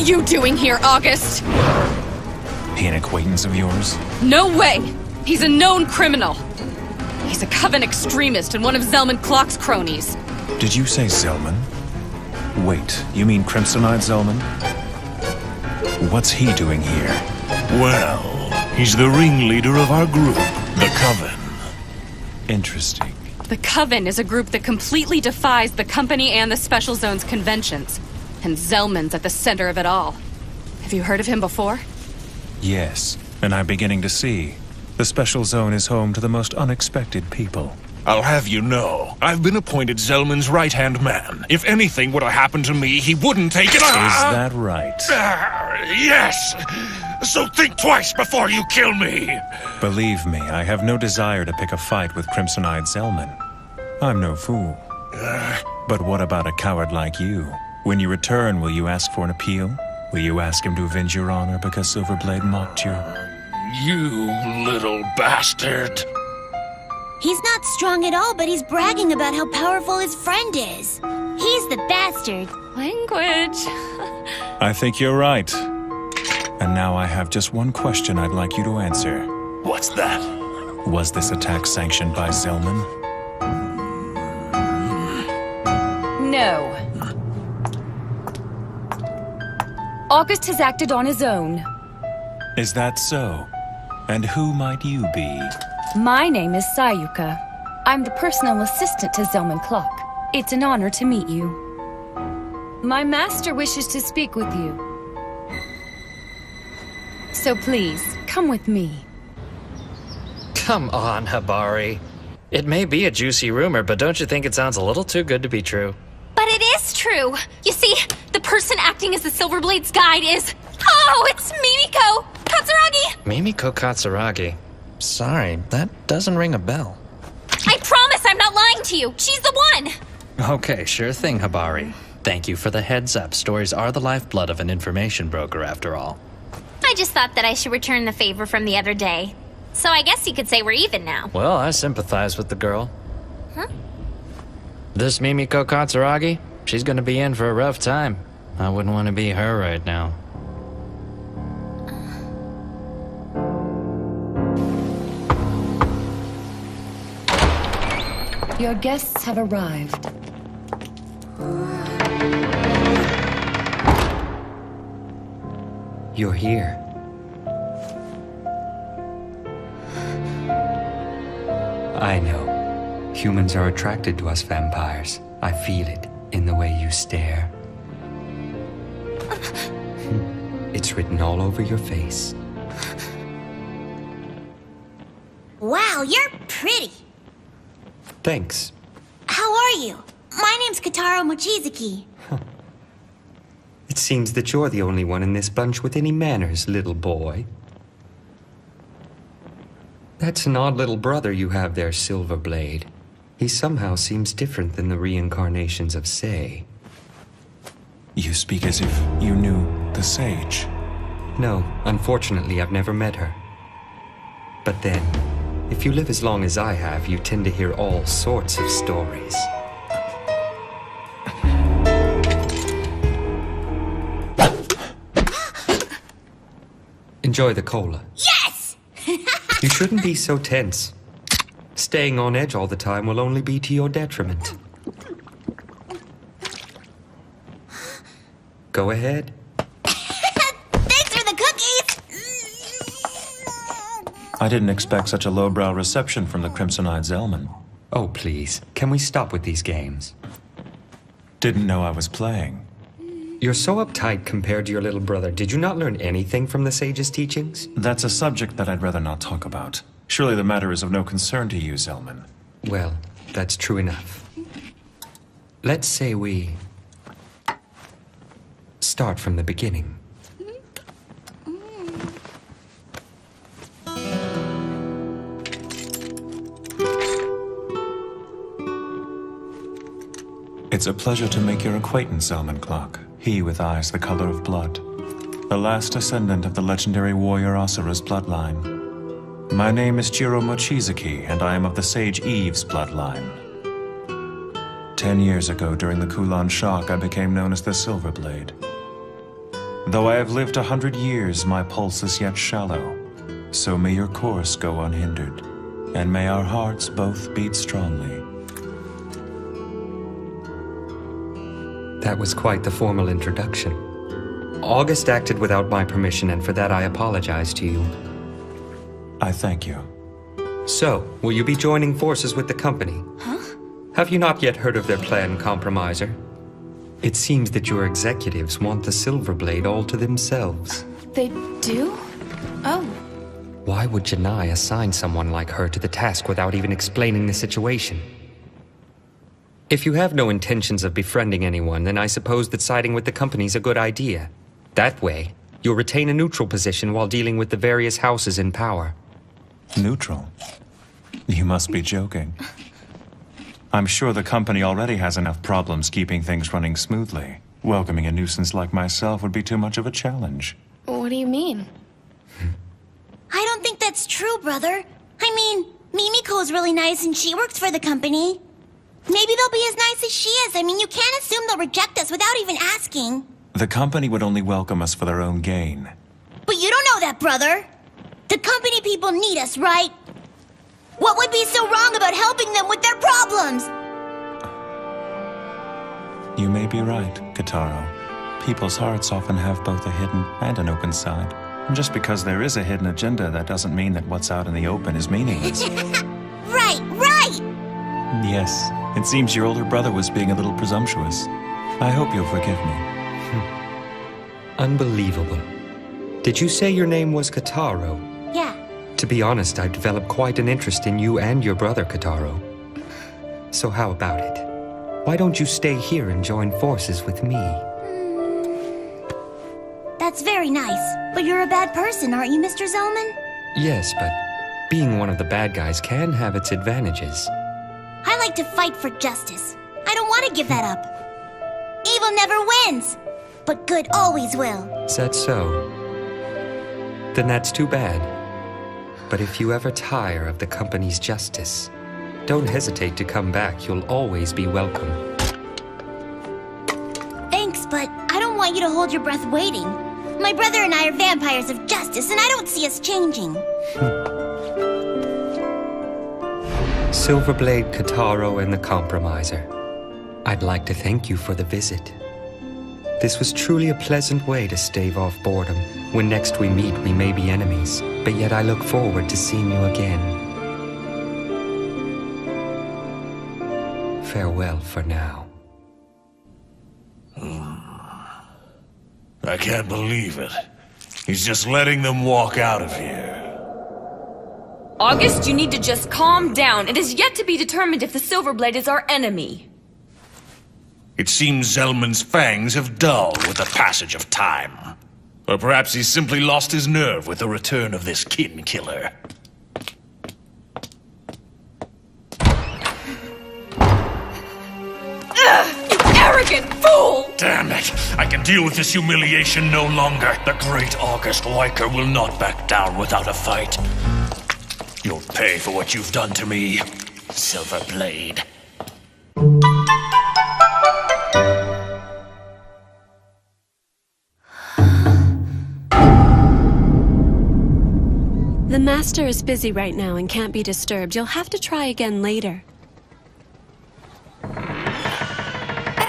you doing here, August? He an acquaintance of yours? No way! He's a known criminal. He's a Coven extremist and one of Zelman Clock's cronies. Did you say Zelman? Wait, you mean Crimsonite Zelman? What's he doing here? Well, he's the ringleader of our group, the Coven. Interesting. The Coven is a group that completely defies the company and the Special Zone's conventions. And Zelman's at the center of it all. Have you heard of him before? Yes, and I'm beginning to see. The Special Zone is home to the most unexpected people. I'll have you know, I've been appointed Zelman's right-hand man. If anything were to happen to me, he wouldn't take it. Is that right? Yes! So think twice before you kill me! Believe me, I have no desire to pick a fight with Crimsonite Zelman. I'm no fool. But what about a coward like you? When you return, will you ask for an appeal? Will you ask him to avenge your honor because Silverblade mocked you? You little bastard! He's not strong at all, but he's bragging about how powerful his friend is. He's the bastard. Language. I think you're right. And now I have just one question I'd like you to answer. What's that? Was this attack sanctioned by Zelman? No. August has acted on his own. Is that so? And who might you be? My name is Sayuka. I'm the personal assistant to Zelman Clock. It's an honor to meet you. My master wishes to speak with you. So please, come with me. Come on, Habari. It may be a juicy rumor, but don't you think it sounds a little too good to be true? But it is true. You see, the person acting as the Silverblade's guide is... Oh, it's Mimiko Katsuragi! Mimiko Katsuragi. Sorry, that doesn't ring a bell. I promise I'm not lying to you. She's the one. Okay, sure thing, Habari. Thank you for the heads up. Stories are the lifeblood of an information broker, after all. I just thought that I should return the favor from the other day. So I guess you could say we're even now. Well, I sympathize with the girl. Huh? This Mimiko Katsuragi, she's gonna be in for a rough time. I wouldn't want to be her right now. Your guests have arrived. You're here. I know. Humans are attracted to us vampires. I feel it in the way you stare. It's written all over your face. Wow, you're pretty. Thanks. How are you? My name's Kataro Mochizuki. It seems that you're the only one in this bunch with any manners, little boy. That's an odd little brother you have there, Silverblade. He somehow seems different than the reincarnations of Sei. You speak as if you knew the Sage. No, unfortunately, I've never met her. But then, if you live as long as I have, you tend to hear all sorts of stories. Enjoy the cola. Yes! You shouldn't be so tense. Staying on edge all the time will only be to your detriment. Go ahead. Thanks for the cookies! I didn't expect such a lowbrow reception from the Crimsonite Zelman. Oh, please. Can we stop with these games? Didn't know I was playing. You're so uptight compared to your little brother. Did you not learn anything from the sage's teachings? That's a subject that I'd rather not talk about. Surely the matter is of no concern to you, Zelman. Well, that's true enough. Let's say we start from the beginning. It's a pleasure to make your acquaintance, Zelman Clock. He with eyes the color of blood. The last descendant of the legendary warrior Asura's bloodline. My name is Jiro Mochizuki, and I am of the Sage Eve's bloodline. 10 years ago, during the Kulan shock, I became known as the Silverblade. Though I have lived 100 years, my pulse is yet shallow. So may your course go unhindered, and may our hearts both beat strongly. That was quite the formal introduction. August acted without my permission, and for that I apologize to you. I thank you. So, will you be joining forces with the company? Huh? Have you not yet heard of their plan, Compromiser? It seems that your executives want the Silverblade all to themselves. They do? Oh. Why would Janai assign someone like her to the task without even explaining the situation? If you have no intentions of befriending anyone, then I suppose that siding with the company's a good idea. That way, you'll retain a neutral position while dealing with the various houses in power. Neutral? You must be joking. I'm sure the company already has enough problems keeping things running smoothly. Welcoming a nuisance like myself would be too much of a challenge. What do you mean? I don't think that's true, brother. I mean, Mimiko's really nice and she works for the company. Maybe they'll be as nice as she is. I mean, you can't assume they'll reject us without even asking. The company would only welcome us for their own gain. But you don't know that, brother. The company people need us, right? What would be so wrong about helping them with their problems? You may be right, Kitaro. People's hearts often have both a hidden and an open side. And just because there is a hidden agenda, that doesn't mean that what's out in the open is meaningless. Right! Yes, it seems your older brother was being a little presumptuous. I hope you'll forgive me. Unbelievable. Did you say your name was Kitaro? Yeah. To be honest, I've developed quite an interest in you and your brother, Kitaro. So how about it? Why don't you stay here and join forces with me? That's very nice. But you're a bad person, aren't you, Mr. Zellman? Yes, but being one of the bad guys can have its advantages. I like to fight for justice. I don't want to give that up. Evil never wins, but good always will. Is that so? Then that's too bad. But if you ever tire of the company's justice, don't hesitate to come back. You'll always be welcome. Thanks, but I don't want you to hold your breath waiting. My brother and I are vampires of justice, and I don't see us changing. Silverblade, Kitaro, and the Compromiser. I'd like to thank you for the visit. This was truly a pleasant way to stave off boredom. When next we meet, we may be enemies, but yet I look forward to seeing you again. Farewell for now. I can't believe it. He's just letting them walk out of here. August, you need to just calm down. It is yet to be determined if the Silverblade is our enemy. It seems Zellman's fangs have dulled with the passage of time. Or perhaps he's simply lost his nerve with the return of this kin killer. Ugh, you arrogant fool! Damn it! I can deal with this humiliation no longer. The great August Weicker will not back down without a fight. You'll pay for what you've done to me, Silverblade. The Master is busy right now and can't be disturbed. You'll have to try again later.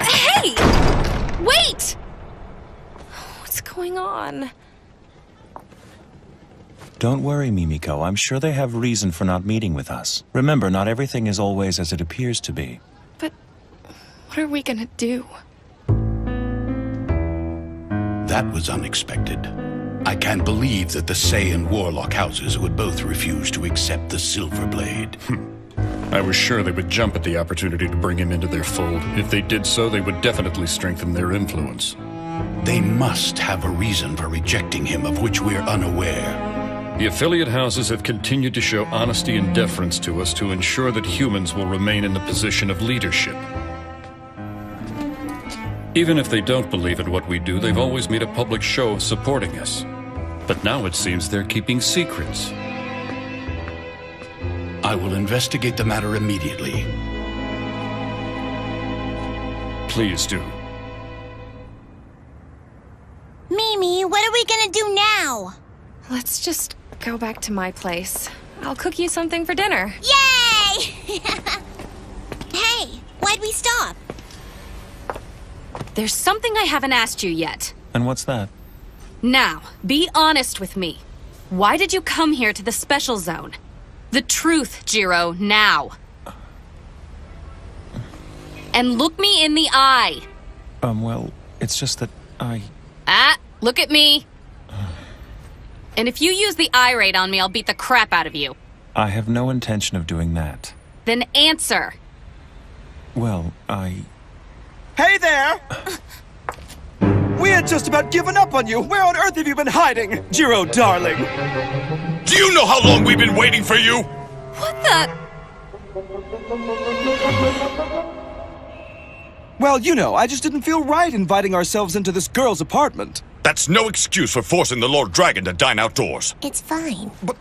Hey! Wait! What's going on? Don't worry, Mimiko. I'm sure they have reason for not meeting with us. Remember, not everything is always as it appears to be. But what are we gonna do? That was unexpected. I can't believe that the Say and Warlock houses would both refuse to accept the Silverblade. I was sure they would jump at the opportunity to bring him into their fold. If they did so, they would definitely strengthen their influence. They must have a reason for rejecting him of which we're unaware. The affiliate houses have continued to show honesty and deference to us to ensure that humans will remain in the position of leadership. Even if they don't believe in what we do, they've always made a public show of supporting us. But now it seems they're keeping secrets. I will investigate the matter immediately. Please do. Mimi, we gonna do now? Let's just go back to my place. I'll cook you something for dinner. Yay! Hey, why'd we stop? There's something I haven't asked you yet. And what's that? Now, be honest with me. Why did you come here to the special zone? The truth, Jiro, now. And look me in the eye. Well, it's just that I... Look at me. And if you use the eye raid on me, I'll beat the crap out of you. I have no intention of doing that. Then answer. Well, Hey there! We had just about given up on you. Where on earth have you been hiding, Jiro, darling? Do you know how long we've been waiting for you? What the... Well, you know, I just didn't feel right inviting ourselves into this girl's apartment. That's no excuse for forcing the Lord Dragon to dine outdoors. It's fine. But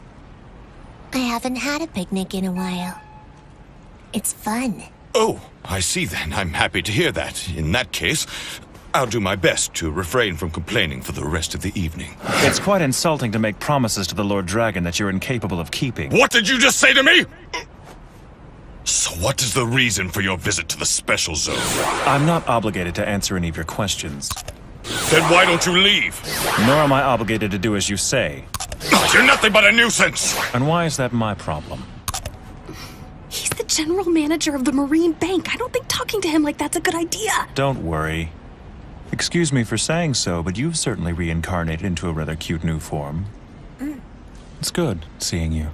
I haven't had a picnic in a while. It's fun. Oh, I see then. I'm happy to hear that. In that case, I'll do my best to refrain from complaining for the rest of the evening. It's quite insulting to make promises to the Lord Dragon that you're incapable of keeping. What did you just say to me? So what is the reason for your visit to the special zone? I'm not obligated to answer any of your questions. Then why don't you leave? Nor am I obligated to do as you say. You're nothing but a nuisance! And why is that my problem? He's the general manager of the Marine Bank. I don't think talking to him like that's a good idea. Don't worry. Excuse me for saying so, but you've certainly reincarnated into a rather cute new form. It's good seeing you.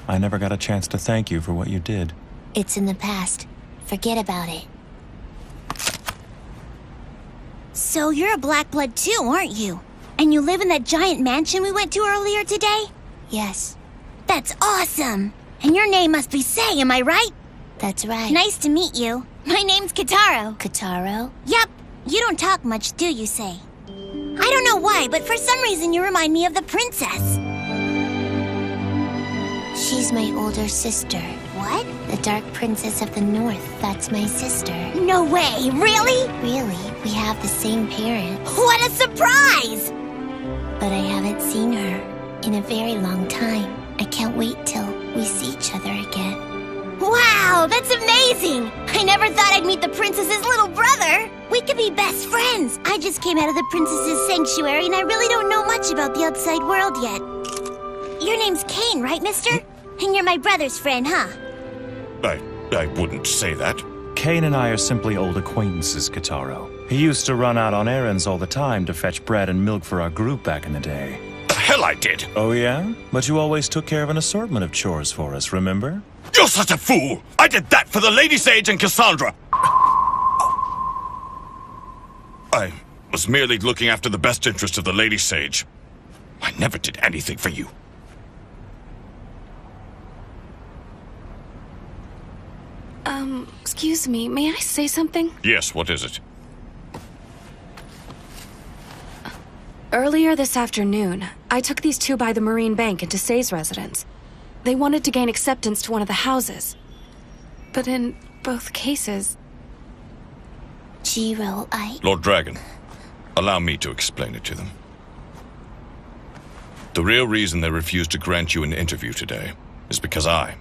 I never got a chance to thank you for what you did. It's in the past. Forget about it. So you're a black blood too, aren't you? And you live in that giant mansion we went to earlier today? Yes. That's awesome! And your name must be Sei, am I right? That's right. Nice to meet you. My name's Kitaro. Kitaro? Yep. You don't talk much, do you, Sei? I don't know why, but for some reason you remind me of the princess. She's my older sister. What? The Dark Princess of the North. That's my sister. No way! Really? Really. We have the same parents. What a surprise! But I haven't seen her in a very long time. I can't wait till we see each other again. Wow, that's amazing! I never thought I'd meet the princess's little brother. We could be best friends. I just came out of the princess's sanctuary and I really don't know much about the outside world yet. Your name's Kane, right, mister? And you're my brother's friend, huh? I wouldn't say that. Kane and I are simply old acquaintances, Kitaro. He used to run out on errands all the time to fetch bread and milk for our group back in the day. The hell I did! Oh yeah? But you always took care of an assortment of chores for us, remember? You're such a fool! I did that for the Lady Sage and Cassandra! I was merely looking after the best interest of the Lady Sage. I never did anything for you. Excuse me, may I say something? Yes, what is it? Earlier this afternoon, I took these two by the Marine Bank into Sei's residence. They wanted to gain acceptance to one of the houses. But in both cases... Jiro, Lord Dragon, allow me to explain it to them. The real reason they refused to grant you an interview today is because I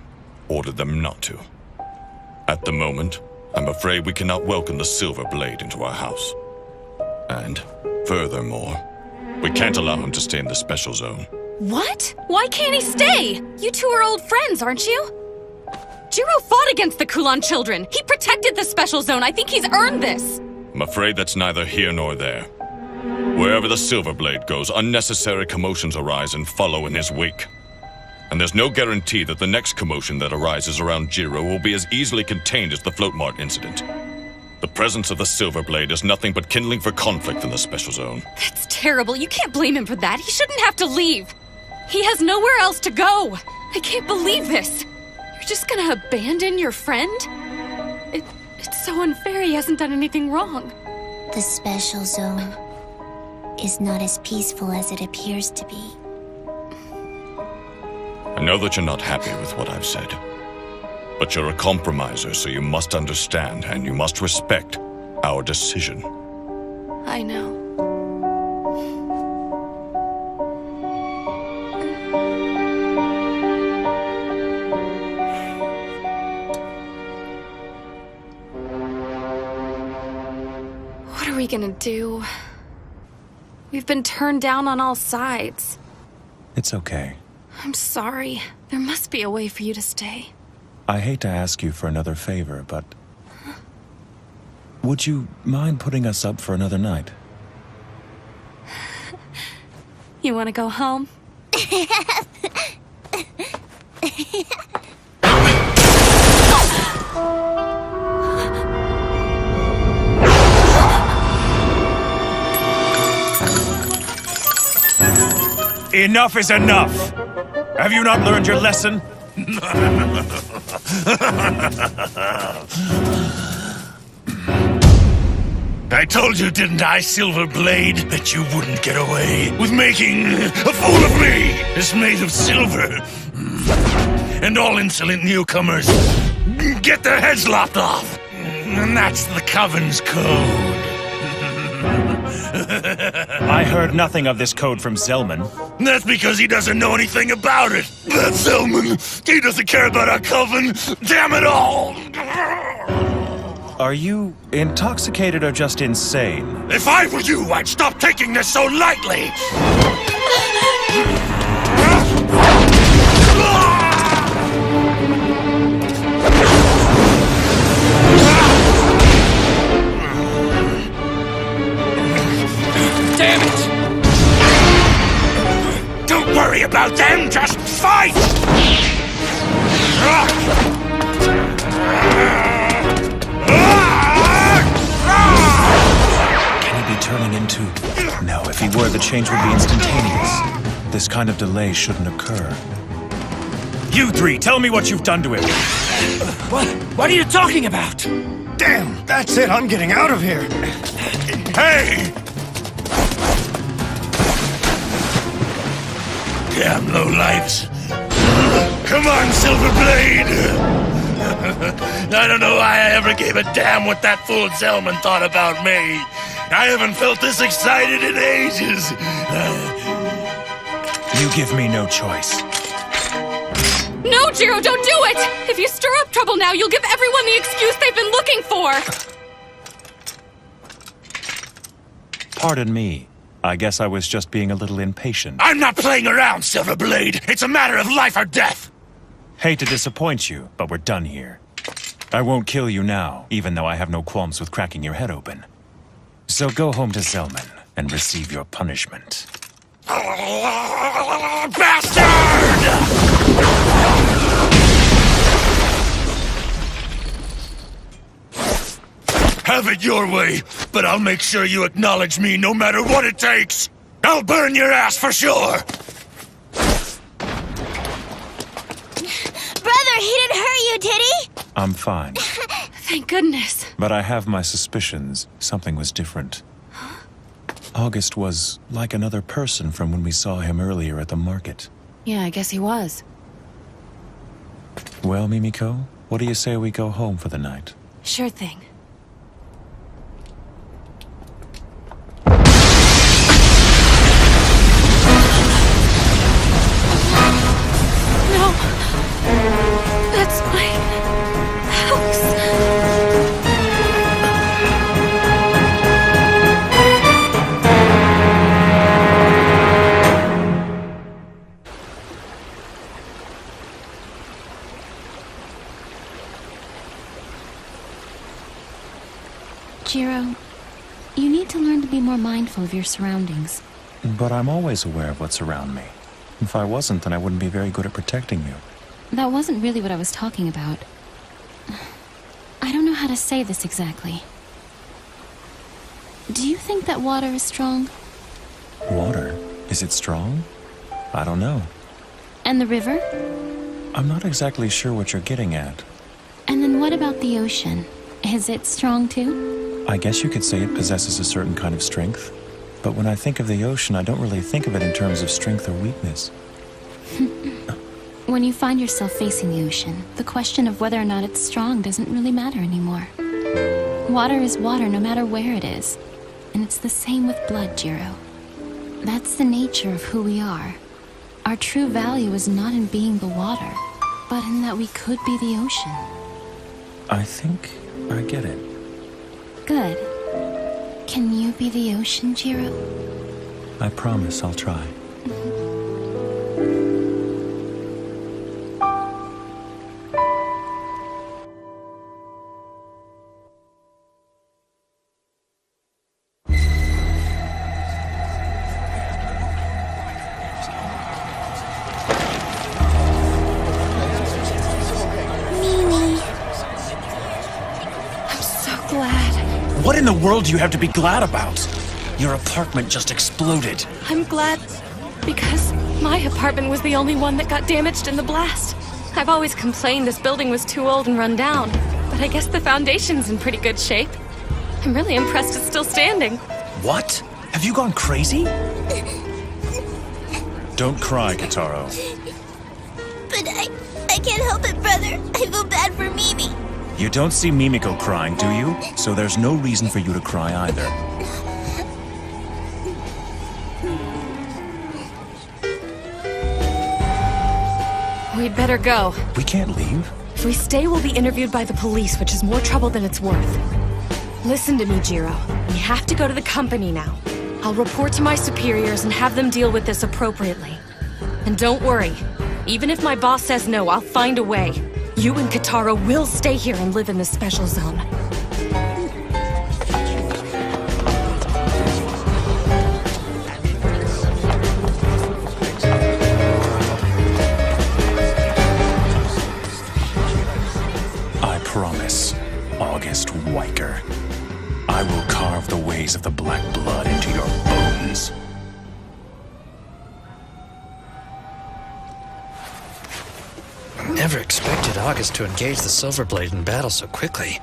ordered them not to. At the moment, I'm afraid we cannot welcome the Silver Blade into our house. And, furthermore, we can't allow him to stay in the special zone. What? Why can't he stay? You two are old friends, aren't you? Jiro fought against the Kulan children. He protected the special zone. I think he's earned this. I'm afraid that's neither here nor there. Wherever the Silver Blade goes, unnecessary commotions arise and follow in his wake. And there's no guarantee that the next commotion that arises around Jiro will be as easily contained as the Float Mart incident. The presence of the Silver Blade is nothing but kindling for conflict in the special zone. That's terrible. You can't blame him for that. He shouldn't have to leave. He has nowhere else to go. I can't believe this. You're just gonna abandon your friend? It's so unfair. He hasn't done anything wrong. The special zone is not as peaceful as it appears to be. I know that you're not happy with what I've said. But you're a compromiser, so you must understand and you must respect our decision. I know. we gonna do? We've been turned down on all sides. It's okay. I'm sorry. There must be a way for you to stay. I hate to ask you for another favor, but... would you mind putting us up for another night? You wanna go home? Enough is enough! Have you not learned your lesson? I told you, didn't I, Silverblade, that you wouldn't get away with making a fool of me? It's made of silver. And all insolent newcomers get their heads lopped off. And that's the Coven's code. I heard nothing of this code from Zellman. That's because he doesn't know anything about it. That Zellman, he doesn't care about our Coven. Damn it all! Are you intoxicated or just insane? If I were you, I'd stop taking this so lightly! Damn it! Don't worry about them, just fight! Can he be turning into... No, if he were, the change would be instantaneous. This kind of delay shouldn't occur. You three, tell me what you've done to him. What are you talking about? Damn, that's it. I'm getting out of here. Hey! Damn lowlifes. Come on, Silverblade! I don't know why I ever gave a damn what that fool Zellman thought about me. I haven't felt this excited in ages. You give me no choice. No, Jiro, don't do it! If you stir up trouble now, you'll give everyone the excuse they've been looking for! Pardon me. I guess I was just being a little impatient. I'm not playing around, Silverblade. It's a matter of life or death. Hate to disappoint you, but we're done here. I won't kill you now, even though I have no qualms with cracking your head open. So go home to Zellman and receive your punishment. Bastard! Have it your way, but I'll make sure you acknowledge me no matter what it takes. I'll burn your ass for sure. Brother, he didn't hurt you, did he? I'm fine. Thank goodness. But I have my suspicions. Something was different. August was like another person from when we saw him earlier at the market. Yeah, I guess he was. Well, Mimiko, what do you say we go home for the night? Sure thing. No! That's my house. Jiro, you need to learn to be more mindful of your surroundings. But I'm always aware of what's around me. If I wasn't, then I wouldn't be very good at protecting you. That wasn't really what I was talking about. I don't know how to say this exactly. Do you think that water is strong? Water? Is it strong? I don't know. And the river? I'm not exactly sure what you're getting at. And then what about the ocean? Is it strong too? I guess you could say it possesses a certain kind of strength. But when I think of the ocean, I don't really think of it in terms of strength or weakness. When you find yourself facing the ocean, the question of whether or not it's strong doesn't really matter anymore. Water is water no matter where it is. And it's the same with blood, Jiro. That's the nature of who we are. Our true value is not in being the water, but in that we could be the ocean. I think I get it. Good. Can you be the ocean, Jiro? I promise I'll try. What in the world do you have to be glad about? Your apartment just exploded. I'm glad because my apartment was the only one that got damaged in the blast. I've always complained this building was too old and run down, but I guess the foundation's in pretty good shape. I'm really impressed it's still standing. What? Have you gone crazy? Don't cry, Kitaro. But I can't help it, brother. I feel bad for Mimi. You don't see Mimiko crying, do you? So there's no reason for you to cry either. We'd better go. We can't leave. If we stay, we'll be interviewed by the police, which is more trouble than it's worth. Listen to me, Jiro. We have to go to the company now. I'll report to my superiors and have them deal with this appropriately. And don't worry. Even if my boss says no, I'll find a way. You and Kitaro will stay here and live in the special zone. I promise, August Weicker. I will carve the ways of the Black Blood into your bones. Never expected August to engage the Silverblade in battle so quickly.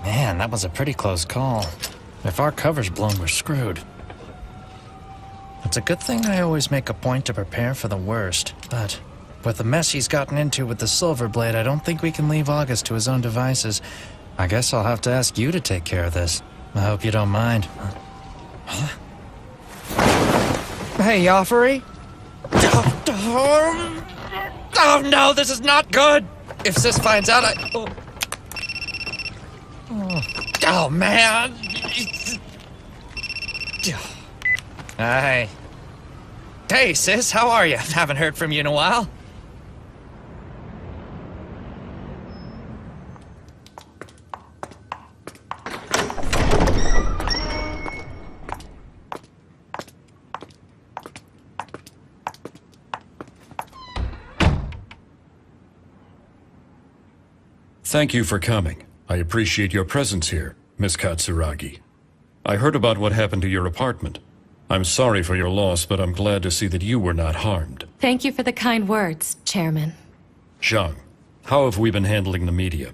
Man, that was a pretty close call. If our cover's blown, we're screwed. It's a good thing I always make a point to prepare for the worst, but with the mess he's gotten into with the Silverblade, I don't think we can leave August to his own devices. I guess I'll have to ask you to take care of this. I hope you don't mind. Huh? Hey, Joffrey? Oh no, this is not good! If Sis finds out, Oh man! Hi. Hey, Sis, how are you? Haven't heard from you in a while. Thank you for coming. I appreciate your presence here, Miss Katsuragi. I heard about what happened to your apartment. I'm sorry for your loss, but I'm glad to see that you were not harmed. Thank you for the kind words, Chairman. Zhang, how have we been handling the media?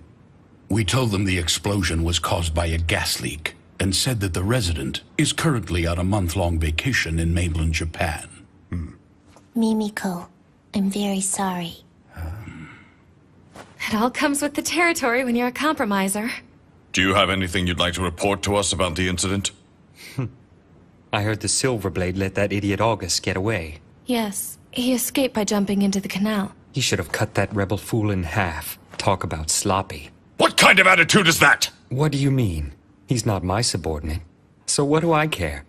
We told them the explosion was caused by a gas leak and said that the resident is currently on a month-long vacation in mainland Japan. Mimiko, I'm very sorry. It all comes with the territory when you're a compromiser. Do you have anything you'd like to report to us about the incident? I heard the Silverblade let that idiot August get away. Yes, he escaped by jumping into the canal. He should have cut that rebel fool in half. Talk about sloppy. What kind of attitude is that? What do you mean? He's not my subordinate. So what do I care?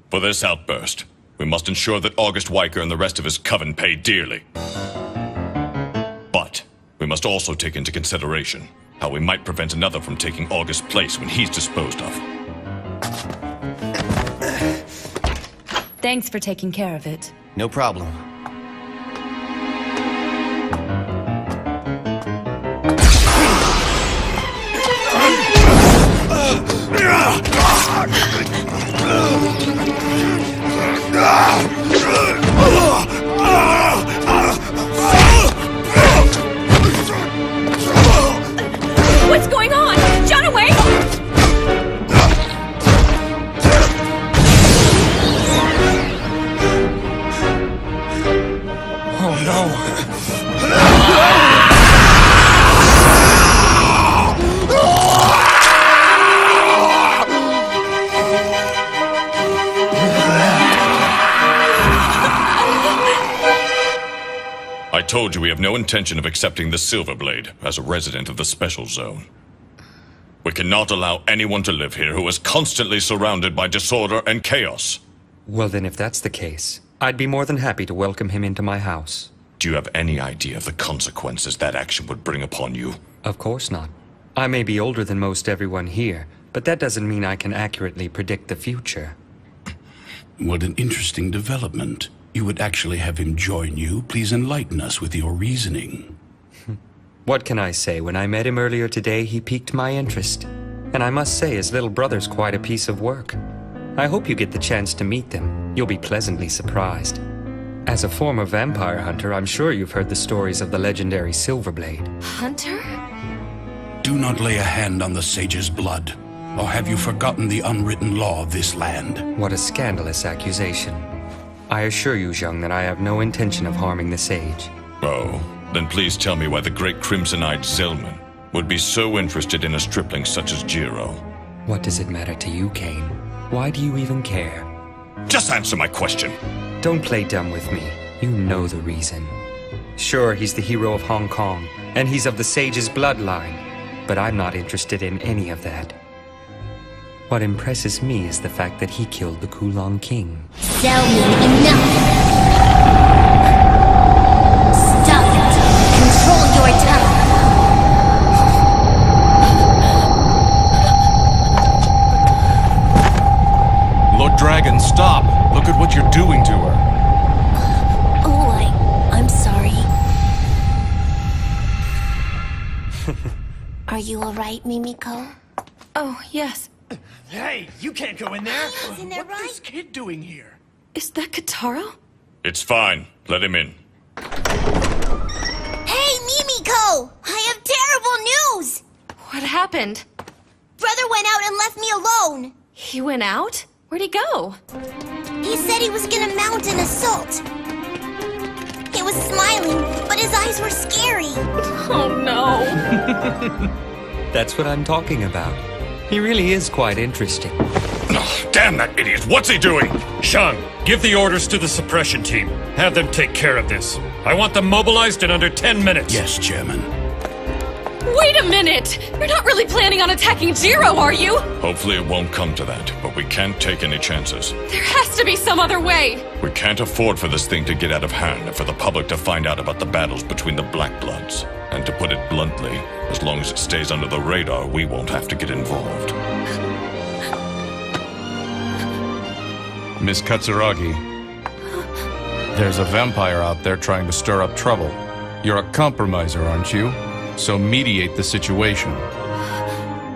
For this outburst, we must ensure that August Weicker and the rest of his coven pay dearly. But we must also take into consideration how we might prevent another from taking August's place when he's disposed of. Thanks for taking care of it. No problem. What's going on? John, away! Oh no! I told you we have no intention of accepting the Silverblade as a resident of the Special Zone. We cannot allow anyone to live here who is constantly surrounded by disorder and chaos. Well then, if that's the case, I'd be more than happy to welcome him into my house. Do you have any idea of the consequences that action would bring upon you? Of course not. I may be older than most everyone here, but that doesn't mean I can accurately predict the future. What an interesting development. You would actually have him join you. Please enlighten us with your reasoning. What can I say? When I met him earlier today, he piqued my interest. And I must say, his little brother's quite a piece of work. I hope you get the chance to meet them. You'll be pleasantly surprised. As a former vampire hunter, I'm sure you've heard the stories of the legendary Silverblade. Hunter? Do not lay a hand on the sage's blood. Or have you forgotten the unwritten law of this land? What a scandalous accusation. I assure you, Zhang, that I have no intention of harming the sage. Oh, then please tell me why the great crimson-eyed Zellman would be so interested in a stripling such as Jiro. What does it matter to you, Kane? Why do you even care? Just answer my question. Don't play dumb with me. You know the reason. Sure, he's the hero of Hong Kong, and he's of the sage's bloodline, but I'm not interested in any of that. What impresses me is the fact that he killed the Kulong King. Zellman, enough! Stop it! Control your tongue! Lord Dragon, stop! Look at what you're doing to her. Oh, I'm sorry. Are you alright, Mimiko? Oh, yes. Hey, you can't go in there! Isn't that right? What's this kid doing here? Is that Kataro? It's fine. Let him in. Hey, Mimiko! I have terrible news! What happened? Brother went out and left me alone! He went out? Where'd he go? He said he was gonna mount an assault. He was smiling, but his eyes were scary. Oh no. That's what I'm talking about. He really is quite interesting. Oh, damn that idiot! What's he doing? Shang, give the orders to the suppression team. Have them take care of this. I want them mobilized in under 10 minutes. Yes, Chairman. Wait a minute! You're not really planning on attacking Jiro, are you? Hopefully it won't come to that, but we can't take any chances. There has to be some other way! We can't afford for this thing to get out of hand and for the public to find out about the battles between the Black Bloods. And to put it bluntly, as long as it stays under the radar, we won't have to get involved. Miss Katsuragi, there's a vampire out there trying to stir up trouble. You're a compromiser, aren't you? So mediate the situation.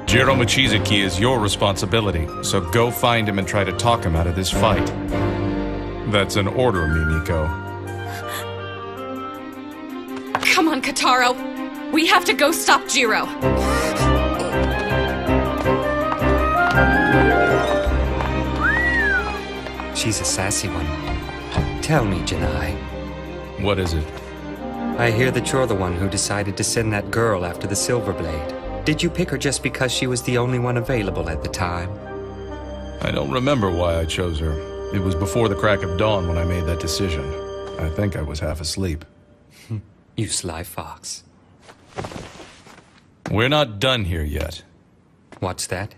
Jiro Mochizuki is your responsibility, so go find him and try to talk him out of this fight. That's an order, Mimiko. Come on, Kataro. We have to go stop Jiro. She's a sassy one. Tell me, Janai. What is it? I hear that you're the one who decided to send that girl after the Silverblade. Did you pick her just because she was the only one available at the time? I don't remember why I chose her. It was before the crack of dawn when I made that decision. I think I was half asleep. You sly fox. We're not done here yet. What's that?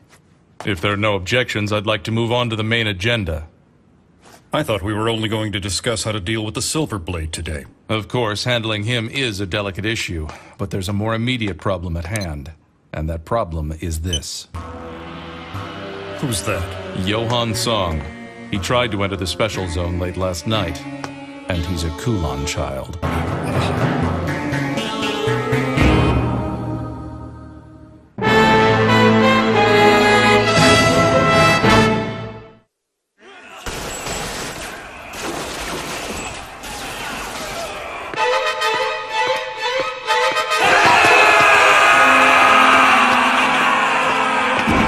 If there are no objections, I'd like to move on to the main agenda. I thought we were only going to discuss how to deal with the Silverblade today. Of course, handling him is a delicate issue, but there's a more immediate problem at hand. And that problem is this. Who's that? Johan Song. He tried to enter the special zone late last night. And he's a Kulon child.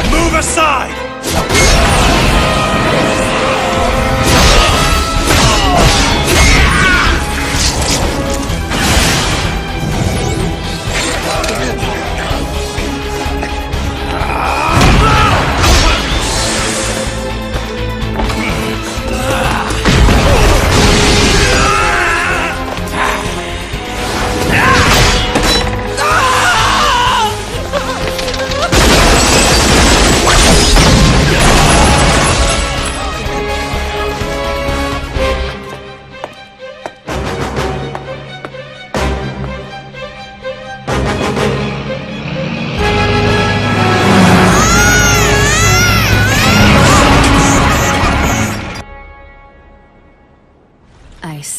Move aside!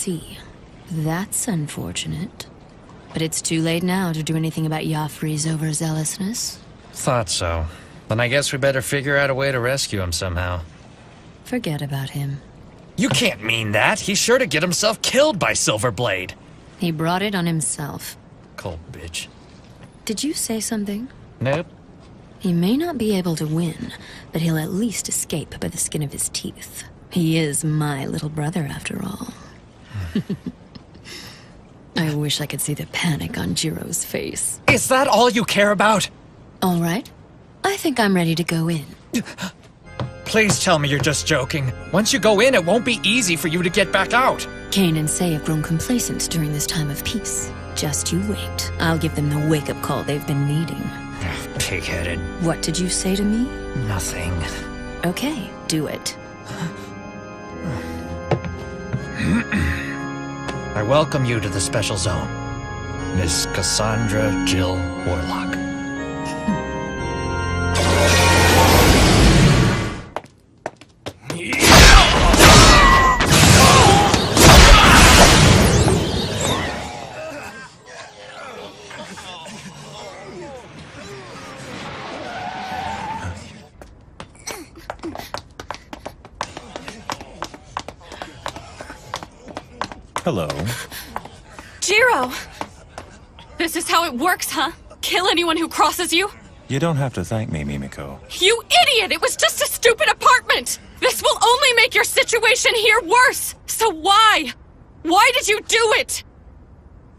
see. That's unfortunate. But it's too late now to do anything about Joffrey's overzealousness. Thought so. Then I guess we better figure out a way to rescue him somehow. Forget about him. You can't mean that. He's sure to get himself killed by Silverblade. He brought it on himself. Cold bitch. Did you say something? Nope. He may not be able to win, but he'll at least escape by the skin of his teeth. He is my little brother, after all. I wish I could see the panic on Jiro's face. Is that all you care about? All right. I think I'm ready to go in. Please tell me you're just joking. Once you go in, it won't be easy for you to get back out. Cain and Say have grown complacent during this time of peace. Just you wait. I'll give them the wake-up call they've been needing. Pig-headed. What did you say to me? Nothing. Okay, do it. I welcome you to the Special Zone, Miss Cassandra Jill Warlock. Hello. Jiro! This is how it works, huh? Kill anyone who crosses you? You don't have to thank me, Mimiko. You idiot! It was just a stupid apartment! This will only make your situation here worse! So why? Why did you do it?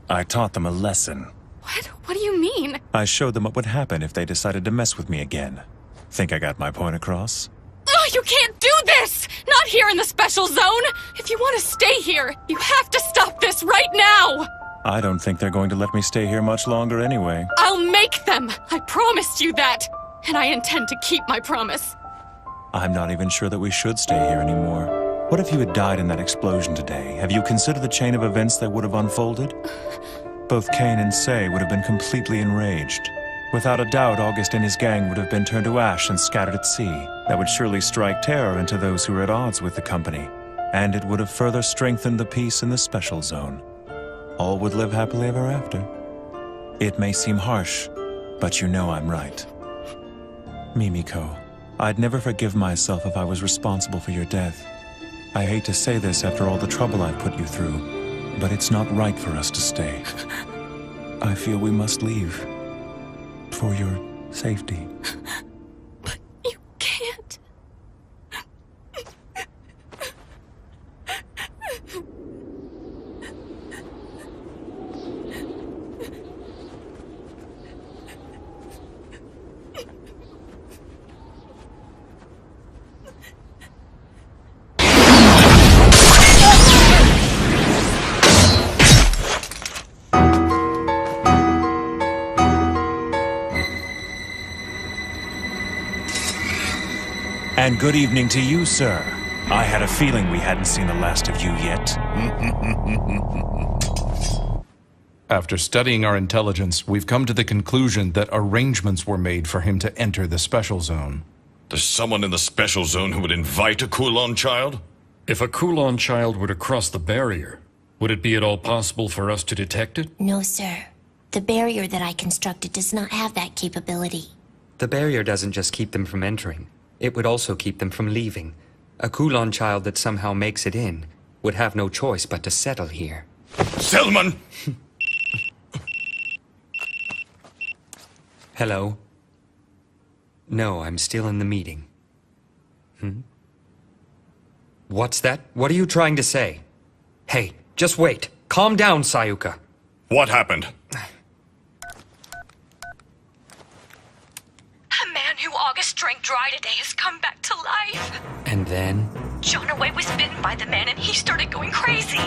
I taught them a lesson. What? What do you mean? I showed them what would happen if they decided to mess with me again. Think I got my point across? Oh, you can't do this! Not here in the Special Zone! If you want to stay here, you have to stop this right now! I don't think they're going to let me stay here much longer anyway. I'll make them! I promised you that! And I intend to keep my promise. I'm not even sure that we should stay here anymore. What if you had died in that explosion today? Have you considered the chain of events that would have unfolded? Both Cain and Say would have been completely enraged. Without a doubt, August and his gang would have been turned to ash and scattered at sea. That would surely strike terror into those who were at odds with the company. And it would have further strengthened the peace in the Special Zone. All would live happily ever after. It may seem harsh, but you know I'm right. Mimiko, I'd never forgive myself if I was responsible for your death. I hate to say this after all the trouble I've put you through, but it's not right for us to stay. I feel we must leave. For your safety. But you can't. And good evening to you, sir. I had a feeling we hadn't seen the last of you yet. After studying our intelligence, we've come to the conclusion that arrangements were made for him to enter the Special Zone. There's someone in the Special Zone who would invite a Kulon child? If a Kulon child were to cross the barrier, would it be at all possible for us to detect it? No, sir. The barrier that I constructed does not have that capability. The barrier doesn't just keep them from entering. It would also keep them from leaving. A Kulon child that somehow makes it in would have no choice but to settle here. Selman! Hello? No, I'm still in the meeting. What's that? What are you trying to say? Hey, just wait. Calm down, Sayuka. What happened? A man who August drank dry today has come back to life. And then? John Away was bitten by the man and he started going crazy.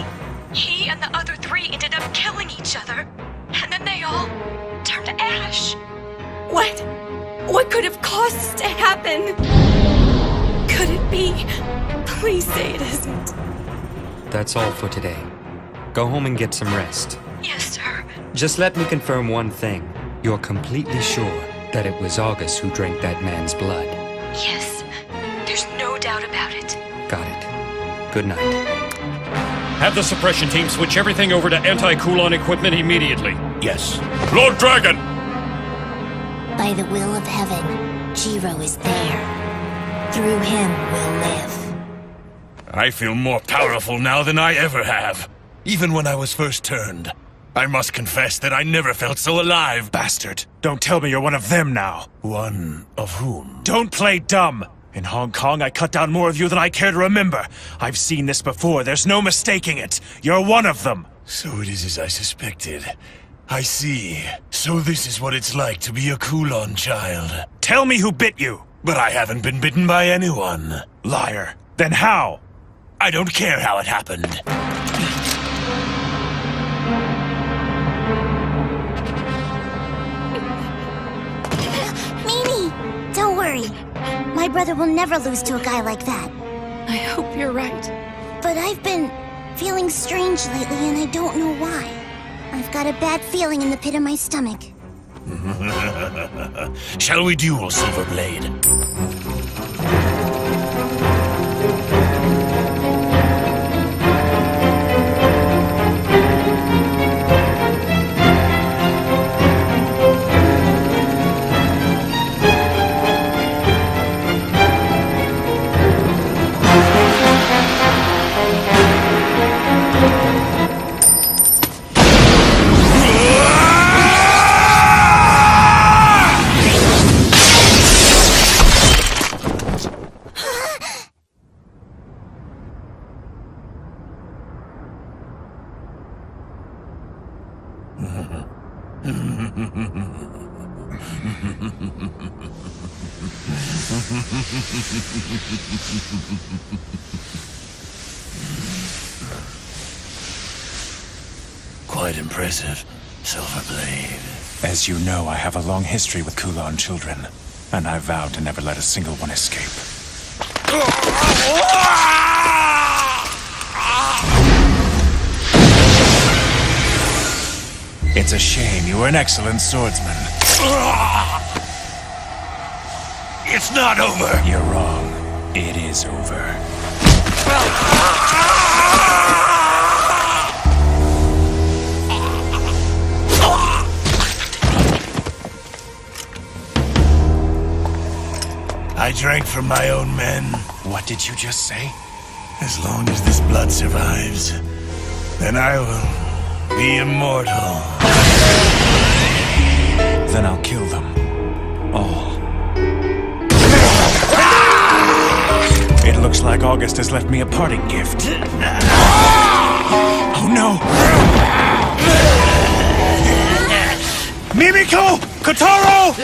He and the other three ended up killing each other. And then they all turned to ash. What? What could have caused this to happen? Could it be? Please say it isn't. That's all for today. Go home and get some rest. Yes, sir. Just let me confirm one thing. You're completely sure that it was August who drank that man's blood? Yes. There's no doubt about it. Got it. Good night. Have the suppression team switch everything over to anti-Kulon equipment immediately. Yes. Lord Dragon! By the will of heaven, Jiro is there. Through him we'll live. I feel more powerful now than I ever have. Even when I was first turned. I must confess that I never felt so alive. Bastard. Don't tell me you're one of them now. One of whom? Don't play dumb. In Hong Kong, I cut down more of you than I care to remember. I've seen this before. There's no mistaking it. You're one of them. So it is as I suspected. I see. So this is what it's like to be a Kulon child. Tell me who bit you. But I haven't been bitten by anyone. Liar. Then how? I don't care how it happened. Mimi! Don't worry. My brother will never lose to a guy like that. I hope you're right. But I've been feeling strange lately and I don't know why. I've got a bad feeling in the pit of my stomach. Shall we duel, Silverblade? Quite impressive, Silverblade. As you know, I have a long history with Kulon children, and I vowed to never let a single one escape. It's a shame. You were an excellent swordsman. It's not over! You're wrong. It is over. I drank from my own men. What did you just say? As long as this blood survives, then I will be immortal. Then I'll kill them. All. It looks like August has left me a parting gift. Oh no! Mimiko! Kotaro!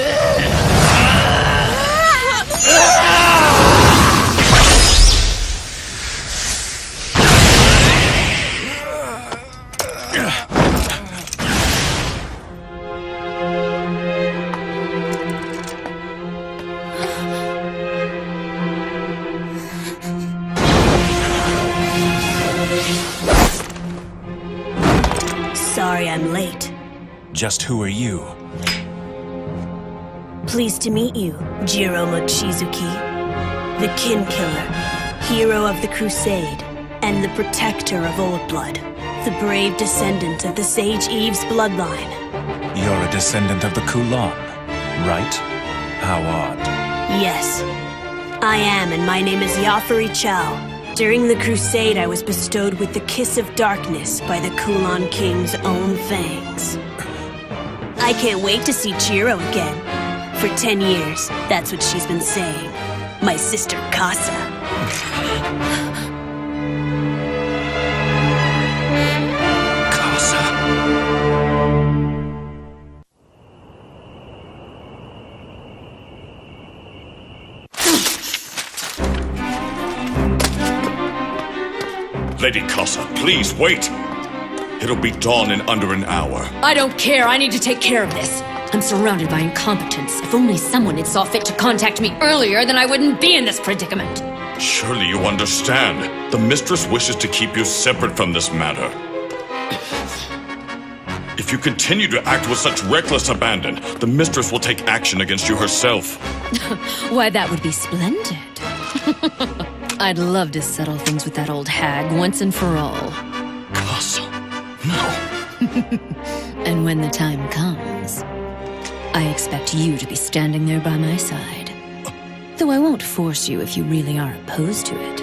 Sorry I'm late. Just who are you? Pleased to meet you, Jiro Mochizuki. The Kin Killer, hero of the Crusade, and the protector of Old Blood. The brave descendant of the Sage Eve's bloodline. You're a descendant of the Kulon, right? How odd. Yes, I am, and my name is Yafari Chow. During the Crusade, I was bestowed with the Kiss of Darkness by the Kulon King's own fangs. I can't wait to see Jiro again. For 10 years, that's what she's been saying. My sister Casa. Lady Casa, please wait! It'll be dawn in under an hour. I don't care. I need to take care of this. I'm surrounded by incompetence. If only someone had saw fit to contact me earlier, then I wouldn't be in this predicament. Surely you understand. The mistress wishes to keep you separate from this matter. If you continue to act with such reckless abandon, the mistress will take action against you herself. Why, that would be splendid. I'd love to settle things with that old hag once and for all. And when the time comes, I expect you to be standing there by my side. Though I won't force you if you really are opposed to it.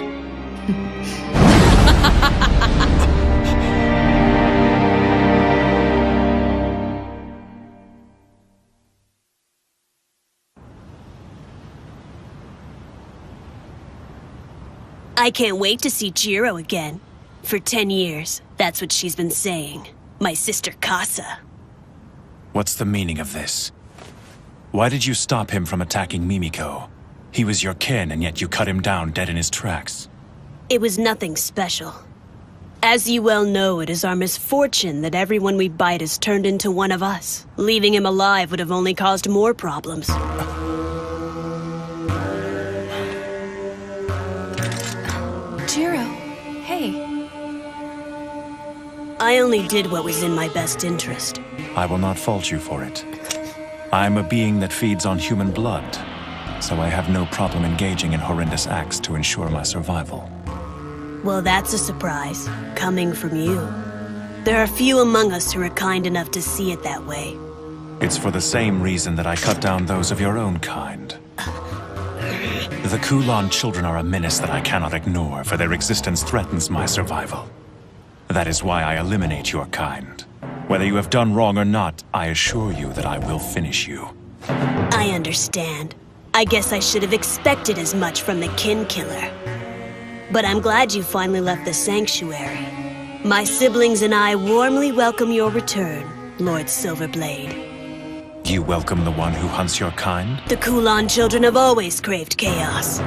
I can't wait to see Jiro again. For 10 years, that's what she's been saying. My sister Casa. What's the meaning of this? Why did you stop him from attacking Mimiko? He was your kin, and yet you cut him down dead in his tracks. It was nothing special. As you well know, it is our misfortune that everyone we bite is turned into one of us. Leaving him alive would have only caused more problems. Jiro, hey. I only did what was in my best interest. I will not fault you for it. I am a being that feeds on human blood, so I have no problem engaging in horrendous acts to ensure my survival. Well, that's a surprise, coming from you. There are few among us who are kind enough to see it that way. It's for the same reason that I cut down those of your own kind. The Kulan children are a menace that I cannot ignore, for their existence threatens my survival. That is why I eliminate your kind. Whether you have done wrong or not, I assure you that I will finish you. I understand. I guess I should have expected as much from the kin killer. But I'm glad you finally left the sanctuary. My siblings and I warmly welcome your return, Lord Silverblade. You welcome the one who hunts your kind? The Kulan children have always craved chaos.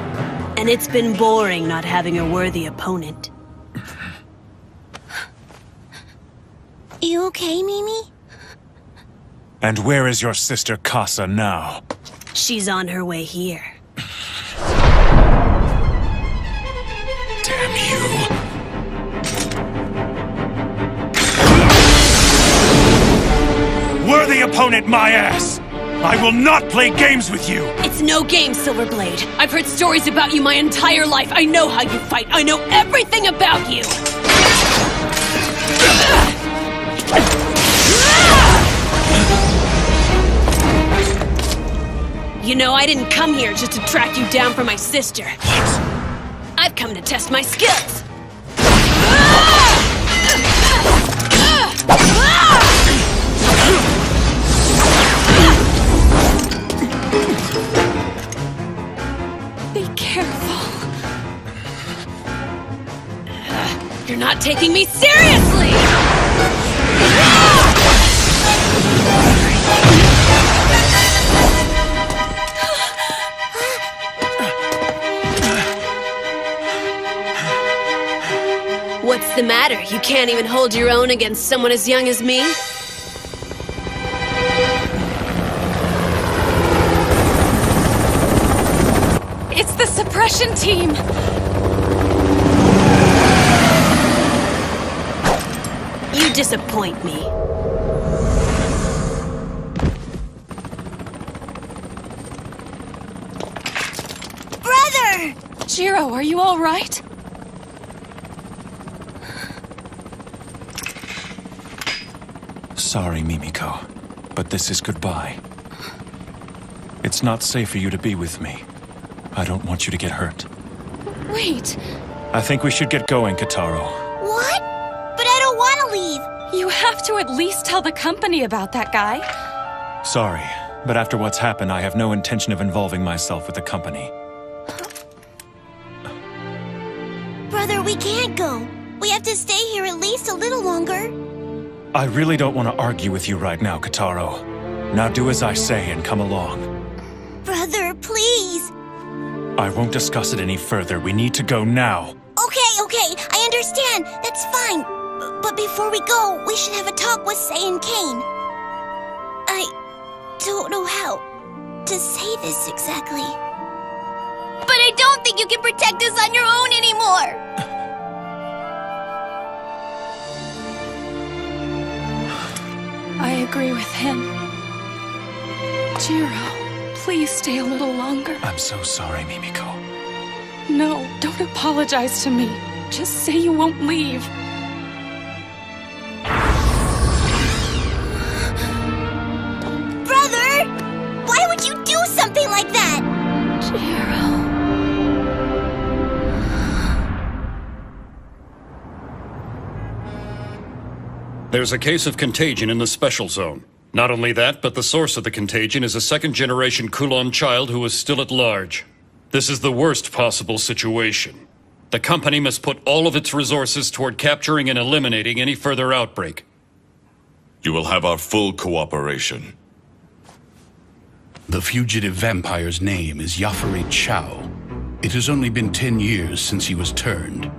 And it's been boring not having a worthy opponent. You okay, Mimi? And where is your sister Casa now? She's on her way here. Damn you. Worthy opponent, my ass! I will not play games with you! It's no game, Silverblade. I've heard stories about you my entire life. I know how you fight. I know everything about you! You know, I didn't come here just to track you down for my sister. I've come to test my skills. Be careful. You're not taking me seriously! What's the matter? You can't even hold your own against someone as young as me? It's the suppression team! You disappoint me. Brother! Jiro, are you all right? Sorry, Mimiko, but this is goodbye. It's not safe for you to be with me. I don't want you to get hurt. Wait. I think we should get going, Kitaro. What? But I don't want to leave. You have to at least tell the company about that guy. Sorry, but after what's happened, I have no intention of involving myself with the company. Brother, we can't go. We have to stay here at least a little longer. I really don't want to argue with you right now, Kitaro. Now do as I say and come along. Brother, please. I won't discuss it any further. We need to go now. Okay, I understand. That's fine. But before we go, we should have a talk with Sei and Kane. I don't know how to say this exactly. But I don't think you can protect us on your own anymore. I agree with him. Jiro, please stay a little longer. I'm so sorry, Mimiko. No, don't apologize to me. Just say you won't leave. There's a case of contagion in the special zone. Not only that, but the source of the contagion is a second-generation Kulon child who is still at large. This is the worst possible situation. The company must put all of its resources toward capturing and eliminating any further outbreak. You will have our full cooperation. The fugitive vampire's name is Yafari Chow. It has only been 10 years since he was turned.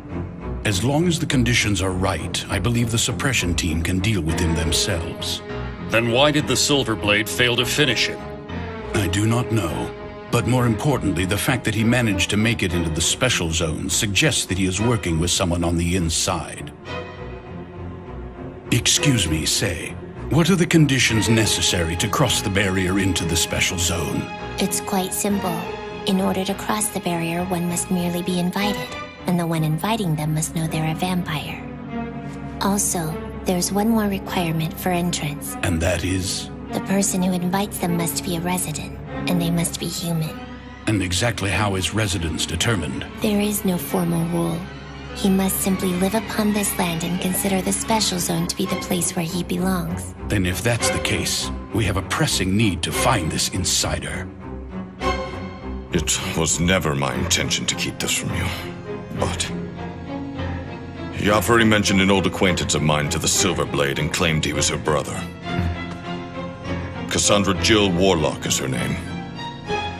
As long as the conditions are right, I believe the suppression team can deal with him themselves. Then why did the Silverblade fail to finish him? I do not know. But more importantly, the fact that he managed to make it into the special zone suggests that he is working with someone on the inside. Excuse me, say, what are the conditions necessary to cross the barrier into the special zone? It's quite simple. In order to cross the barrier, one must merely be invited, and the one inviting them must know they're a vampire. Also, there's one more requirement for entrance. And that is? The person who invites them must be a resident, and they must be human. And exactly how is residence determined? There is no formal rule. He must simply live upon this land and consider the special zone to be the place where he belongs. Then if that's the case, we have a pressing need to find this insider. It was never my intention to keep this from you, but... Yafari mentioned an old acquaintance of mine to the Silverblade and claimed he was her brother. Cassandra Jill Warlock is her name.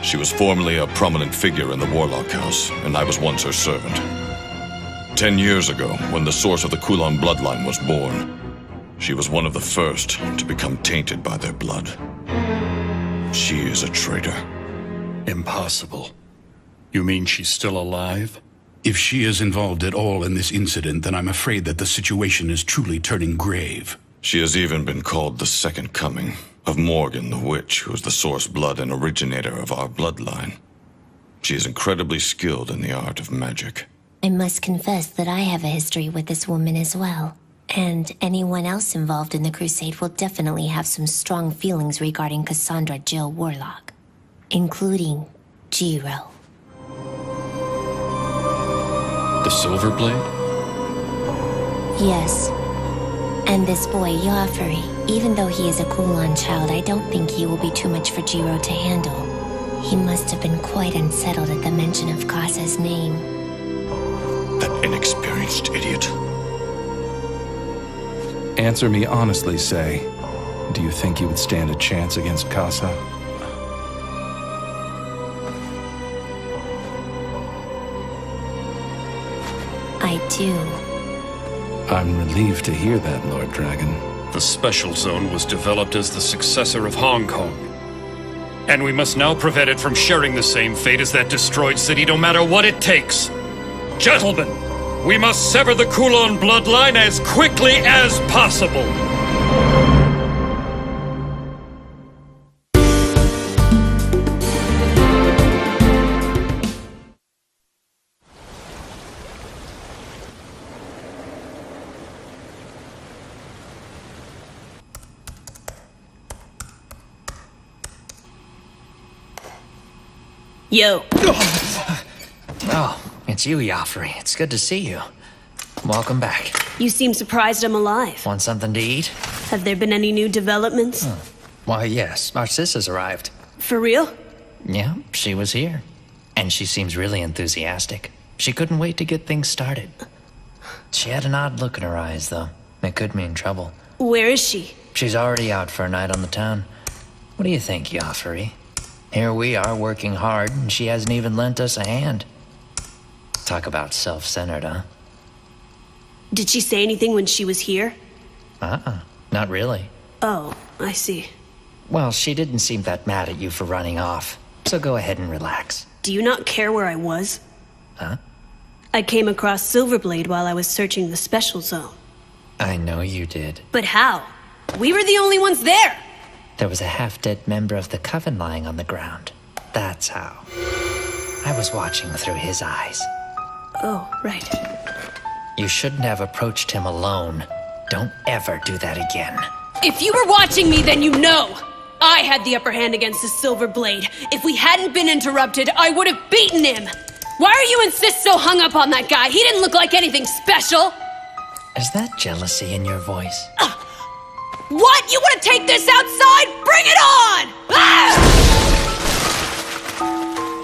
She was formerly a prominent figure in the Warlock House, and I was once her servant. 10 years ago, when the source of the Kulon bloodline was born, she was one of the first to become tainted by their blood. She is a traitor. Impossible. You mean she's still alive? If she is involved at all in this incident, then I'm afraid that the situation is truly turning grave. She has even been called the Second Coming of Morgan the Witch, who is the source blood and originator of our bloodline. She is incredibly skilled in the art of magic. I must confess that I have a history with this woman as well. And anyone else involved in the crusade will definitely have some strong feelings regarding Cassandra Jill Warlock. Including Jiro. The Silverblade? Yes. And this boy, Yafari, even though he is a Kulon child, I don't think he will be too much for Jiro to handle. He must have been quite unsettled at the mention of Kasa's name. That inexperienced idiot. Answer me honestly, Say. Do you think you would stand a chance against Kasa? I do. I'm relieved to hear that, Lord Dragon. The Special Zone was developed as the successor of Hong Kong. And we must now prevent it from sharing the same fate as that destroyed city, no matter what it takes. Gentlemen, we must sever the Kulon bloodline as quickly as possible. Yo. Oh, it's you, Yafari. It's good to see you. Welcome back. You seem surprised I'm alive. Want something to eat? Have there been any new developments? Why, yes. Our sis has arrived. For real? Yeah, she was here. And she seems really enthusiastic. She couldn't wait to get things started. She had an odd look in her eyes, though. It could mean trouble. Where is she? She's already out for a night on the town. What do you think, Yafari? Here we are working hard, and she hasn't even lent us a hand. Talk about self-centered, huh? Did she say anything when she was here? Not really. Oh, I see. Well, she didn't seem that mad at you for running off, so go ahead and relax. Do you not care where I was? Huh? I came across Silverblade while I was searching the special zone. I know you did. But how? We were the only ones there! There was a half-dead member of the Coven lying on the ground. That's how. I was watching through his eyes. Oh, right. You shouldn't have approached him alone. Don't ever do that again. If you were watching me, then you know! I had the upper hand against the Silverblade. If we hadn't been interrupted, I would have beaten him! Why are you insist so hung up on that guy? He didn't look like anything special! Is that jealousy in your voice? What? You want to take this outside? Bring it on! Ah!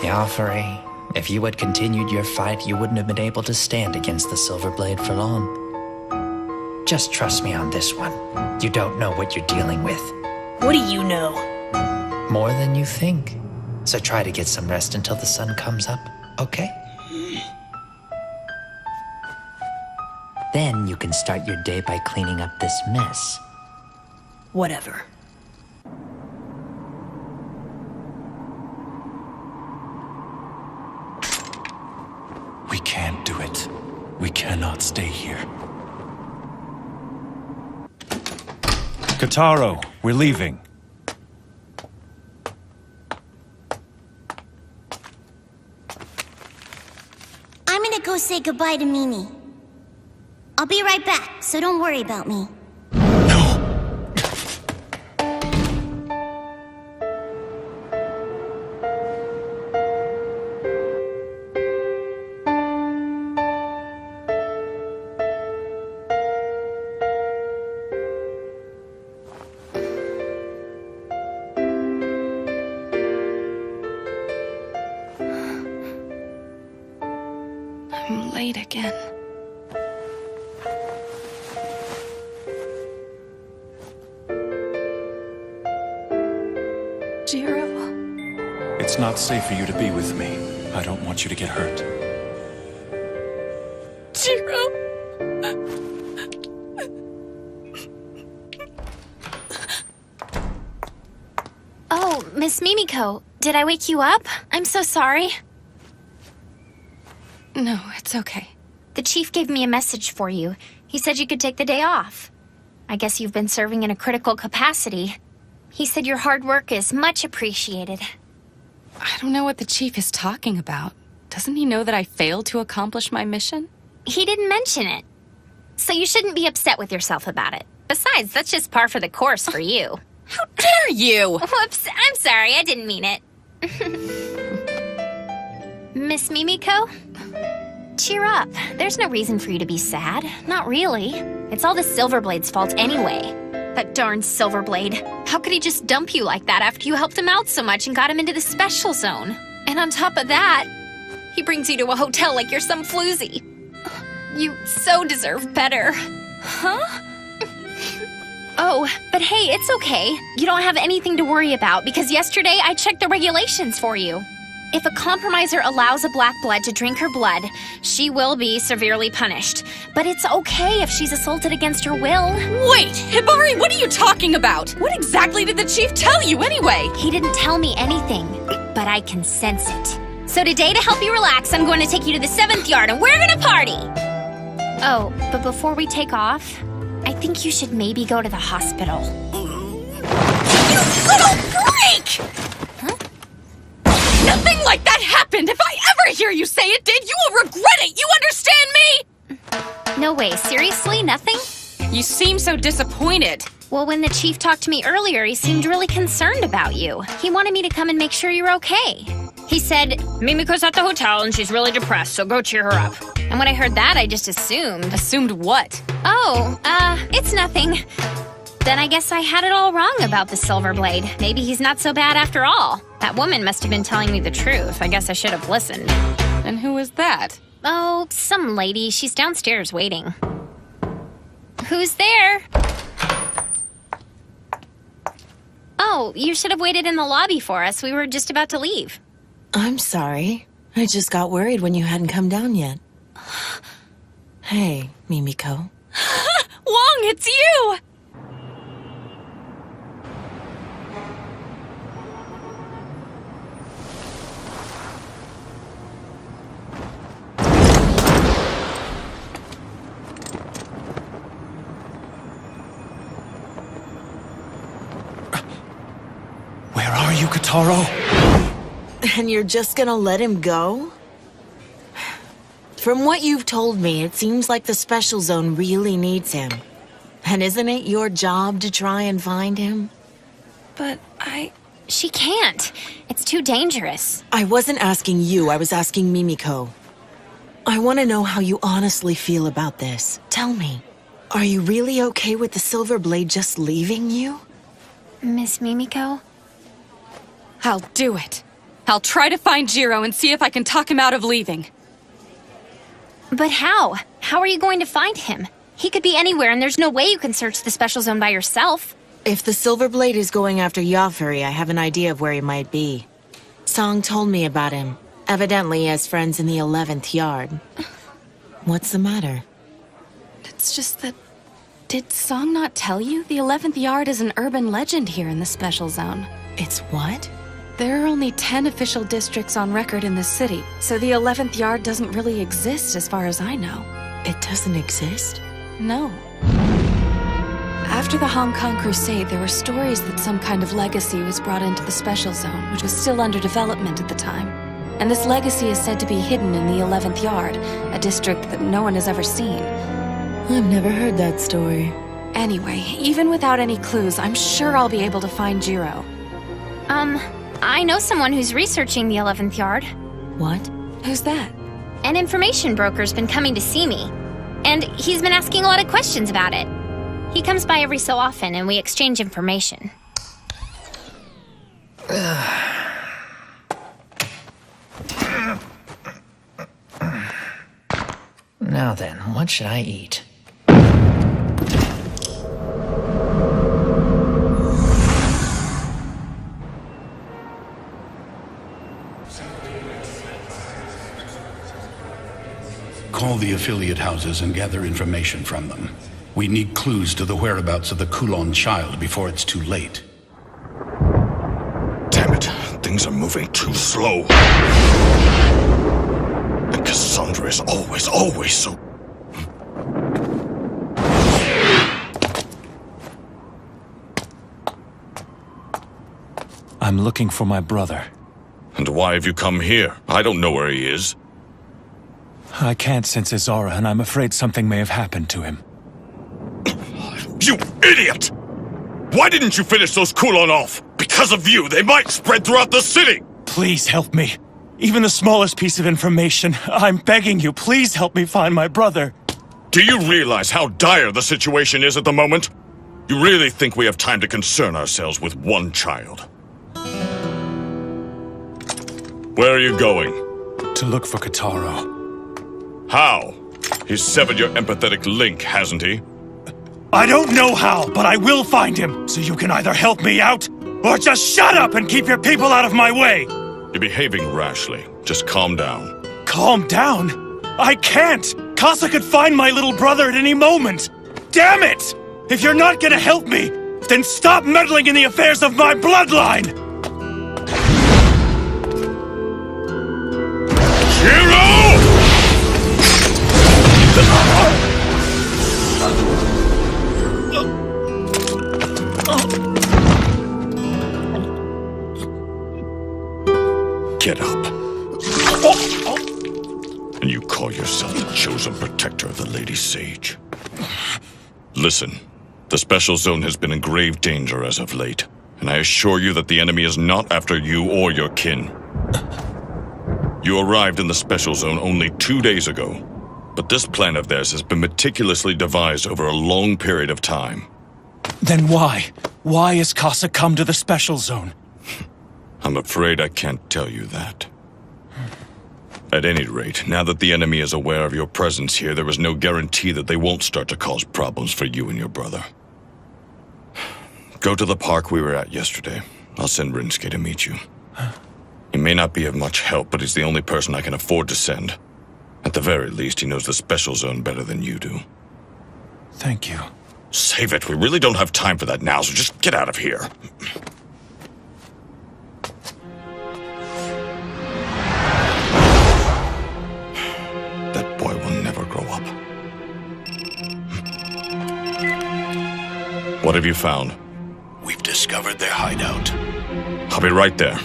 Joffrey, if you had continued your fight, you wouldn't have been able to stand against the Silverblade for long. Just trust me on this one. You don't know what you're dealing with. What do you know? More than you think. So try to get some rest until the sun comes up, okay? Then you can start your day by cleaning up this mess. Whatever. We can't do it. We cannot stay here. Kotaro, we're leaving. I'm gonna go say goodbye to Mimi. I'll be right back, so don't worry about me. I'm late again. Jiro. It's not safe for you to be with me. I don't want you to get hurt. Jiro. Oh, Miss Mimiko, did I wake you up? I'm so sorry. No, it's okay. The chief gave me a message for you. He said you could take the day off. I guess you've been serving in a critical capacity. He said your hard work is much appreciated. I don't know what the chief is talking about. Doesn't he know that I failed to accomplish my mission? He didn't mention it. So you shouldn't be upset with yourself about it. Besides, that's just par for the course for you. How dare you! Whoops, I'm sorry, I didn't mean it. Miss Mimiko? Cheer up. There's no reason for you to be sad. Not really. It's all the Silverblade's fault anyway. That darn Silverblade. How could he just dump you like that after you helped him out so much and got him into the special zone? And on top of that, he brings you to a hotel like you're some floozy. You so deserve better. Huh? Oh, but hey, it's okay. You don't have anything to worry about because yesterday I checked the regulations for you. If a compromiser allows a black blood to drink her blood, she will be severely punished. But it's okay if she's assaulted against her will. Wait, Hibari, what are you talking about? What exactly did the chief tell you anyway? He didn't tell me anything, but I can sense it. So today, to help you relax, I'm going to take you to the 7th yard and we're gonna party! Oh, but before we take off, I think you should maybe go to the hospital. You little freak! Nothing like that happened! If I ever hear you say it did, you will regret it! You understand me? No way, seriously? Nothing? You seem so disappointed. Well, when the chief talked to me earlier, he seemed really concerned about you. He wanted me to come and make sure you're okay. He said, Mimiko's at the hotel and she's really depressed, so go cheer her up. And when I heard that, I just assumed. Assumed what? Oh, it's nothing. Then I guess I had it all wrong about the Silverblade. Maybe he's not so bad after all. That woman must have been telling me the truth. I guess I should have listened. And who is that? Oh, some lady. She's downstairs waiting. Who's there? Oh, you should have waited in the lobby for us. We were just about to leave. I'm sorry. I just got worried when you hadn't come down yet. Hey, Mimiko. Wong, it's you! Where are you, Kotaro? And you're just gonna let him go? From what you've told me, it seems like the special zone really needs him. And isn't it your job to try and find him? But She can't. It's too dangerous. I wasn't asking you, I was asking Mimiko. I want to know how you honestly feel about this. Tell me. Are you really okay with the Silver Blade just leaving you? Miss Mimiko? I'll do it. I'll try to find Jiro and see if I can talk him out of leaving. But how? How are you going to find him? He could be anywhere, and there's no way you can search the special zone by yourself. If the Silver Blade is going after Yafuri, I have an idea of where he might be. Song told me about him. Evidently, he has friends in the 11th yard. What's the matter? It's just that... Did Song not tell you? The 11th yard is an urban legend here in the special zone. It's what? There are only 10 official districts on record in the city, so the 11th yard doesn't really exist as far as I know. It doesn't exist? No. After the Hong Kong Crusade, there were stories that some kind of legacy was brought into the special zone, which was still under development at the time. And this legacy is said to be hidden in the 11th yard, a district that no one has ever seen. I've never heard that story. Anyway, even without any clues, I'm sure I'll be able to find Jiro. I know someone who's researching the 11th yard. What? Who's that? An information broker's been coming to see me. And he's been asking a lot of questions about it. He comes by every so often and we exchange information. Now then, what should I eat? Call the affiliate houses and gather information from them. We need clues to the whereabouts of the Kulon child before it's too late. Damn it, things are moving too slow. And Cassandra is always so... I'm looking for my brother. And why have you come here? I don't know where he is. I can't sense his aura, and I'm afraid something may have happened to him. You idiot! Why didn't you finish those Kulon off? Because of you, they might spread throughout the city! Please help me. Even the smallest piece of information. I'm begging you, please help me find my brother. Do you realize how dire the situation is at the moment? You really think we have time to concern ourselves with one child? Where are you going? To look for Kataro. How? He's severed your empathetic link, hasn't he? I don't know how, but I will find him. So you can either help me out, or just shut up and keep your people out of my way. You're behaving rashly. Just calm down. Calm down? I can't! Casa could find my little brother at any moment! Damn it! If you're not gonna help me, then stop meddling in the affairs of my bloodline! Jiro! Get up. And you call yourself the chosen protector of the Lady Sage. Listen, the Special Zone has been in grave danger as of late, and I assure you that the enemy is not after you or your kin. You arrived in the Special Zone only 2 days ago, but this plan of theirs has been meticulously devised over a long period of time. Then why? Why has Casa come to the Special Zone? I'm afraid I can't tell you that. At any rate, now that the enemy is aware of your presence here, there is no guarantee that they won't start to cause problems for you and your brother. Go to the park we were at yesterday. I'll send Rinsuke to meet you. He may not be of much help, but he's the only person I can afford to send. At the very least, he knows the Special Zone better than you do. Thank you. Save it. We really don't have time for that now, so just get out of here. That boy will never grow up. What have you found? We've discovered their hideout. I'll be right there.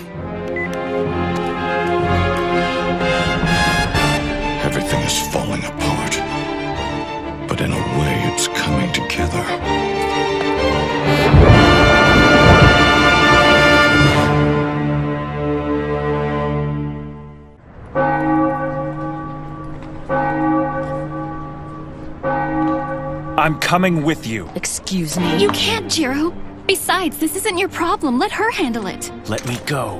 Everything is falling apart. But in a way, it's coming together. I'm coming with you. Excuse me? You can't, Jiro. Besides, this isn't your problem. Let her handle it. Let me go.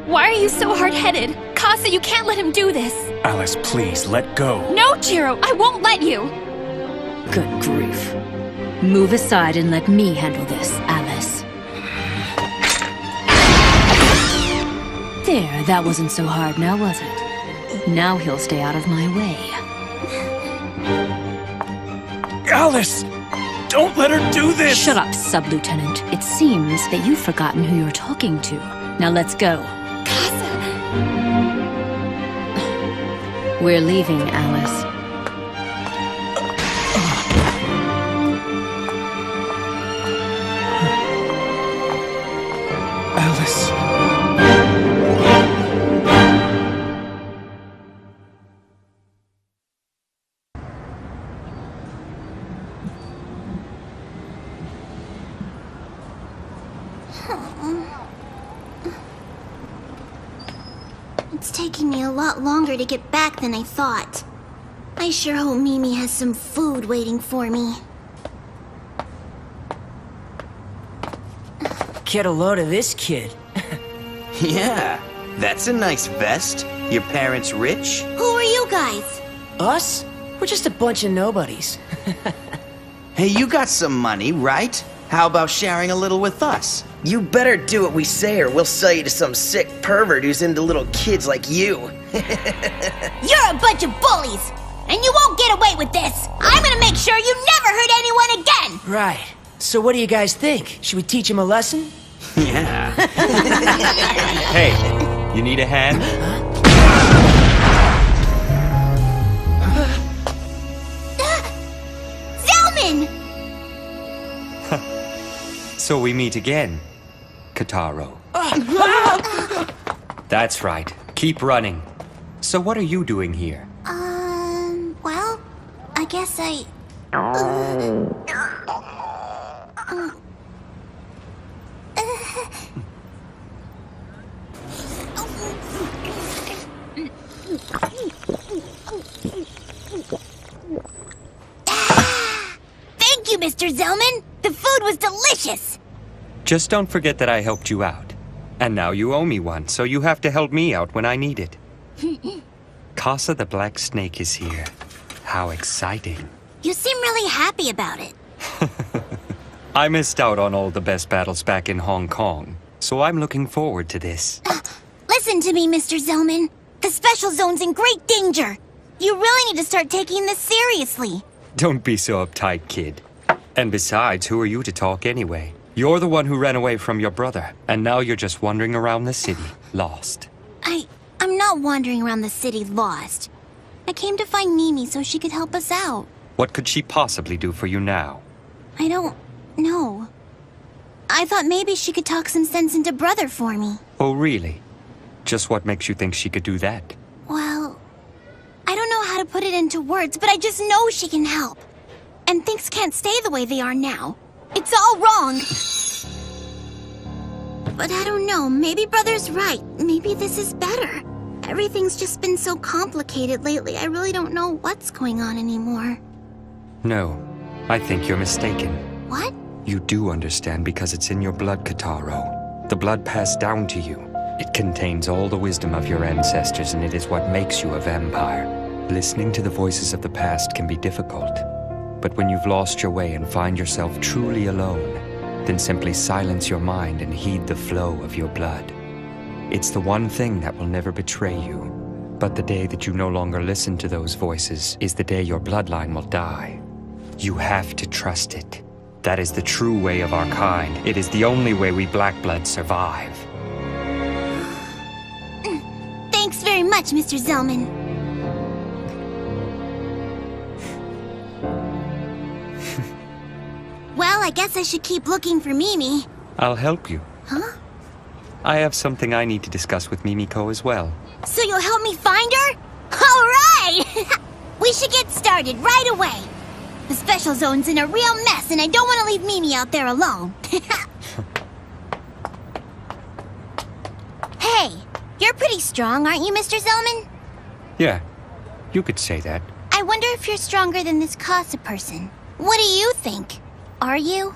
Why are you so hard-headed? Casa, you can't let him do this. Alice, please, let go. No, Jiro, I won't let you. Good grief. Move aside and let me handle this, Alice. There, that wasn't so hard now, was it? Now he'll stay out of my way. Alice! Don't let her do this! Shut up, Sub-Lieutenant. It seems that you've forgotten who you're talking to. Now let's go. We're leaving, Alice. Alice. It's taking me a lot longer to get back than I thought. I sure hope Mimi has some food waiting for me. Get a load of this kid. Yeah, that's a nice vest. Your parents rich? Who are you guys? Us? We're just a bunch of nobodies. Hey, you got some money, right? How about sharing a little with us? You better do what we say or we'll sell you to some sick pervert who's into little kids like you. You're a bunch of bullies! And you won't get away with this! I'm gonna make sure you never hurt anyone again! Right. So what do you guys think? Should we teach him a lesson? Yeah. Hey, you need a hand? Zelman! So we meet again, Kataro. That's right. Keep running. So what are you doing here? Well, I guess I... Thank you, Mr. Zelman! The food was delicious! Just don't forget that I helped you out. And now you owe me one, so you have to help me out when I need it. Casa the Black Snake is here. How exciting. You seem really happy about it. I missed out on all the best battles back in Hong Kong, so I'm looking forward to this. Listen to me, Mr. Zelman. The Special Zone's in great danger. You really need to start taking this seriously. Don't be so uptight, kid. And besides, who are you to talk anyway? You're the one who ran away from your brother, and now you're just wandering around the city, lost. I'm not wandering around the city lost. I came to find Mimi so she could help us out. What could she possibly do for you now? I don't know. I thought maybe she could talk some sense into Brother for me. Oh, really? Just what makes you think she could do that? Well, I don't know how to put it into words, but I just know she can help. And things can't stay the way they are now. It's all wrong. But I don't know, maybe Brother's right. Maybe this is better. Everything's just been so complicated lately, I really don't know what's going on anymore. No, I think you're mistaken. What? You do understand because it's in your blood, Kataro. The blood passed down to you. It contains all the wisdom of your ancestors, and it is what makes you a vampire. Listening to the voices of the past can be difficult. But when you've lost your way and find yourself truly alone, then simply silence your mind and heed the flow of your blood. It's the one thing that will never betray you. But the day that you no longer listen to those voices is the day your bloodline will die. You have to trust it. That is the true way of our kind. It is the only way we Black Bloods survive. Thanks very much, Mr. Zelman. Well, I guess I should keep looking for Mimi. I'll help you. Huh? I have something I need to discuss with Mimiko as well. So you'll help me find her? All right! We should get started right away. The Special Zone's in a real mess, and I don't want to leave Mimi out there alone. Hey, you're pretty strong, aren't you, Mr. Zelman? Yeah, You could say that. I wonder if you're stronger than this Casa person. What do you think? Are you?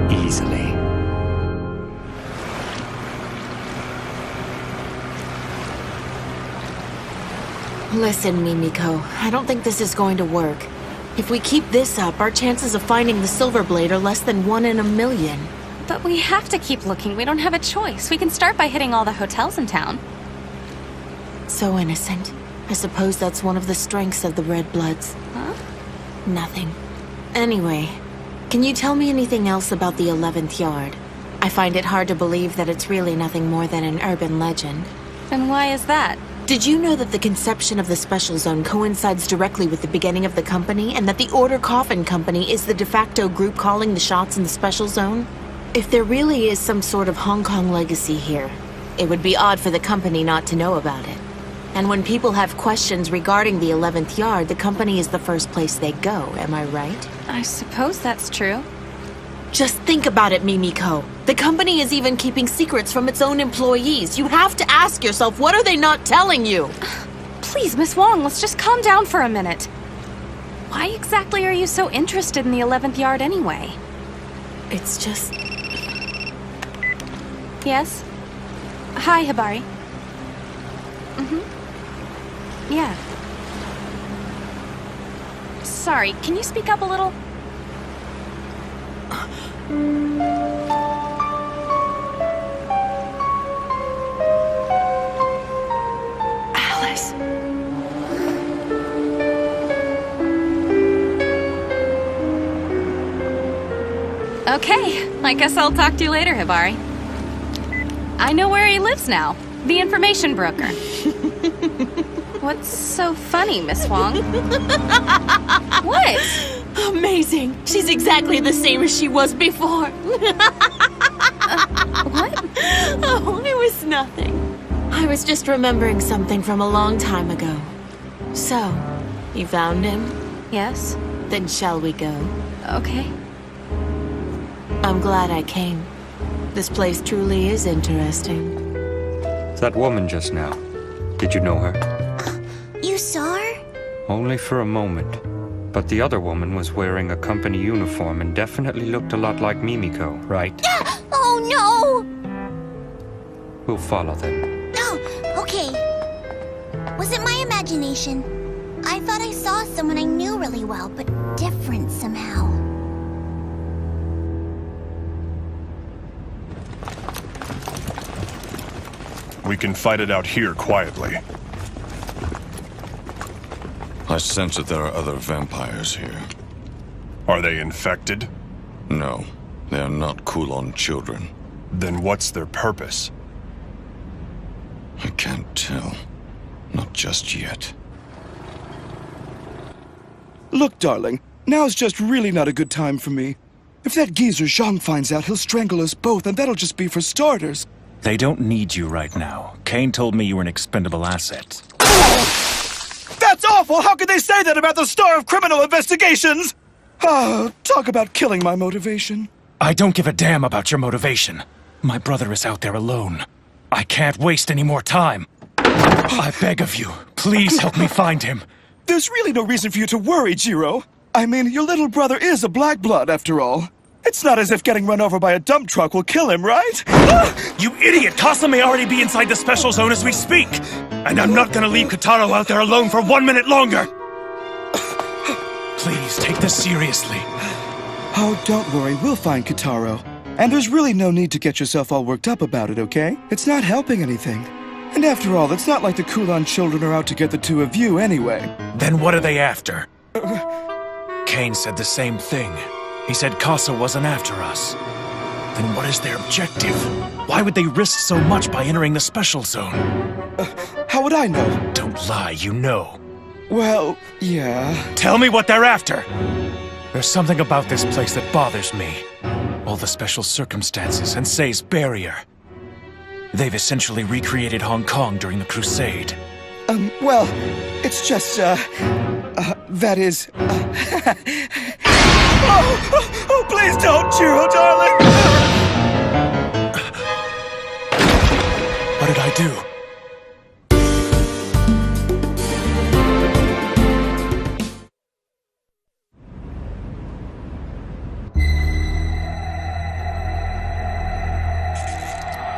Easily. Listen, Mimiko, I don't think this is going to work. If we keep this up, our chances of finding the Silver Blade are less than 1 in a million. But we have to keep looking. We don't have a choice. We can start by hitting all the hotels in town. So innocent. I suppose that's one of the strengths of the Red Bloods. Huh? Nothing. Anyway, can you tell me anything else about the 11th Yard? I find it hard to believe that it's really nothing more than an urban legend. And why is that? Did you know that the conception of the Special Zone coincides directly with the beginning of the company, and that the Order Coffin Company is the de facto group calling the shots in the Special Zone? If there really is some sort of Hong Kong legacy here, it would be odd for the company not to know about it. And when people have questions regarding the 11th Yard, the company is the first place they go, am I right? I suppose that's true. Just think about it, Mimiko. The company is even keeping secrets from its own employees. You have to ask yourself, what are they not telling you? Please, Miss Wong, let's just calm down for a minute. Why exactly are you so interested in the 11th Yard anyway? It's just... Yes? Hi, Hibari. Yeah. Sorry, can you speak up a little? Alice. Okay, I guess I'll talk to you later, Hibari. I know where he lives now. The information broker. What's so funny, Miss Wong? What? Amazing. She's exactly the same as she was before. What? Oh, it was nothing. I was just remembering something from a long time ago. So, you found him? Yes. Then shall we go? Okay. I'm glad I came. This place truly is interesting. That woman just now. Did you know her? You saw her? Only for a moment. But the other woman was wearing a company uniform and definitely looked a lot like Mimiko, right? Oh no! We'll follow them. Oh, okay. Was it my imagination? I thought I saw someone I knew really well, but different somehow. We can fight it out here quietly. I sense that there are other vampires here. Are they infected? No, they are not Kulon children. Then what's their purpose? I can't tell. Not just yet. Look, darling, now's just really not a good time for me. If that geezer Zhang finds out, he'll strangle us both, and that'll just be for starters. They don't need you right now. Kane told me you were an expendable asset. That's awful! How could they say that about the star of criminal investigations? Ah, talk about killing my motivation. I don't give a damn about your motivation. My brother is out there alone. I can't waste any more time. I beg of you, please help me find him. There's really no reason for you to worry, Jiro. I mean, your little brother is a black blood, after all. It's not as if getting run over by a dump truck will kill him, right? You idiot! Casa may already be inside the Special Zone as we speak! And I'm not gonna leave Kotaro out there alone for 1 minute longer! Please, take this seriously. Oh, don't worry, we'll find Kotaro. And there's really no need to get yourself all worked up about it, okay? It's not helping anything. And after all, it's not like the Kulon children are out to get the two of you anyway. Then what are they after? Kane said the same thing. He said Casa wasn't after us. Then what is their objective? Why would they risk so much by entering the Special Zone? How would I know? Don't lie, you know. Well, yeah. Tell me what they're after! There's something about this place that bothers me. All the special circumstances and Sei's barrier. They've essentially recreated Hong Kong during the Crusade. Well, it's just, that is, Oh, please don't, Jiro, darling! What did I do?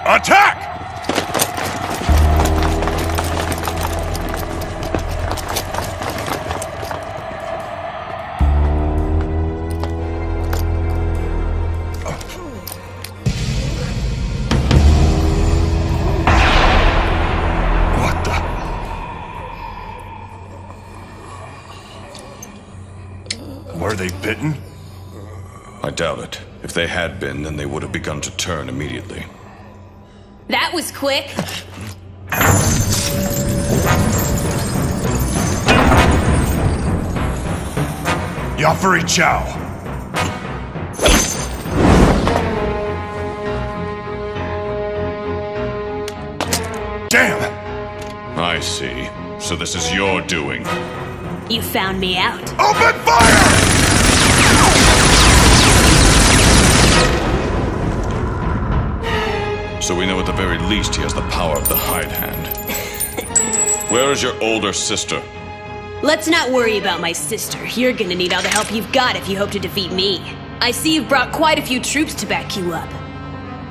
Attack! Were they bitten? I doubt it. If they had been, then they would have begun to turn immediately. That was quick. Yafuri Chow! Damn! I see. So this is your doing. You found me out. Open fire! So we know at the very least he has the power of the hide hand. Where is your older sister? Let's not worry about my sister. You're gonna need all the help you've got if you hope to defeat me. I see you've brought quite a few troops to back you up.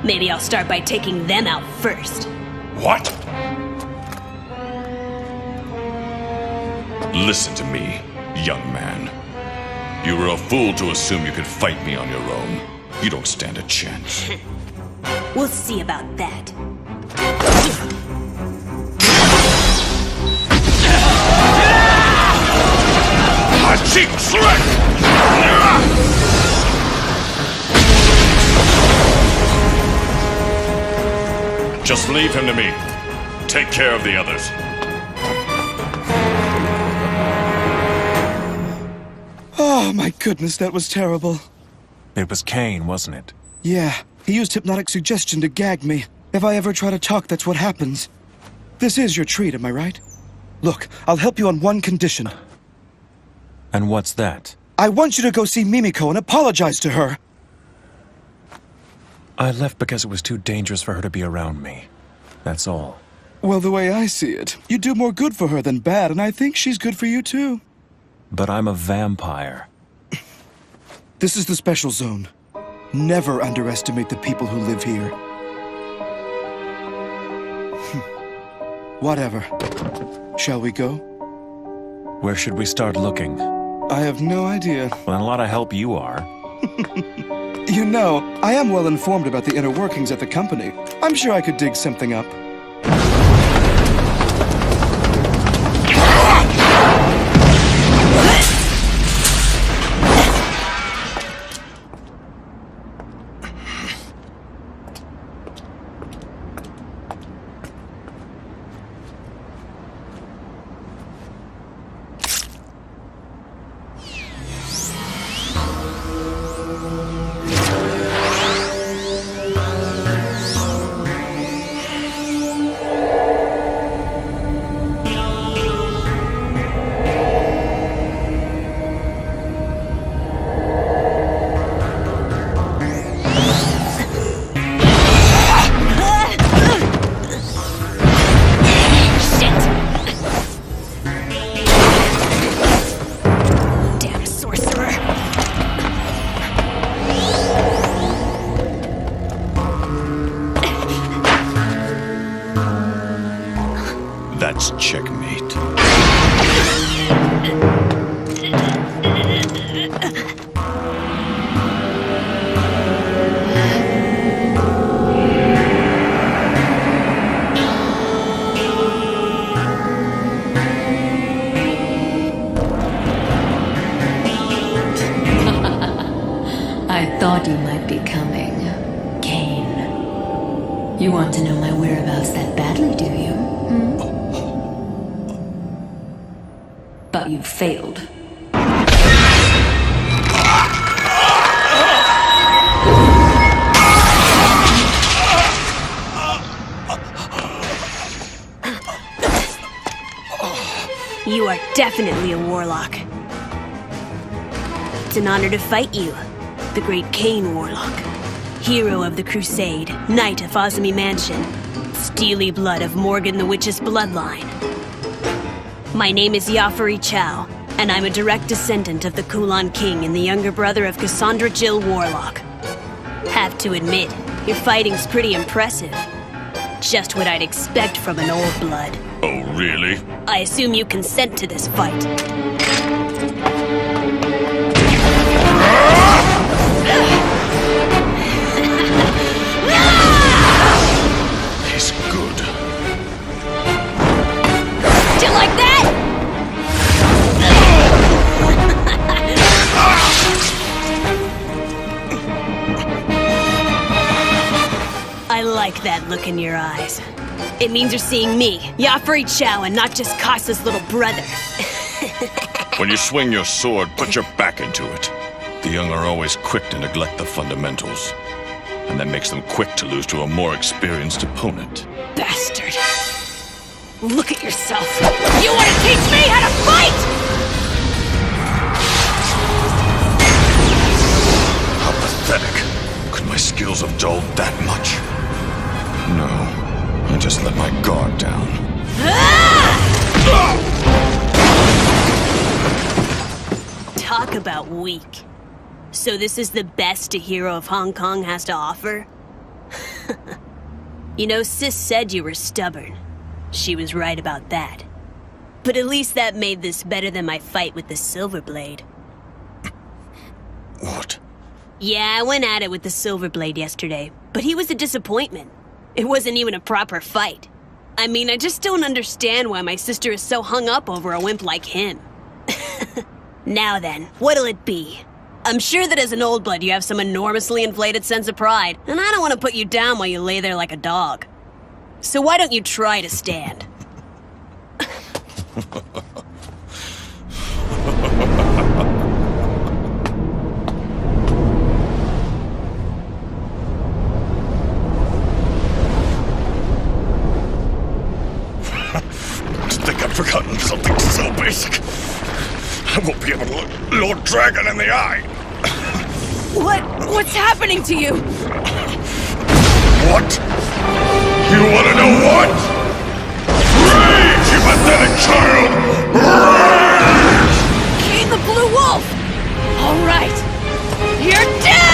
Maybe I'll start by taking them out first. What? Listen to me, young man. You were a fool to assume you could fight me on your own. You don't stand a chance. We'll see about that. My cheek slick! Just leave him to me. Take care of the others. Oh, my goodness, that was terrible. It was Kane, wasn't it? Yeah, he used hypnotic suggestion to gag me. If I ever try to talk, that's what happens. This is your treat, am I right? Look, I'll help you on one condition. And what's that? I want you to go see Mimiko and apologize to her. I left because it was too dangerous for her to be around me. That's all. Well, the way I see it, you do more good for her than bad, and I think she's good for you too. But I'm a vampire. This is the special zone. Never underestimate the people who live here. Whatever. Shall we go? Where should we start looking? I have no idea. Well, a lot of help you are. You know, I am well informed about the inner workings at the company. I'm sure I could dig something up. That's checkmate. I thought you might be coming, Kane. You want to know my whereabouts that badly, do you? But you failed. You are definitely a warlock. It's an honor to fight you, the great Cain Warlock. Hero of the Crusade, Knight of Ozami Mansion, steely blood of Morgan the Witch's bloodline. My name is Yafari Chow, and I'm a direct descendant of the Kulan King and the younger brother of Cassandra Jill Warlock. Have to admit, your fighting's pretty impressive. Just what I'd expect from an old blood. Oh, really? I assume you consent to this fight. He's good. Do you like that? I like that look in your eyes. It means you're seeing me, Yafari Chow, and not just Kasa's little brother. When you swing your sword, put your back into it. The young are always quick to neglect the fundamentals. And that makes them quick to lose to a more experienced opponent. Bastard. Look at yourself. You want to teach me how to fight?! How pathetic. Could my skills have dulled that much? No. I just let my guard down. Talk about weak. So this is the best a hero of Hong Kong has to offer? You know, Sis said you were stubborn. She was right about that. But at least that made this better than my fight with the Silver Blade. What? Yeah, I went at it with the Silver Blade yesterday, but he was a disappointment. It wasn't even a proper fight. I mean, I just don't understand why my sister is so hung up over a wimp like him. Now then, what'll it be? I'm sure that as an old blood you have some enormously inflated sense of pride, and I don't want to put you down while you lay there like a dog. So why don't you try to stand? I think I've forgotten something so basic. I won't be able to look Lord Dragon in the eye. What's happening to you? What? You want to know what? Rage, you pathetic child! Rage! King the Blue Wolf! All right, you're dead!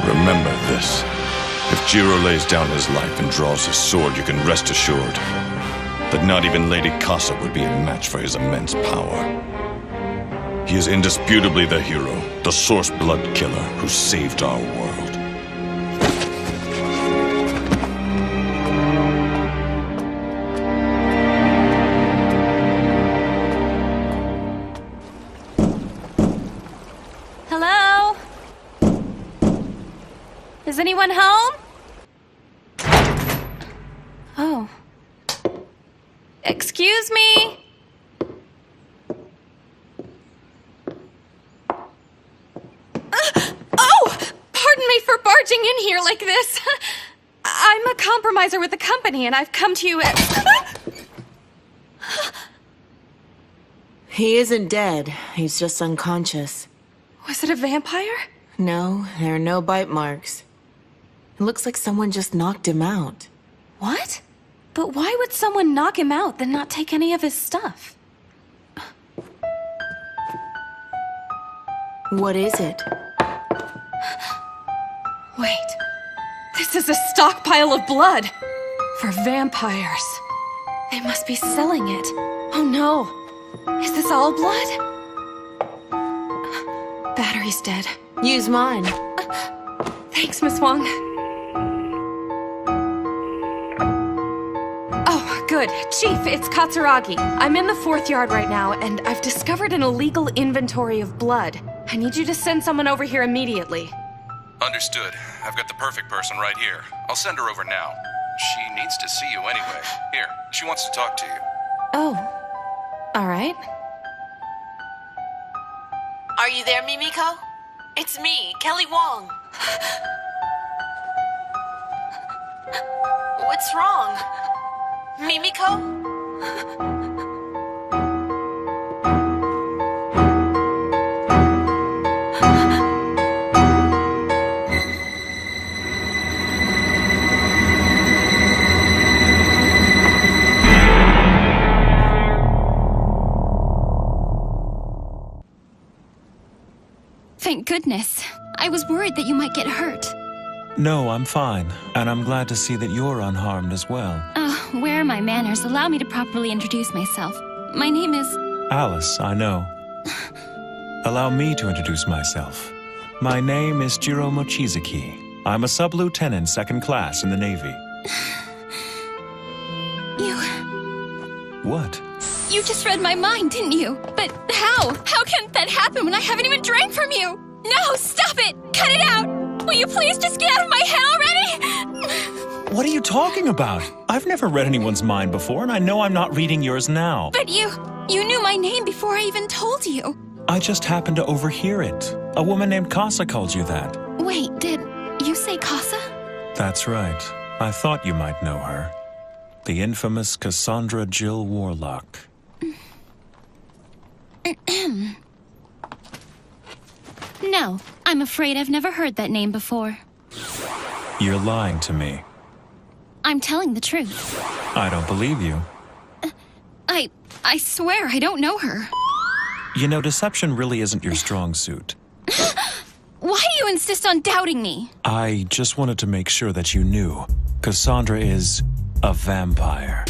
Remember this. If Jiro lays down his life and draws his sword, you can rest assured that not even Lady Casa would be a match for his immense power. He is indisputably the hero, the source blood killer who saved our world. Hello? Is anyone home? Oh. Excuse me? Oh! Pardon me for barging in here like this. I'm a compromiser with the company, and I've come to you at... He isn't dead. He's just unconscious. Was it a vampire? No, there are no bite marks. It looks like someone just knocked him out. What? But why would someone knock him out, then not take any of his stuff? What is it? Wait. This is a stockpile of blood! For vampires. They must be selling it. Oh no. Is this all blood? Battery's dead. Use mine. Thanks, Miss Wong. Oh, good. Chief, it's Katsuragi. I'm in the 4th yard right now, and I've discovered an illegal inventory of blood. I need you to send someone over here immediately. Understood. I've got the perfect person right here. I'll send her over now. She needs to see you anyway. Here, she wants to talk to you. Oh. Alright. Are you there, Mimiko? It's me, Kelly Wong. What's wrong? Mimiko? Thank goodness. I was worried that you might get hurt. No, I'm fine, and I'm glad to see that you're unharmed as well. Where are my manners? Allow me to properly introduce myself. My name is... Alice, I know. Allow me to introduce myself. My name is Jiro Mochizuki. I'm a sub-lieutenant, second class in the Navy. What? You just read my mind, didn't you? But how? How can that happen when I haven't even drank from you? No, stop it! Cut it out! Will you please just get out of my head already? What are you talking about? I've never read anyone's mind before, and I know I'm not reading yours now. But you knew my name before I even told you. I just happened to overhear it. A woman named Casa called you that. Wait, did you say Casa? That's right. I thought you might know her. The infamous Cassandra Jill Warlock. No, I'm afraid I've never heard that name before. You're lying to me. I'm telling the truth. I don't believe you. I swear I don't know her. You know, deception really isn't your strong suit. Why do you insist on doubting me? I just wanted to make sure that you knew. Cassandra is a vampire.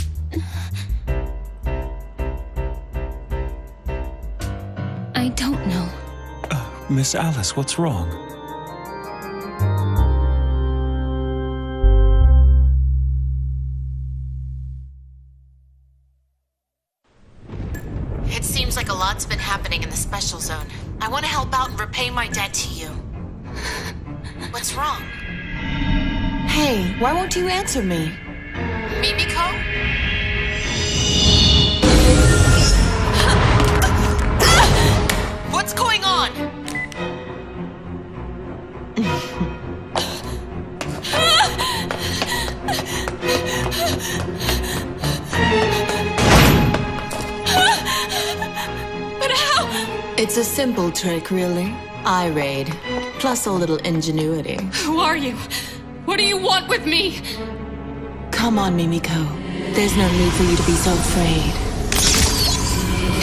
I don't know. Miss Alice, what's wrong? It seems like a lot's been happening in the special zone. I want to help out and repay my debt to you. What's wrong? Hey, why won't you answer me? Mimiko? What's going on? But how? It's a simple trick, really. Eye raid, plus a little ingenuity. Who are you? What do you want with me? Come on, Mimiko. There's no need for you to be so afraid.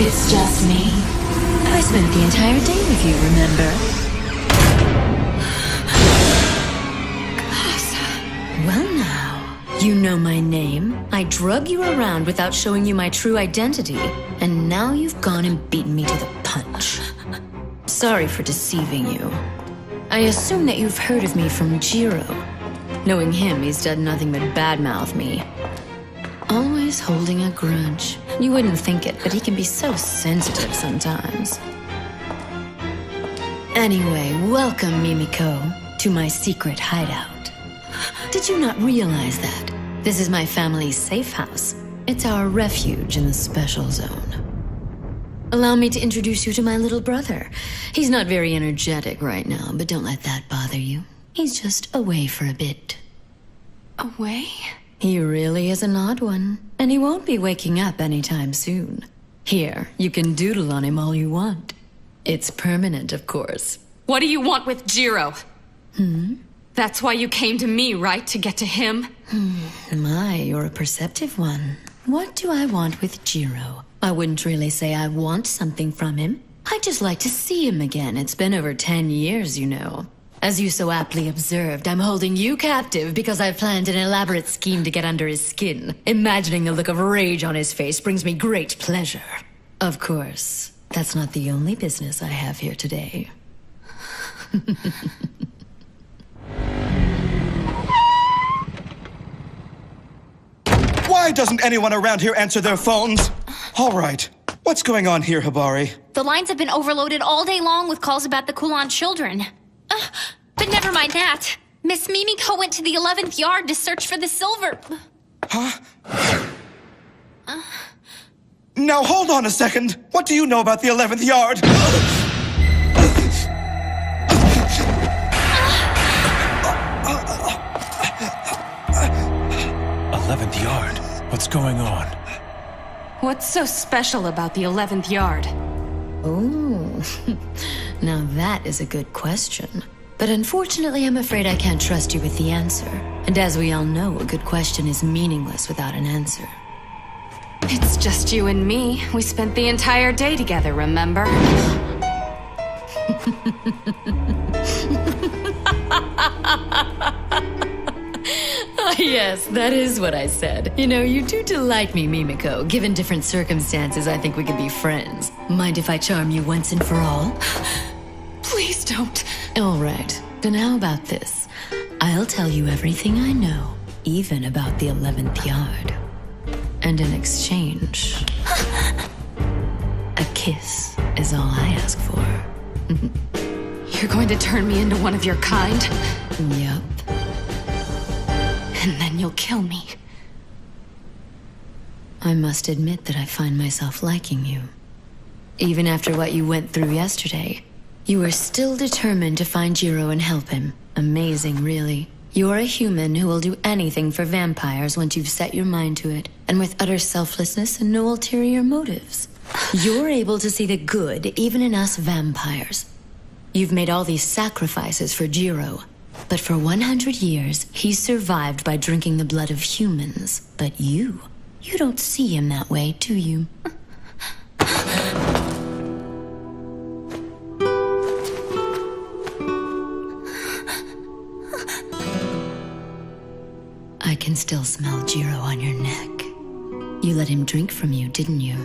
It's just me. I spent the entire day with you, remember? Well now, you know my name. I drug you around without showing you my true identity. And now you've gone and beaten me to the punch. Sorry for deceiving you. I assume that you've heard of me from Jiro. Knowing him, he's done nothing but badmouth me. Always holding a grudge. You wouldn't think it, but he can be so sensitive sometimes. Anyway, welcome, Mimiko, to my secret hideout. Did you not realize that? This is my family's safe house. It's our refuge in the special zone. Allow me to introduce you to my little brother. He's not very energetic right now, but don't let that bother you. He's just away for a bit. Away? He really is an odd one, and he won't be waking up anytime soon. Here, you can doodle on him all you want. It's permanent, of course. What do you want with Jiro? That's why you came to me, right? To get to him? My, you're a perceptive one. What do I want with Jiro? I wouldn't really say I want something from him. I'd just like to see him again. It's been over 10 years, you know. As you so aptly observed, I'm holding you captive because I've planned an elaborate scheme to get under his skin. Imagining the look of rage on his face brings me great pleasure. Of course, that's not the only business I have here today. Why doesn't anyone around here answer their phones? All right. What's going on here, Hibari? The lines have been overloaded all day long with calls about the Kulan children. But never mind that. Miss Mimiko went to the 11th yard to search for the silver... Huh? Now hold on a second. What do you know about the 11th yard? 11th yard? What's going on? What's so special about the 11th yard? Oh, now that is a good question. But unfortunately, I'm afraid I can't trust you with the answer. And as we all know, a good question is meaningless without an answer. It's just you and me. We spent the entire day together, remember? Oh, yes, that is what I said. You know, you do delight me, Mimiko. Given different circumstances, I think we could be friends. Mind if I charm you once and for all? Please don't. All right, then how about this? I'll tell you everything I know, even about the 11th yard. And in exchange, a kiss is all I ask for. You're going to turn me into one of your kind? Yup. And then you'll kill me. I must admit that I find myself liking you. Even after what you went through yesterday, you are still determined to find Jiro and help him. Amazing, really. You're a human who will do anything for vampires once you've set your mind to it, and with utter selflessness and no ulterior motives. You're able to see the good even in us vampires. You've made all these sacrifices for Jiro, but for 100 years, he's survived by drinking the blood of humans. But you don't see him that way, do you? I can still smell Jiro on your neck. You let him drink from you, didn't you?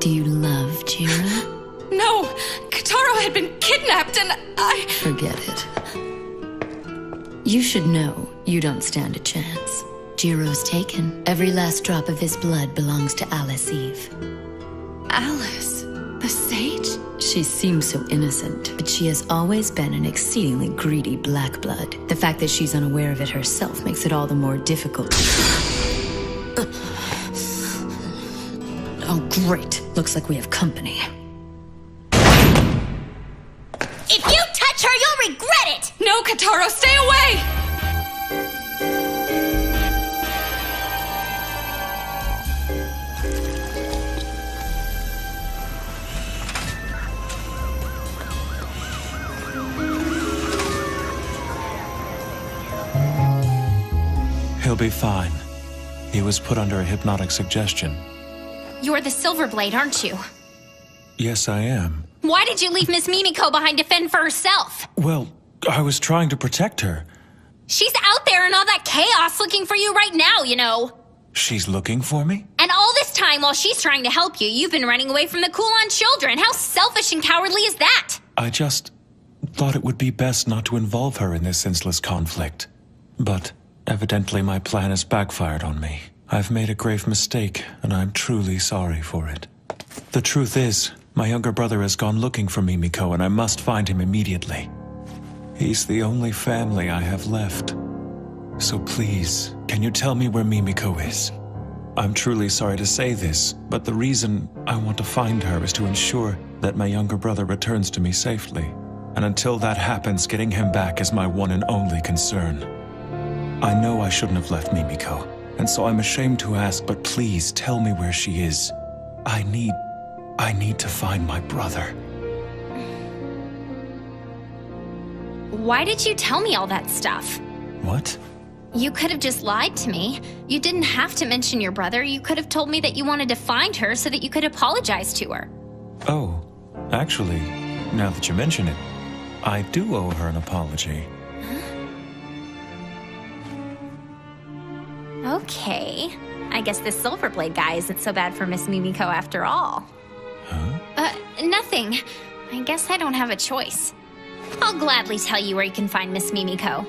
Do you love Jiro? No! Kotaro had been kidnapped and I... Forget it. You should know you don't stand a chance. Jiro's taken. Every last drop of his blood belongs to Alice Eve. Alice? The sage? She seems so innocent, but she has always been an exceedingly greedy black blood. The fact that she's unaware of it herself makes it all the more difficult. Oh, great. Looks like we have company. If you touch her, you'll regret it! No, Kotaro, stay away! He'll be fine. He was put under a hypnotic suggestion. You're the Silverblade, aren't you? Yes, I am. Why did you leave Miss Mimiko behind to fend for herself? Well, I was trying to protect her. She's out there in all that chaos looking for you right now, you know. She's looking for me? And all this time, while she's trying to help you, you've been running away from the Kulan children. How selfish and cowardly is that? I just thought it would be best not to involve her in this senseless conflict. But evidently my plan has backfired on me. I've made a grave mistake, and I'm truly sorry for it. The truth is, my younger brother has gone looking for Mimiko, and I must find him immediately. He's the only family I have left. So please, can you tell me where Mimiko is? I'm truly sorry to say this, but the reason I want to find her is to ensure that my younger brother returns to me safely. And until that happens, getting him back is my one and only concern. I know I shouldn't have left Mimiko, and so I'm ashamed to ask, but please tell me where she is. I need to find my brother. Why did you tell me all that stuff? What? You could have just lied to me. You didn't have to mention your brother. You could have told me that you wanted to find her so that you could apologize to her. Oh, actually, now that you mention it, I do owe her an apology. Okay. I guess this Silverblade guy isn't so bad for Miss Mimiko after all. Huh? Nothing. I guess I don't have a choice. I'll gladly tell you where you can find Miss Mimiko.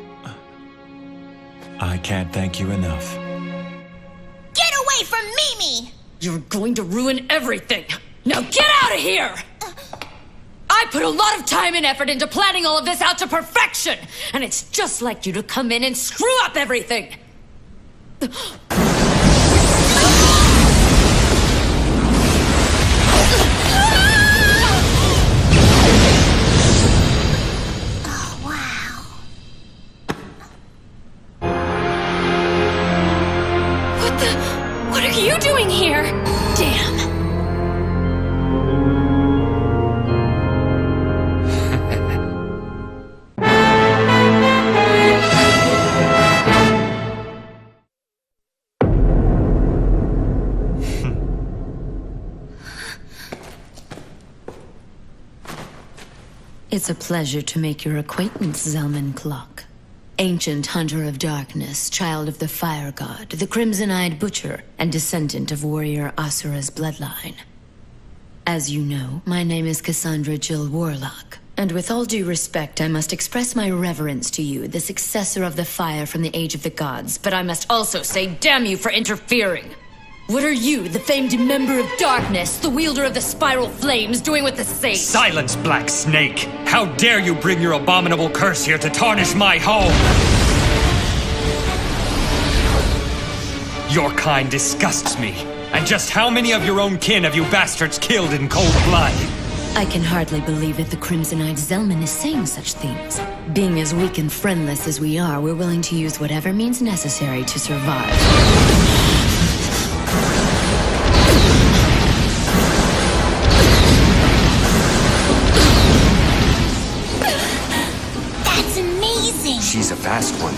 I can't thank you enough. Get away from Mimi! You're going to ruin everything! Now get out of here! I put a lot of time and effort into planning all of this out to perfection! And it's just like you to come in and screw up everything! What are you doing here? Damn! It's a pleasure to make your acquaintance, Zelman Clock. Ancient hunter of darkness, child of the fire god, the crimson-eyed butcher, and descendant of warrior Asura's bloodline. As you know, my name is Cassandra Jill Warlock, and with all due respect, I must express my reverence to you, the successor of the fire from the Age of the Gods, but I must also say damn you for interfering! What are you, the famed member of darkness, the wielder of the spiral flames, doing with the sage? Silence, Black Snake! How dare you bring your abominable curse here to tarnish my home! Your kind disgusts me. And just how many of your own kin have you bastards killed in cold blood? I can hardly believe that the crimson-eyed Zelman is saying such things. Being as weak and friendless as we are, we're willing to use whatever means necessary to survive. That's amazing! She's a fast one.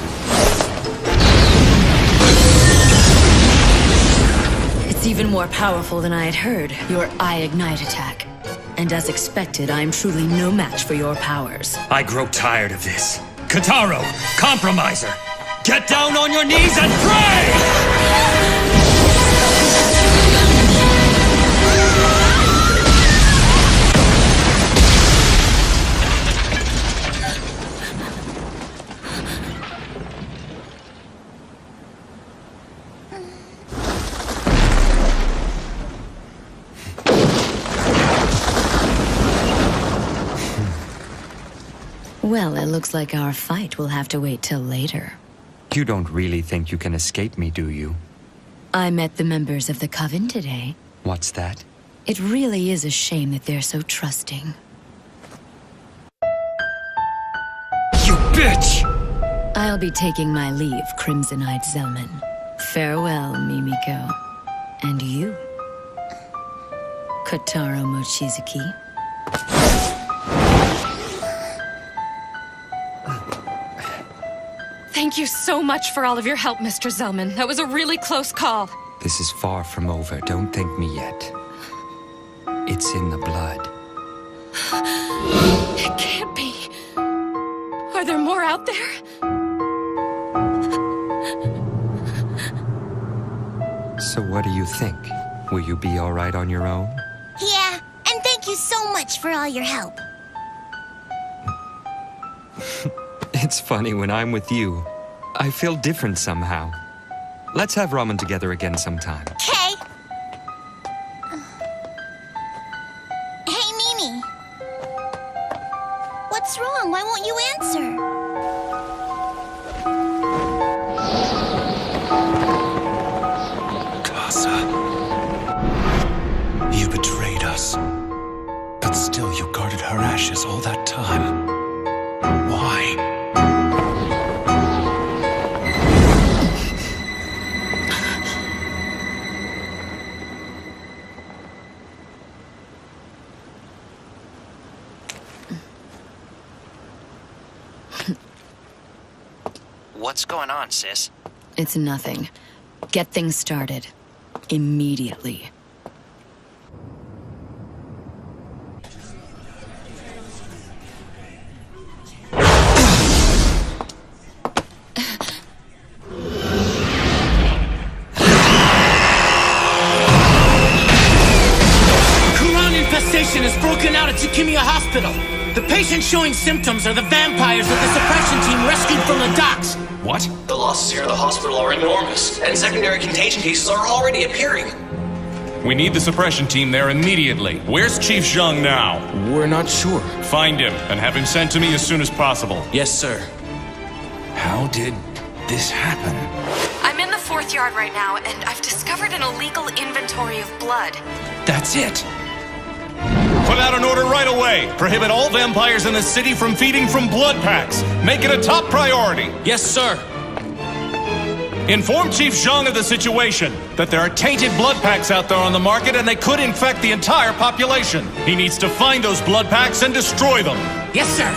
It's even more powerful than I had heard, your Eye Ignite attack. And as expected, I am truly no match for your powers. I grow tired of this. Kataro, compromiser! Get down on your knees and pray! Well, it looks like our fight will have to wait till later. You don't really think you can escape me, do you? I met the members of the Coven today. What's that? It really is a shame that they're so trusting. You bitch! I'll be taking my leave, Crimson-Eyed Zelman. Farewell, Mimiko. And you, Kotaro Mochizuki. Thank you so much for all of your help, Mr. Zelman. That was a really close call. This is far from over. Don't thank me yet. It's in the blood. It can't be. Are there more out there? So what do you think? Will you be all right on your own? Yeah, and thank you so much for all your help. It's funny, when I'm with you, I feel different somehow. Let's have ramen together again sometime. Okay. Hey, Mimi. What's wrong? Why won't you answer? Casa. You betrayed us. But still you guarded her ashes all that time. Why? What's going on, sis? It's nothing. Get things started. Immediately. Infestation has broken out at Tsukimiya Hospital. The patients showing symptoms are the vampires that the suppression team rescued from the docks. What? The losses here at the hospital are enormous, and secondary contagion cases are already appearing. We need the suppression team there immediately. Where's Chief Zhang now? We're not sure. Find him and have him sent to me as soon as possible. Yes, sir. How did this happen? I'm in the 4th yard right now, and I've discovered an illegal inventory of blood. That's it. Put out an order right away. Prohibit all vampires in the city from feeding from blood packs. Make it a top priority. Yes, sir. Inform Chief Zhang of the situation, that there are tainted blood packs out there on the market and they could infect the entire population. He needs to find those blood packs and destroy them. Yes, sir.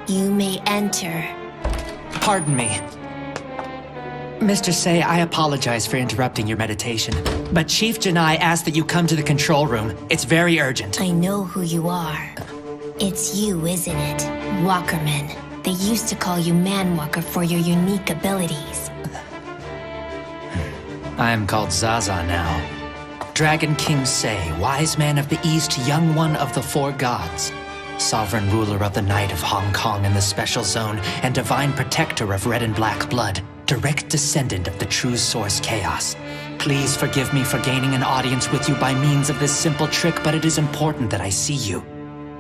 You may enter. Pardon me. Mr. Say, I apologize for interrupting your meditation, but Chief Janai asked that you come to the control room. It's very urgent. I know who you are. It's you, isn't it? Walkerman. They used to call you Manwalker for your unique abilities. I am called Zaza now. Dragon King Say, wise man of the East, young one of the 4 gods. Sovereign ruler of the Night of Hong Kong and the Special Zone, and divine protector of red and black blood. Direct descendant of the true source Chaos. Please forgive me for gaining an audience with you by means of this simple trick, but it is important that I see you.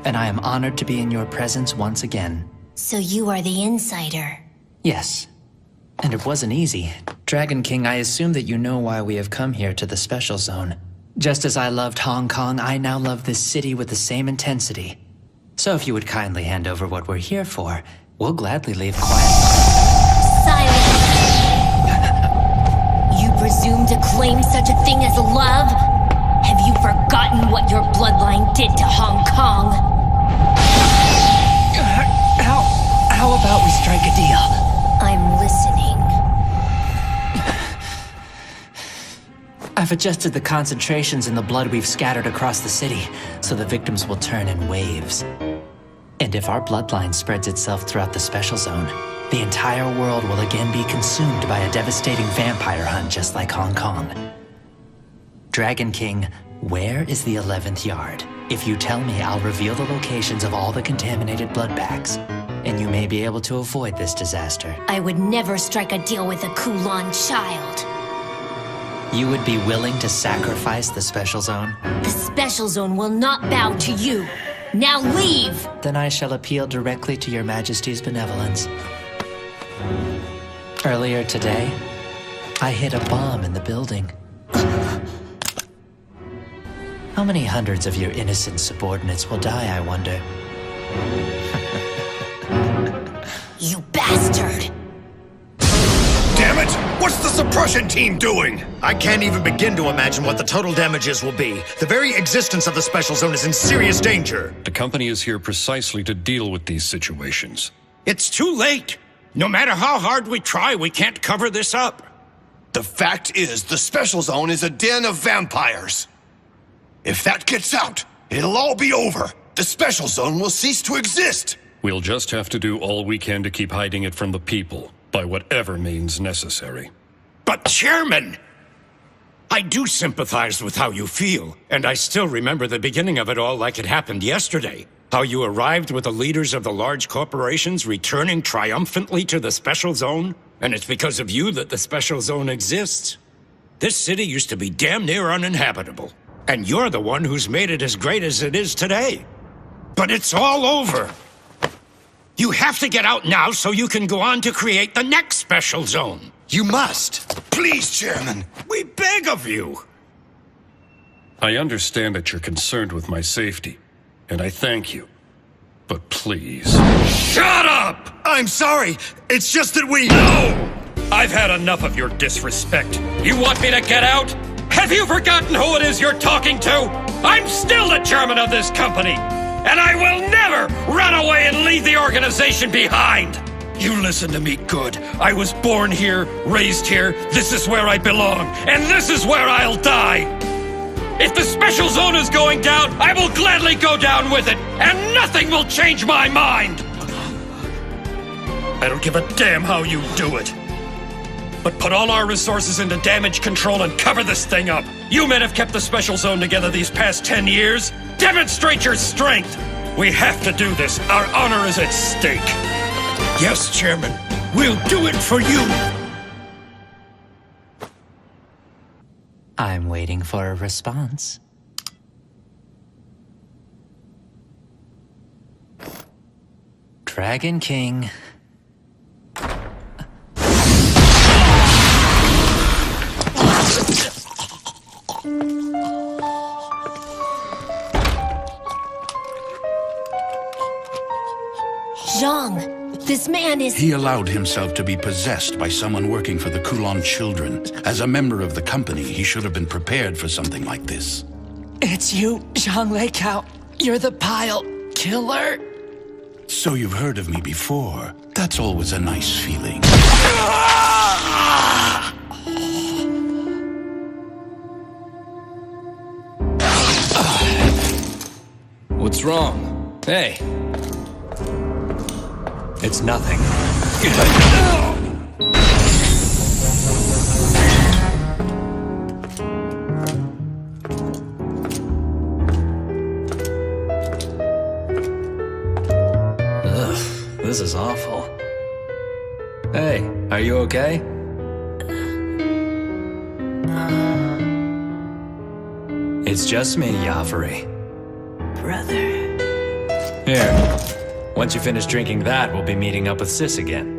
And I am honored to be in your presence once again. So you are the insider. Yes. And it wasn't easy. Dragon King, I assume that you know why we have come here to the Special Zone. Just as I loved Hong Kong, I now love this city with the same intensity. So if you would kindly hand over what we're here for, we'll gladly leave quietly. Silence! You presume to claim such a thing as love? Have you forgotten what your bloodline did to Hong Kong? How about we strike a deal? I'm listening. I've adjusted the concentrations in the blood we've scattered across the city, so the victims will turn in waves. And if our bloodline spreads itself throughout the Special Zone, the entire world will again be consumed by a devastating vampire hunt just like Hong Kong. Dragon King, where is the 11th yard? If you tell me, I'll reveal the locations of all the contaminated blood packs, and you may be able to avoid this disaster. I would never strike a deal with a Kulan child. You would be willing to sacrifice the Special Zone? The Special Zone will not bow to you. Now leave! Then I shall appeal directly to your Majesty's benevolence. Earlier today, I hid a bomb in the building. How many hundreds of your innocent subordinates will die, I wonder? You bastard! Damn it! What's the suppression team doing? I can't even begin to imagine what the total damages will be. The very existence of the Special Zone is in serious danger. The company is here precisely to deal with these situations. It's too late. No matter how hard we try, we can't cover this up. The fact is, the Special Zone is a den of vampires. If that gets out, it'll all be over. The Special Zone will cease to exist. We'll just have to do all we can to keep hiding it from the people, by whatever means necessary. But Chairman, I do sympathize with how you feel, and I still remember the beginning of it all like it happened yesterday. How you arrived with the leaders of the large corporations returning triumphantly to the Special Zone, and it's because of you that the Special Zone exists. This city used to be damn near uninhabitable, and you're the one who's made it as great as it is today. But it's all over. You have to get out now so you can go on to create the next Special Zone. You must. Please, Chairman. We beg of you. I understand that you're concerned with my safety, and I thank you. But please... Shut up! I'm sorry. It's just that we... No! I've had enough of your disrespect. You want me to get out? Have you forgotten who it is you're talking to? I'm still the chairman of this company, and I will never run away and leave the organization behind. You listen to me good. I was born here, raised here. This is where I belong, and this is where I'll die. If the Special Zone is going down, I will gladly go down with it, and nothing will change my mind. I don't give a damn how you do it. But put all our resources into damage control and cover this thing up. You men have kept the Special Zone together these past 10 years. Demonstrate your strength. We have to do this. Our honor is at stake. Yes, Chairman. We'll do it for you. I'm waiting for a response. Dragon King. Zhang, this man is... He allowed himself to be possessed by someone working for the Kulon children. As a member of the company, he should have been prepared for something like this. It's you, Zhang Leikao. You're the pile killer. So you've heard of me before. That's always a nice feeling. What's wrong? Hey. It's nothing. Ugh, this is awful. Hey, are you okay? It's just me, Yafari. Brother. Here. Once you finish drinking that, we'll be meeting up with Sis again.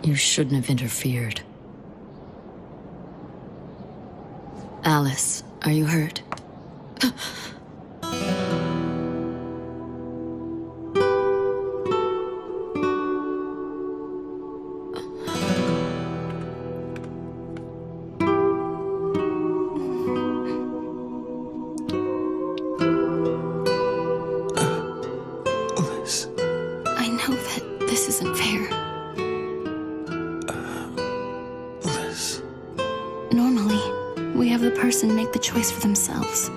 You shouldn't have interfered. Alice, are you hurt? I know that this isn't fair. Normally, we have the person make the choice for themselves.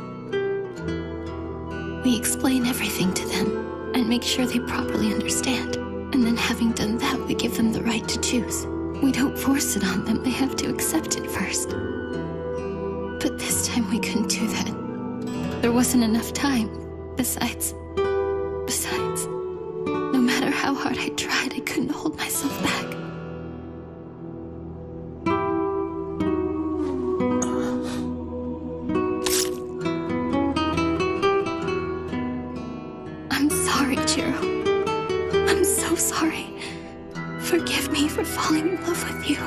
We explain everything to them and make sure they properly understand. And then having done that, we give them the right to choose. We don't force it on them, they have to accept it first. But this time we couldn't do that. There wasn't enough time. Besides, no matter how hard I tried, I couldn't hold myself back. I'm sorry, Jiro. I'm so sorry. Forgive me for falling in love with you.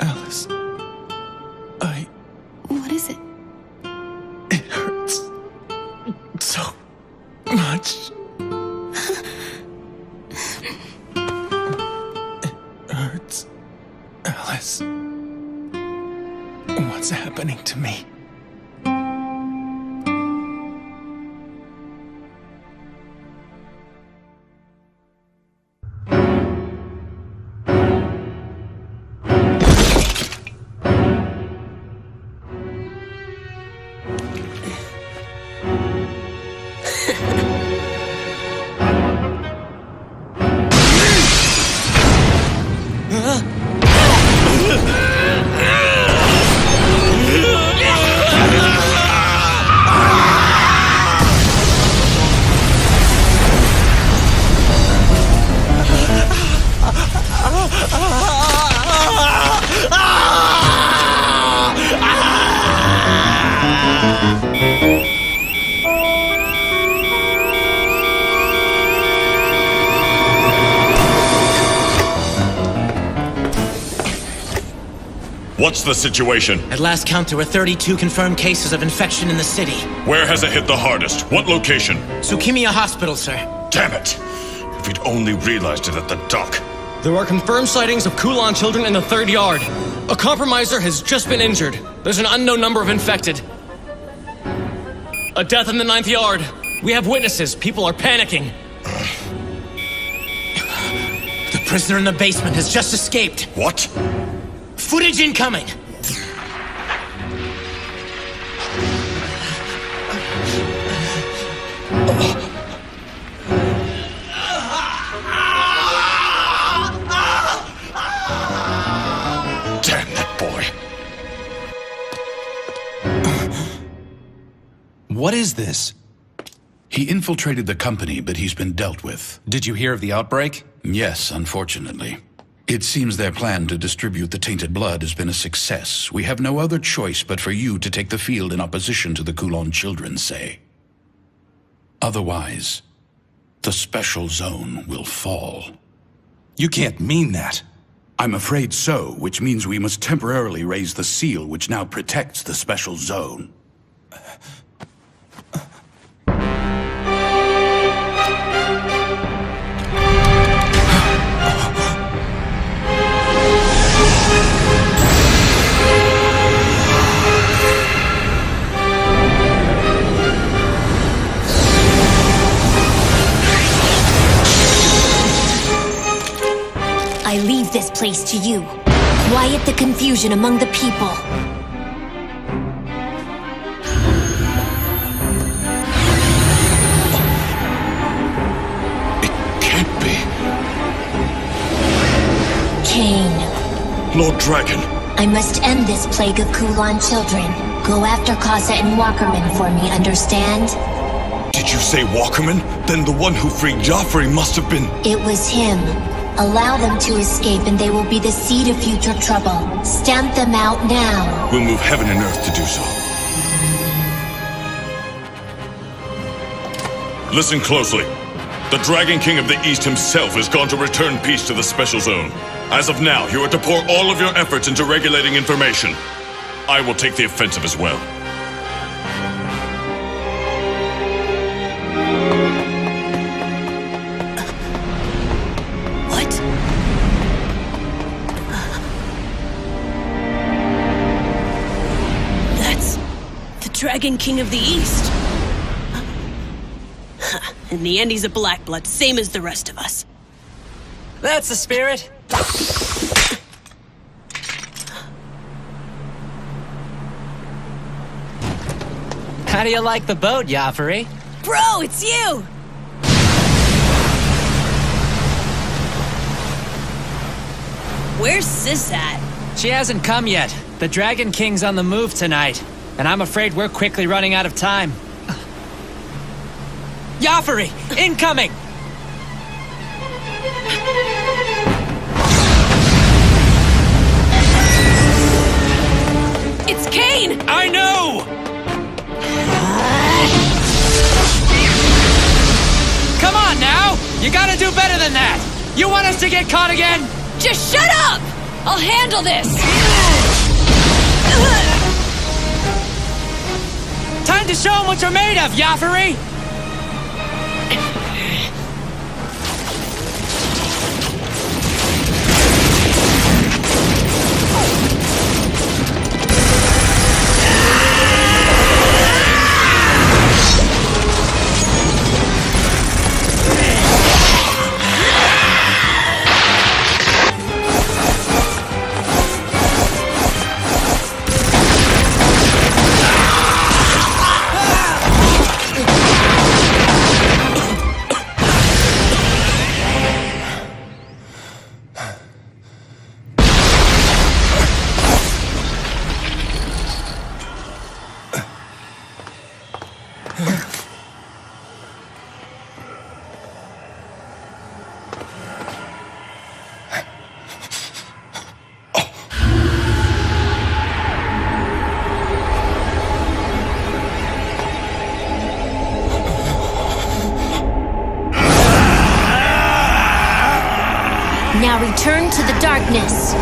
Alice, What is it? It hurts so much. It hurts. Alice, what's happening to me? What's the situation? At last count, there were 32 confirmed cases of infection in the city. Where has it hit the hardest? What location? Tsukimiya Hospital, sir. Damn it! If we'd only realized it at the dock. There are confirmed sightings of Kulan children in the 3rd yard. A compromiser has just been injured. There's an unknown number of infected. A death in the 9th yard. We have witnesses. People are panicking. The prisoner in the basement has just escaped. What? Footage incoming! Damn that boy. What is this? He infiltrated the company, but he's been dealt with. Did you hear of the outbreak? Yes, unfortunately. It seems their plan to distribute the tainted blood has been a success. We have no other choice but for you to take the field in opposition to the Kulan children, say. Otherwise, the special zone will fall. You can't mean that. I'm afraid so, which means we must temporarily raise the seal which now protects the special zone. I leave this place to you. Quiet the confusion among the people. It can't be. Cain. Lord Dragon. I must end this plague of Kulan children. Go after Kasa and Walkerman for me, understand? Did you say Walkerman? Then the one who freed Joffrey must have been... It was him. Allow them to escape and they will be the seed of future trouble. Stamp them out now. We'll move heaven and earth to do so. Listen closely. The Dragon King of the East himself has gone to return peace to the Special Zone. As of now, you are to pour all of your efforts into regulating information. I will take the offensive as well. Dragon King of the East. In the end, he's a black blood, same as the rest of us. That's the spirit. How do you like the boat, Joffrey? Bro, it's you! Where's Sis at? She hasn't come yet. The Dragon King's on the move tonight. And I'm afraid we're quickly running out of time. Joffrey, incoming! It's Cain! I know! Come on now! You gotta do better than that! You want us to get caught again? Just shut up! I'll handle this! Time to show them what you're made of, Joffrey! Now return to the darkness.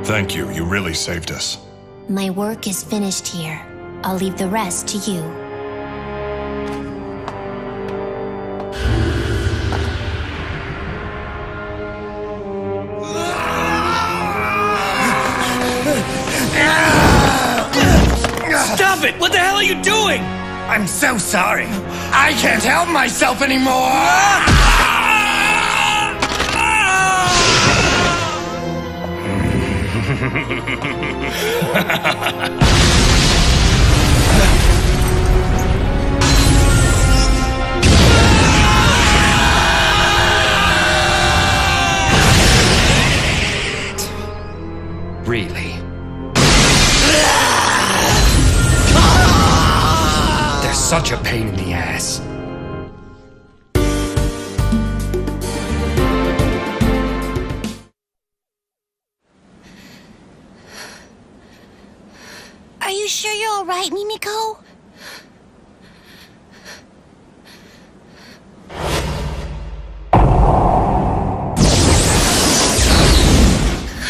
Thank you. You really saved us. My work is finished here. I'll leave the rest to you. Stop it! What the hell are you doing? I'm so sorry. I can't help myself anymore! Really? They're such a pain in the ass. Are you sure you're all right, Mimiko?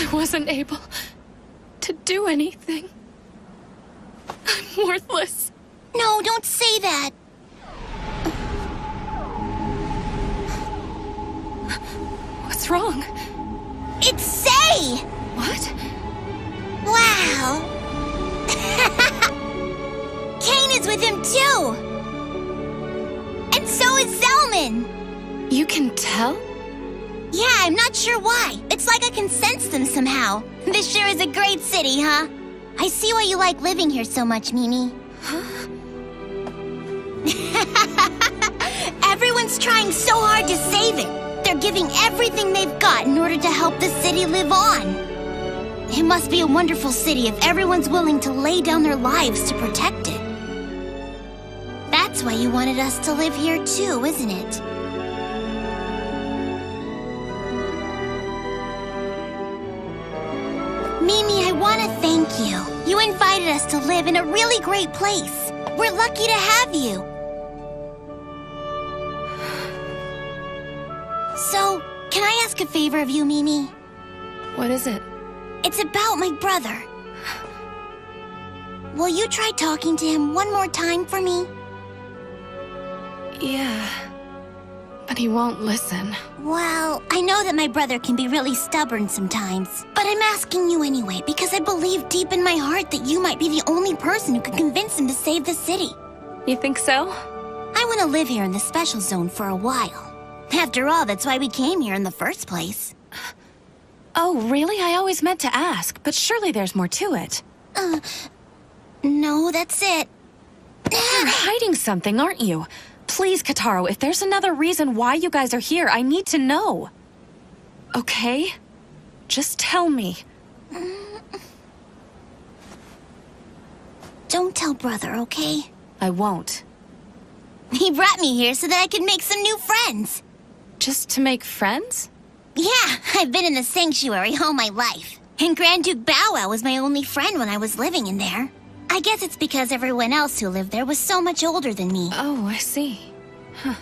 I wasn't able to do anything. I'm worthless. No, don't say that. What's wrong? It's Say! What? Wow. Kane is with him too! And so is Zelman! You can tell? Yeah, I'm not sure why. It's like I can sense them somehow. This sure is a great city, huh? I see why you like living here so much, Mimi. Everyone's trying so hard to save it. They're giving everything they've got in order to help the city live on. It must be a wonderful city if everyone's willing to lay down their lives to protect it. That's why you wanted us to live here too, isn't it? Mimi, I want to thank you. You invited us to live in a really great place. We're lucky to have you. So, can I ask a favor of you, Mimi? What is it? It's about my brother. Will you try talking to him one more time for me? Yeah. But he won't listen. Well, I know that my brother can be really stubborn sometimes. But I'm asking you anyway because I believe deep in my heart that you might be the only person who could convince him to save the city. You think so? I want to live here in the special zone for a while. After all, that's why we came here in the first place. Oh, really? I always meant to ask, but surely there's more to it. No, that's it. You're hiding something, aren't you? Please, Kataro, if there's another reason why you guys are here, I need to know. Okay? Just tell me. Don't tell brother, okay? I won't. He brought me here so that I could make some new friends. Just to make friends? Yeah, I've been in the sanctuary all my life. And Grand Duke Bow Wow was my only friend when I was living in there. I guess it's because everyone else who lived there was so much older than me. Oh, I see. Huh.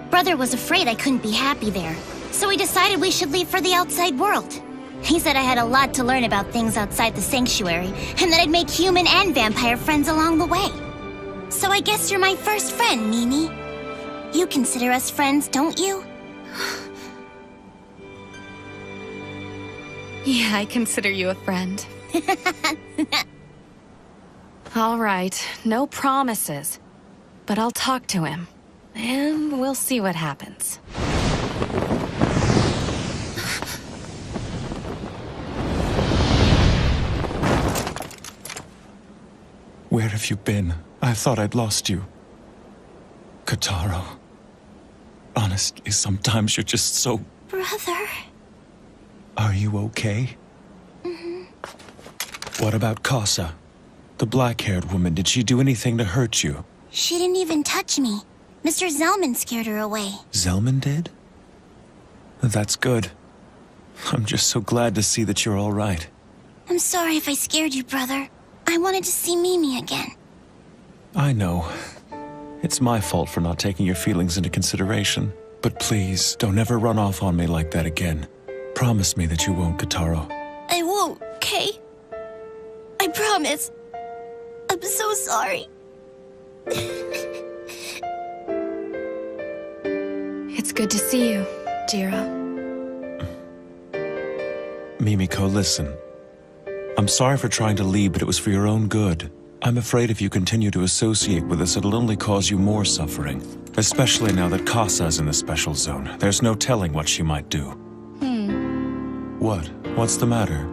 Brother was afraid I couldn't be happy there, so we decided we should leave for the outside world. He said I had a lot to learn about things outside the sanctuary, and that I'd make human and vampire friends along the way. So I guess you're my first friend, Mimi. You consider us friends, don't you? Yeah, I consider you a friend. All right, no promises. But I'll talk to him, and we'll see what happens. Where have you been? I thought I'd lost you. Kataro. Honestly, sometimes you're just so... Brother. Are you okay? What about Casa? The black-haired woman, did she do anything to hurt you? She didn't even touch me. Mr. Zelman scared her away. Zelman did? That's good. I'm just so glad to see that you're all right. I'm sorry if I scared you, brother. I wanted to see Mimi again. I know. It's my fault for not taking your feelings into consideration. But please, don't ever run off on me like that again. Promise me that you won't, Kataro. promise. I'm so sorry. It's good to see you, Jiro. Mimiko, listen. I'm sorry for trying to leave, but it was for your own good. I'm afraid if you continue to associate with us, it'll only cause you more suffering. Especially now that Kasa's in the special zone. There's no telling what she might do. What? What's the matter?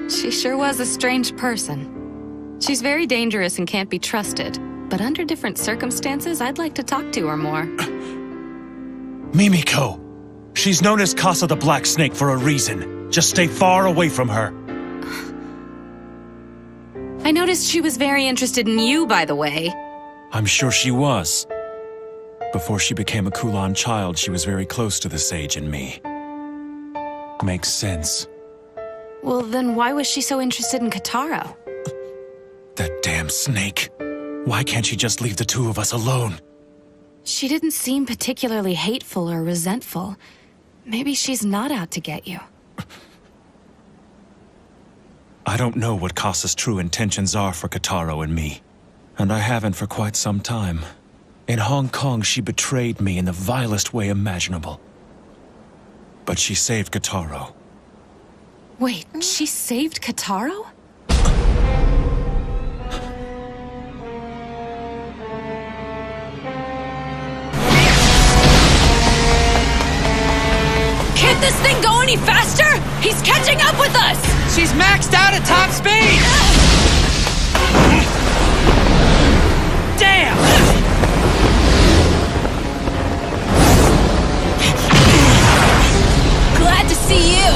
She sure was a strange person. She's very dangerous and can't be trusted. But under different circumstances, I'd like to talk to her more. Mimiko! She's known as Kasa the Black Snake for a reason. Just stay far away from her. I noticed she was very interested in you, by the way. I'm sure she was. Before she became a Kulan child, she was very close to the sage and me. Makes sense. Well, then why was she so interested in Kotaro? That damn snake. Why can't she just leave the two of us alone? She didn't seem particularly hateful or resentful. Maybe she's not out to get you. I don't know what Kasa's true intentions are for Kotaro and me. And I haven't for quite some time. In Hong Kong, she betrayed me in the vilest way imaginable. But she saved Kotaro. Wait, she saved Kotaro? Can't this thing go any faster? He's catching up with us! She's maxed out at top speed! Damn! Glad to see you!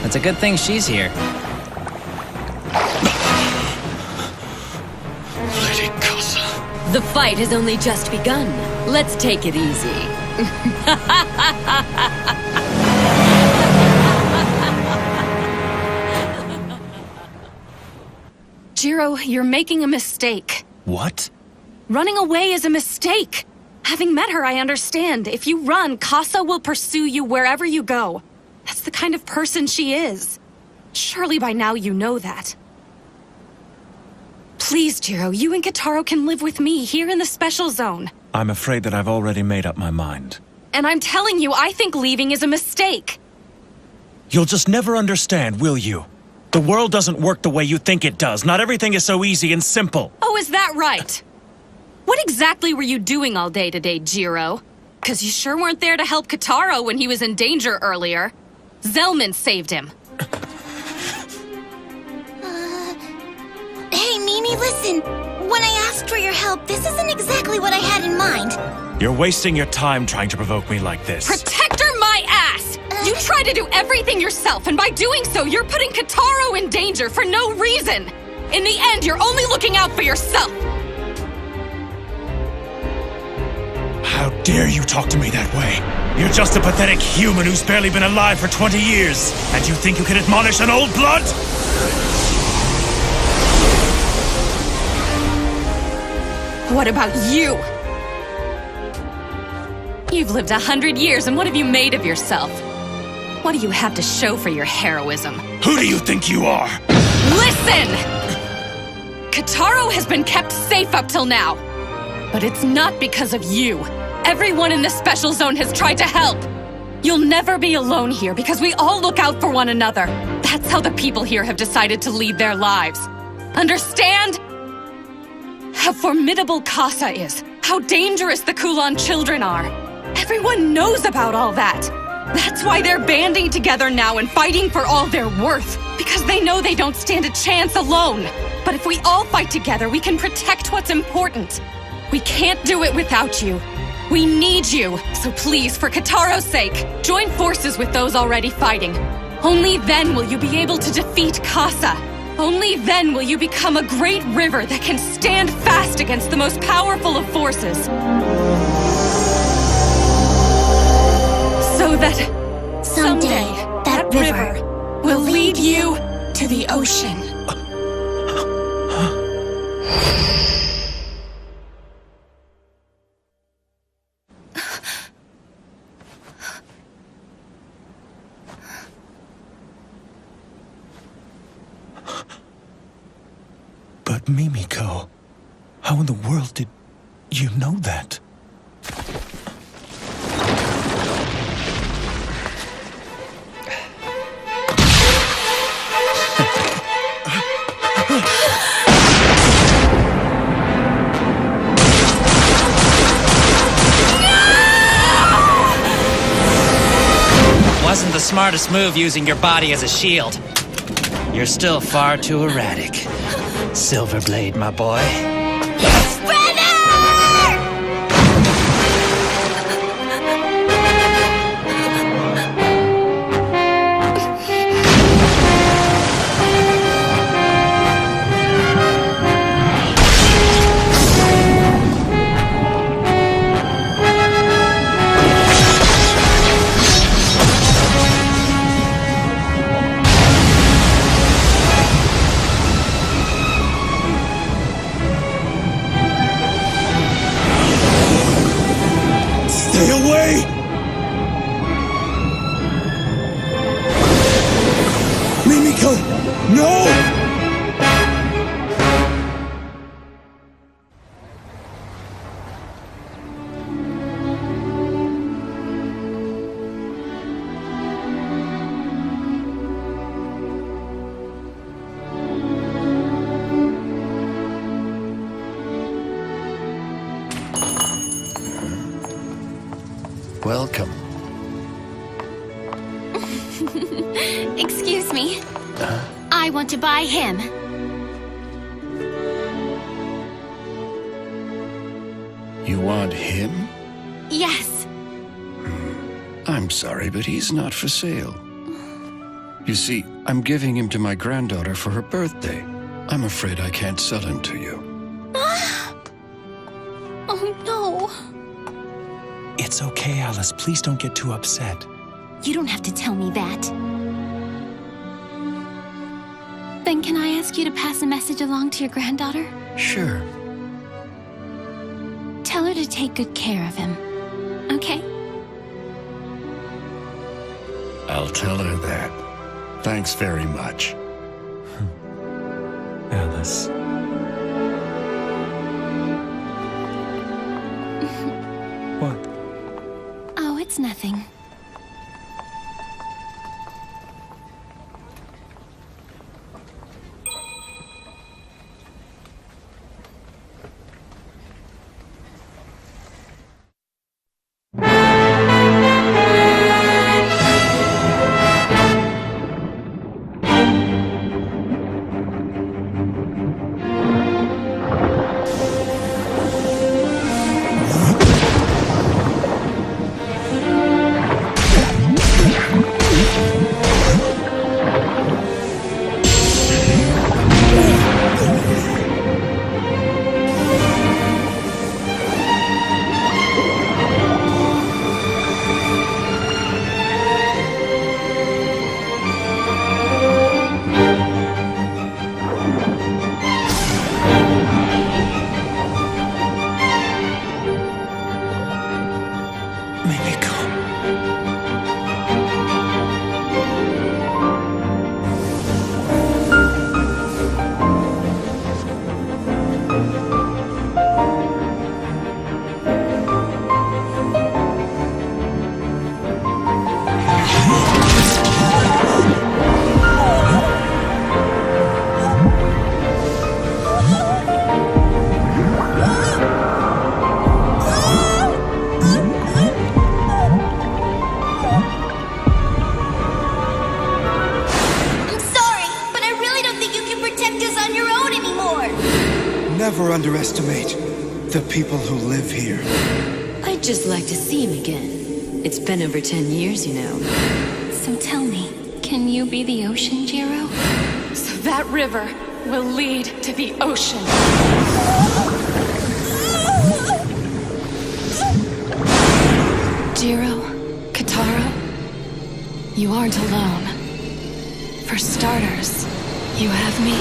It's a good thing she's here. Lady Kasa. The fight has only just begun. Let's take it easy. Jiro, you're making a mistake. What? Running away is a mistake. Having met her, I understand. If you run, Kasa will pursue you wherever you go. That's the kind of person she is. Surely by now you know that. Please, Jiro, you and Kotaro can live with me here in the special zone. I'm afraid that I've already made up my mind. And I'm telling you, I think leaving is a mistake. You'll just never understand, will you? The world doesn't work the way you think it does. Not everything is so easy and simple. Oh, is that right? What exactly were you doing all day today, Jiro? 'Cause you sure weren't there to help Kotaro when he was in danger earlier. Zelman saved him. Hey, Mimi, listen. When I asked for your help, this isn't exactly what I had in mind. You're wasting your time trying to provoke me like this. Protector my ass! You try to do everything yourself, and by doing so, you're putting Kotaro in danger for no reason. In the end, you're only looking out for yourself. How dare you talk to me that way? You're just a pathetic human who's barely been alive for 20 years. And you think you can admonish an old blood? What about you? You've lived 100 years, and what have you made of yourself? What do you have to show for your heroism? Who do you think you are? Listen! Kotaro has been kept safe up till now. But it's not because of you. Everyone in the special zone has tried to help. You'll never be alone here because we all look out for one another. That's how the people here have decided to lead their lives. Understand? How formidable Kasa is. How dangerous the Kulan children are. Everyone knows about all that. That's why they're banding together now and fighting for all they're worth. Because they know they don't stand a chance alone. But if we all fight together, we can protect what's important. We can't do it without you. We need you. So please, for Kotaro's sake, join forces with those already fighting. Only then will you be able to defeat Kasa. Only then will you become a great river that can stand fast against the most powerful of forces. So that someday that river will lead you to the ocean. Mimiko, how in the world did you know that? Wasn't the smartest move using your body as a shield. You're still far too erratic. Silverblade, my boy. Stay away! Mimiko! No! Welcome. Excuse me. I want to buy him. You want him? Yes. I'm sorry, but he's not for sale. You see, I'm giving him to my granddaughter for her birthday. I'm afraid I can't sell him to you. Oh, no. It's okay, Alice. Please don't get too upset. You don't have to tell me that. Then can I ask you to pass a message along to your granddaughter? Sure. Tell her to take good care of him. Okay? I'll tell her that. Thanks very much. Alice. What? Oh, it's nothing. Never underestimate the people who live here. I'd just like to see him again. It's been over 10 years, you know. So tell me, can you be the ocean, Jiro? So that river will lead to the ocean. Jiro, Kataro, you aren't alone. For starters, you have me.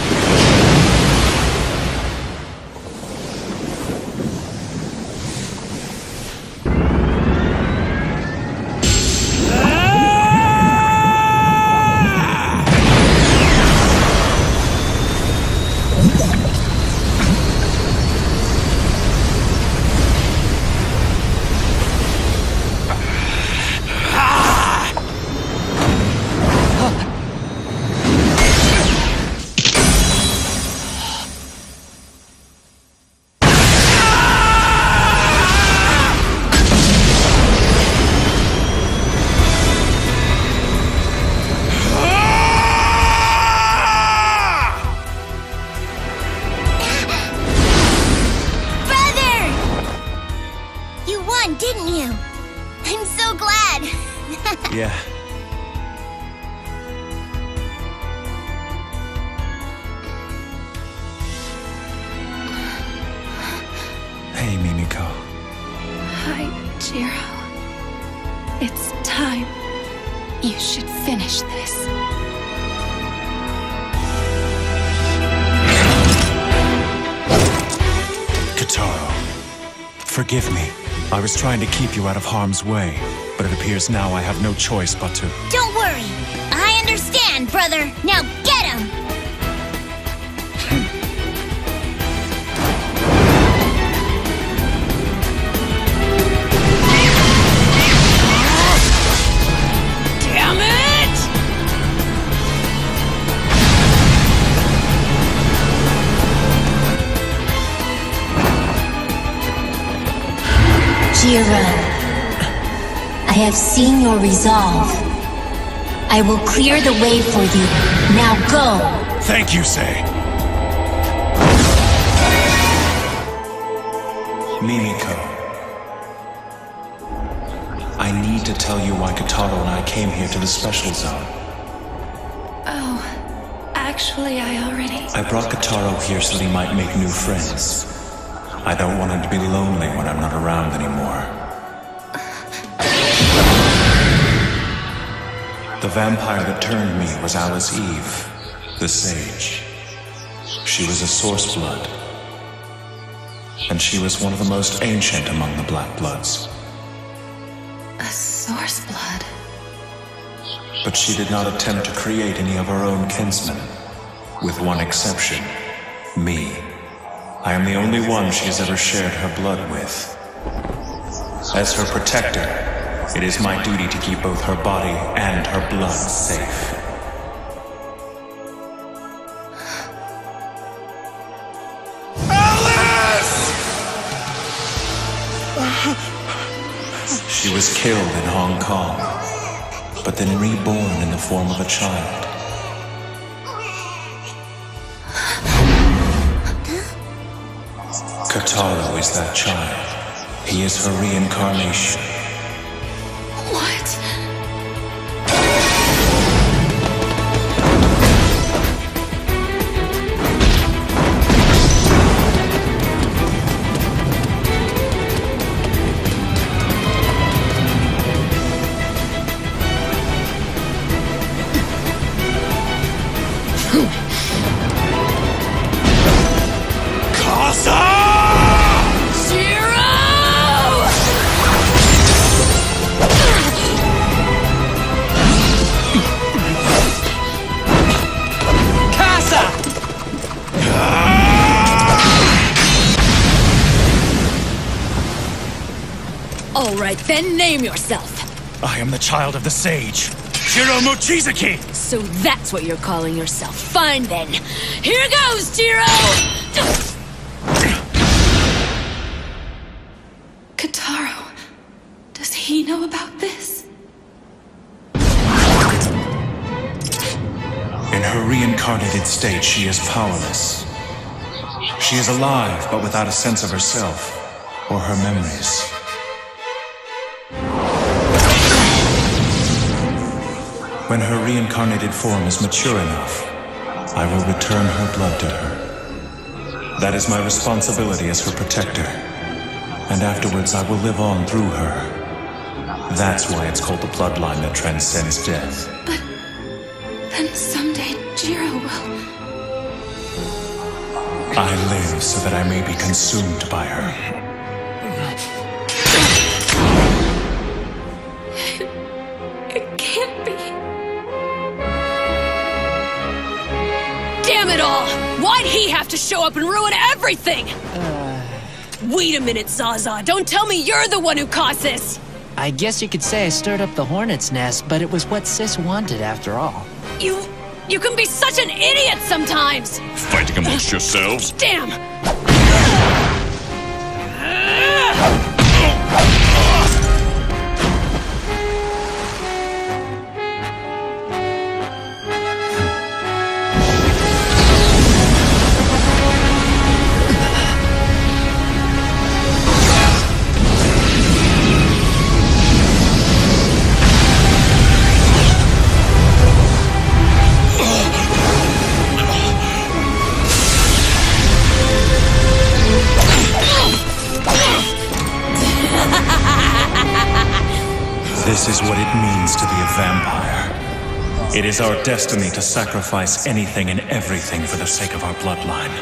Yeah. Hey, Mimiko. Hi, Jiro. It's time. You should finish this. Kitaro, forgive me. I was trying to keep you out of harm's way, but it appears now I have no choice but to... Don't worry. I understand, brother. Now get him! Damn it! Jiro, I have seen your resolve. I will clear the way for you. Now go! Thank you, Sei. Mimiko. I need to tell you why Kitaro and I came here to the special zone. Oh, actually, I already... I brought Kitaro here so that he might make new friends. I don't want him to be lonely when I'm not around anymore. The vampire that turned me was Alice Eve, the sage. She was a source blood. And she was one of the most ancient among the Black Bloods. A source blood? But she did not attempt to create any of her own kinsmen, with one exception, me. I am the only one she has ever shared her blood with. As her protector, it is my duty to keep both her body and her blood safe. She was killed in Hong Kong, but then reborn in the form of a child. Kitaro is that child. He is her reincarnation. What? All right, then name yourself. I am the child of the sage, Jiro Mochizuki! So that's what you're calling yourself. Fine then. Here goes, Jiro! Kitaro, does he know about this? In her reincarnated state, she is powerless. She is alive, but without a sense of herself or her memories. When her reincarnated form is mature enough, I will return her blood to her. That is my responsibility as her protector. And afterwards I will live on through her. That's why it's called the bloodline that transcends death. But then someday Jiro will... I live so that I may be consumed by her. It can't be. Damn it all! Why'd he have to show up and ruin everything? Wait a minute, Zaza. Don't tell me you're the one who caused this! I guess you could say I stirred up the hornet's nest, but it was what Sis wanted after all. You can be such an idiot sometimes! Fighting amongst yourselves? Damn! This is what it means to be a vampire. It is our destiny to sacrifice anything and everything for the sake of our bloodline.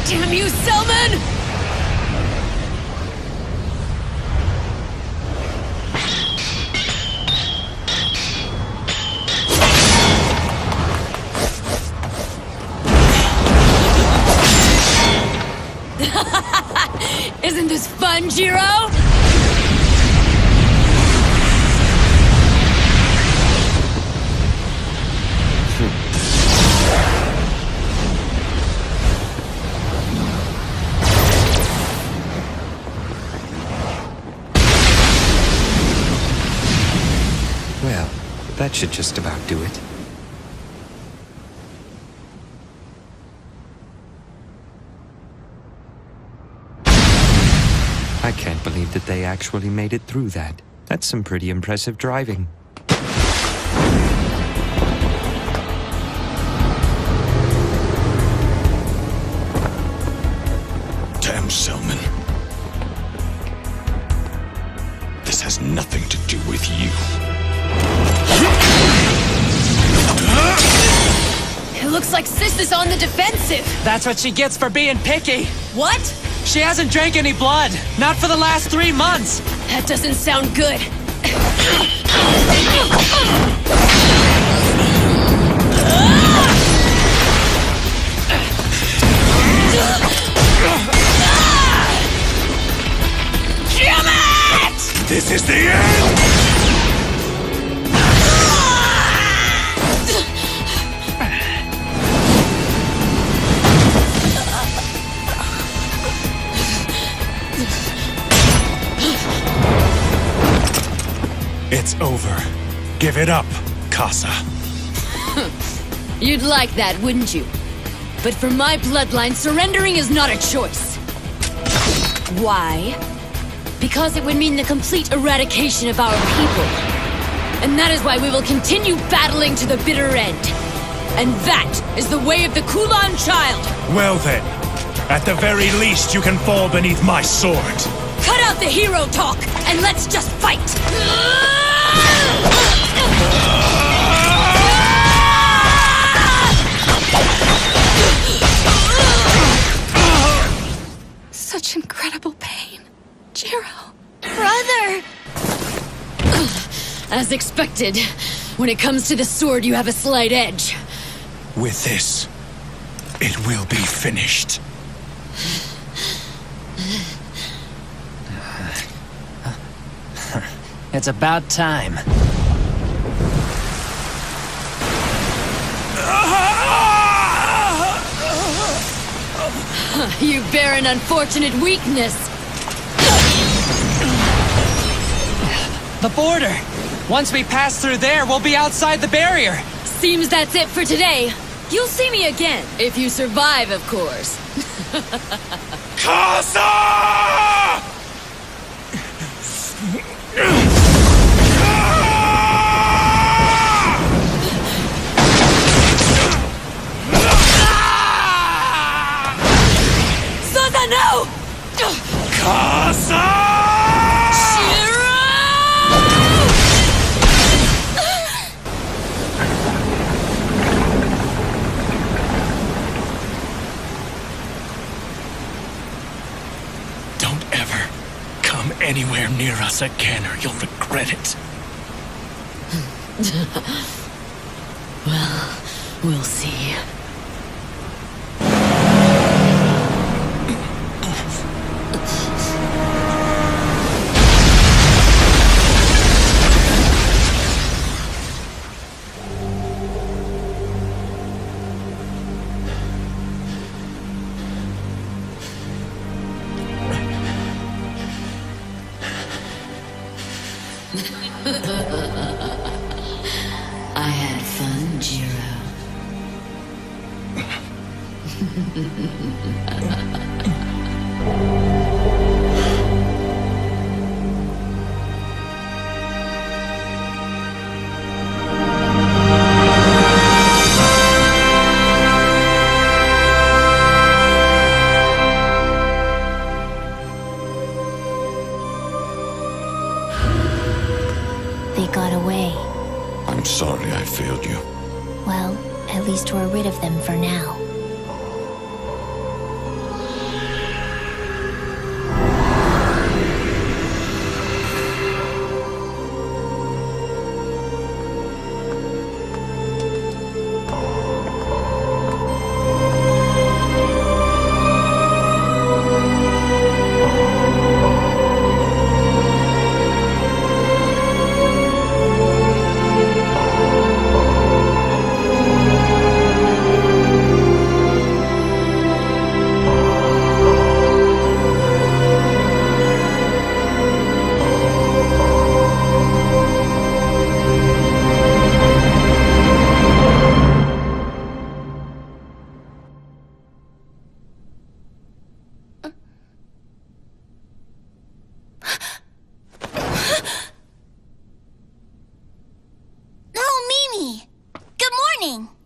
Damn you, Selman! Isn't this fun, Jiro? Well, that should just about do it. I can't believe that they actually made it through that. That's some pretty impressive driving. Damn, Selman. This has nothing to do with you. It looks like Sis is on the defensive. That's what she gets for being picky. What? She hasn't drank any blood. Not for the last 3 months. That doesn't sound good. Damn it! This is the end! It's over. Give it up, Casa. You'd like that, wouldn't you? But for my bloodline, surrendering is not a choice. Why? Because it would mean the complete eradication of our people. And that is why we will continue battling to the bitter end. And that is the way of the Kulan child! Well then, at the very least you can fall beneath my sword. Cut out the hero talk, and let's just fight! Such incredible pain. Jiro. Brother! As expected, when it comes to the sword, you have a slight edge. With this, it will be finished. It's about time. You bear an unfortunate weakness. The border! Once we pass through there, we'll be outside the barrier! Seems that's it for today. You'll see me again, if you survive, of course. Casa! Sosa, no! Casa! Anywhere near us again or you'll regret it. Well, we'll see. I had fun, Jiro. They got away. I'm sorry I failed you. Well, at least we're rid of them for now.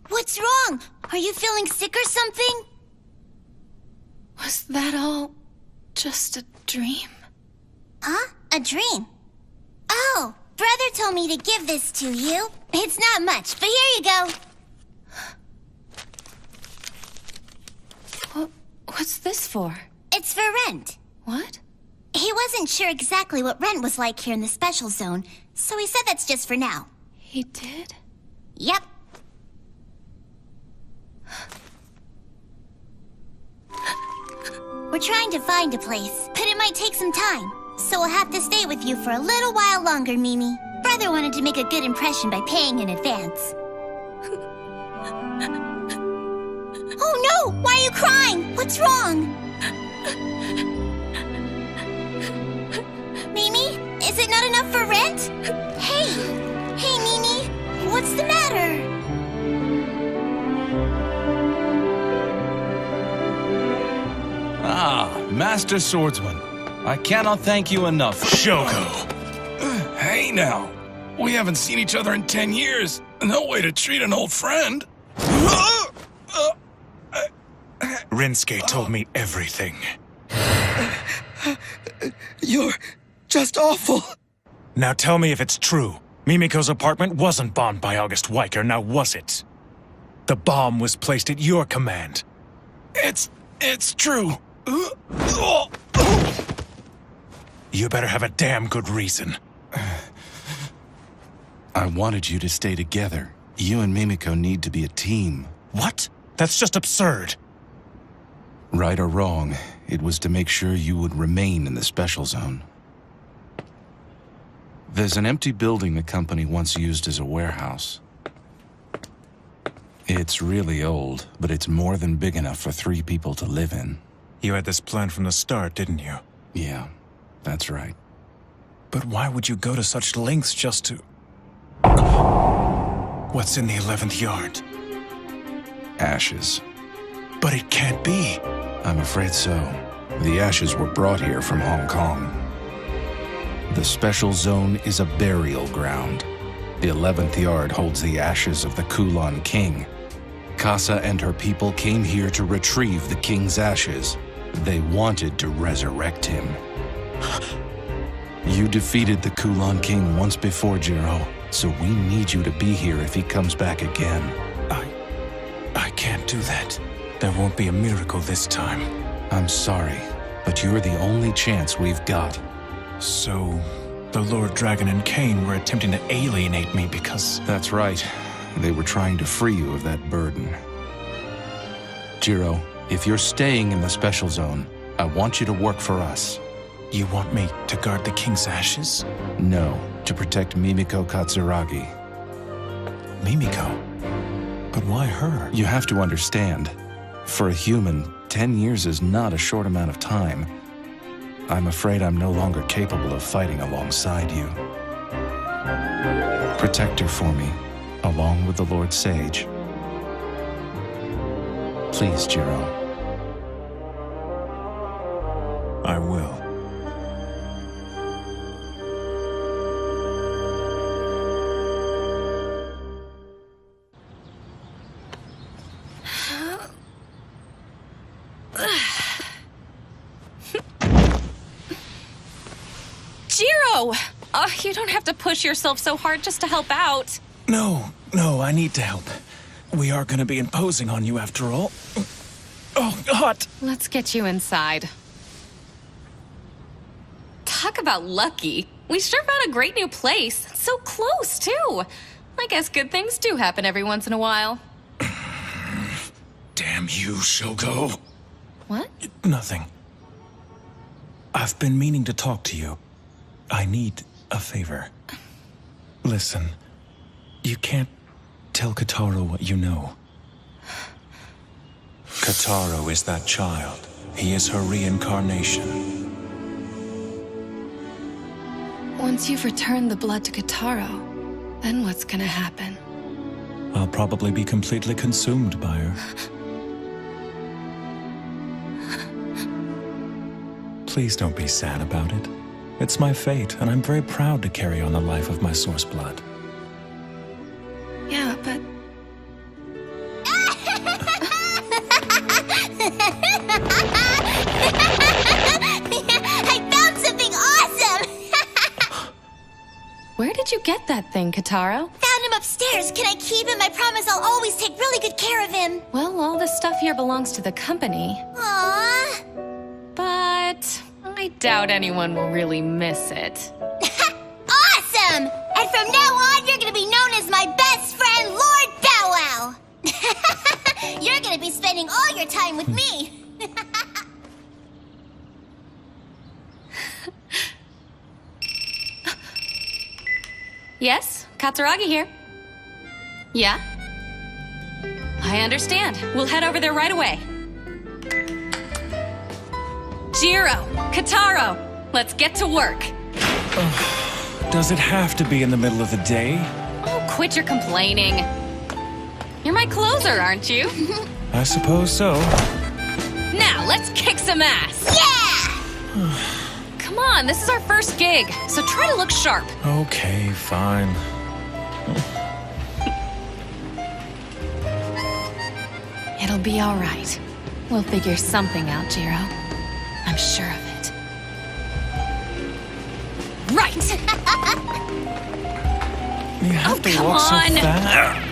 What's wrong? Are you feeling sick or something? Was that all just a dream? Huh? A dream? Oh, brother told me to give this to you. It's not much, but here you go. What's this for? It's for rent. What? He wasn't sure exactly what rent was like here in the special zone, so he said that's just for now. He did? Yep. We're trying to find a place, but it might take some time. So we'll have to stay with you for a little while longer, Mimi. Brother wanted to make a good impression by paying in advance. Oh no! Why are you crying? What's wrong? Mimi? Is it not enough for rent? Hey! Hey, Mimi! What's the matter? Ah, Master Swordsman. I cannot thank you enough. Shoko! Hey now, we haven't seen each other in 10 years. No way to treat an old friend. Rinsuke told me everything. You're just awful. Now tell me if it's true. Mimiko's apartment wasn't bombed by August Weicker, now was it? The bomb was placed at your command. It's true. You better have a damn good reason. I wanted you to stay together. You and Mimiko need to be a team. What? That's just absurd. Right or wrong, it was to make sure you would remain in the special zone. There's an empty building the company once used as a warehouse. It's really old, but it's more than big enough for 3 people to live in. You had this plan from the start, didn't you? Yeah, that's right. But why would you go to such lengths just to... What's in the 11th yard? Ashes. But it can't be. I'm afraid so. The ashes were brought here from Hong Kong. The special zone is a burial ground. The 11th yard holds the ashes of the Kulan King. Casa and her people came here to retrieve the king's ashes. They wanted to resurrect him. You defeated the Kulan King once before, Jiro, so we need you to be here if he comes back again. I can't do that. There won't be a miracle this time. I'm sorry, but you're the only chance we've got. So, the Lord Dragon and Cain were attempting to alienate me because... That's right. They were trying to free you of that burden. Jiro, if you're staying in the special zone, I want you to work for us. You want me to guard the king's ashes? No, to protect Mimiko Katsuragi. Mimiko? But why her? You have to understand. For a human, 10 years is not a short amount of time. I'm afraid I'm no longer capable of fighting alongside you. Protect her for me, along with the Lord Sage. Please, Jiro. I will. Jiro! You don't have to push yourself so hard just to help out. No, I need to help. We are gonna be imposing on you after all. Oh, hot! Let's get you inside. Talk about lucky. We sure found a great new place. So close, too. I guess good things do happen every once in a while. Damn you, Shogo. What? Nothing. I've been meaning to talk to you. I need a favor. Listen, you can't tell Kotaro what you know. Kotaro is that child. He is her reincarnation. Once you've returned the blood to Kotaro, then what's gonna happen? I'll probably be completely consumed by her. Please don't be sad about it. It's my fate, and I'm very proud to carry on the life of my source blood. Yeah, but... I found something awesome! Where did you get that thing, Kotaro? Found him upstairs. Can I keep him? I promise I'll always take really good care of him. Well, all this stuff here belongs to the company. Aww. But I doubt anyone will really miss it. Awesome! And from now on, you're gonna be known as my best friend, Lord Bow Wow. You're gonna be spending all your time with me. Yes, Katsuragi here. Yeah? I understand. We'll head over there right away. Jiro, Kotaro, let's get to work. Does it have to be in the middle of the day? Oh, quit your complaining. You're my closer, aren't you? I suppose so. Now, let's kick some ass. Yeah! Come on, this is our first gig, so try to look sharp. Okay, fine. It'll be all right. We'll figure something out, Jiro. I'm sure of it. Right! You have to walk so fast.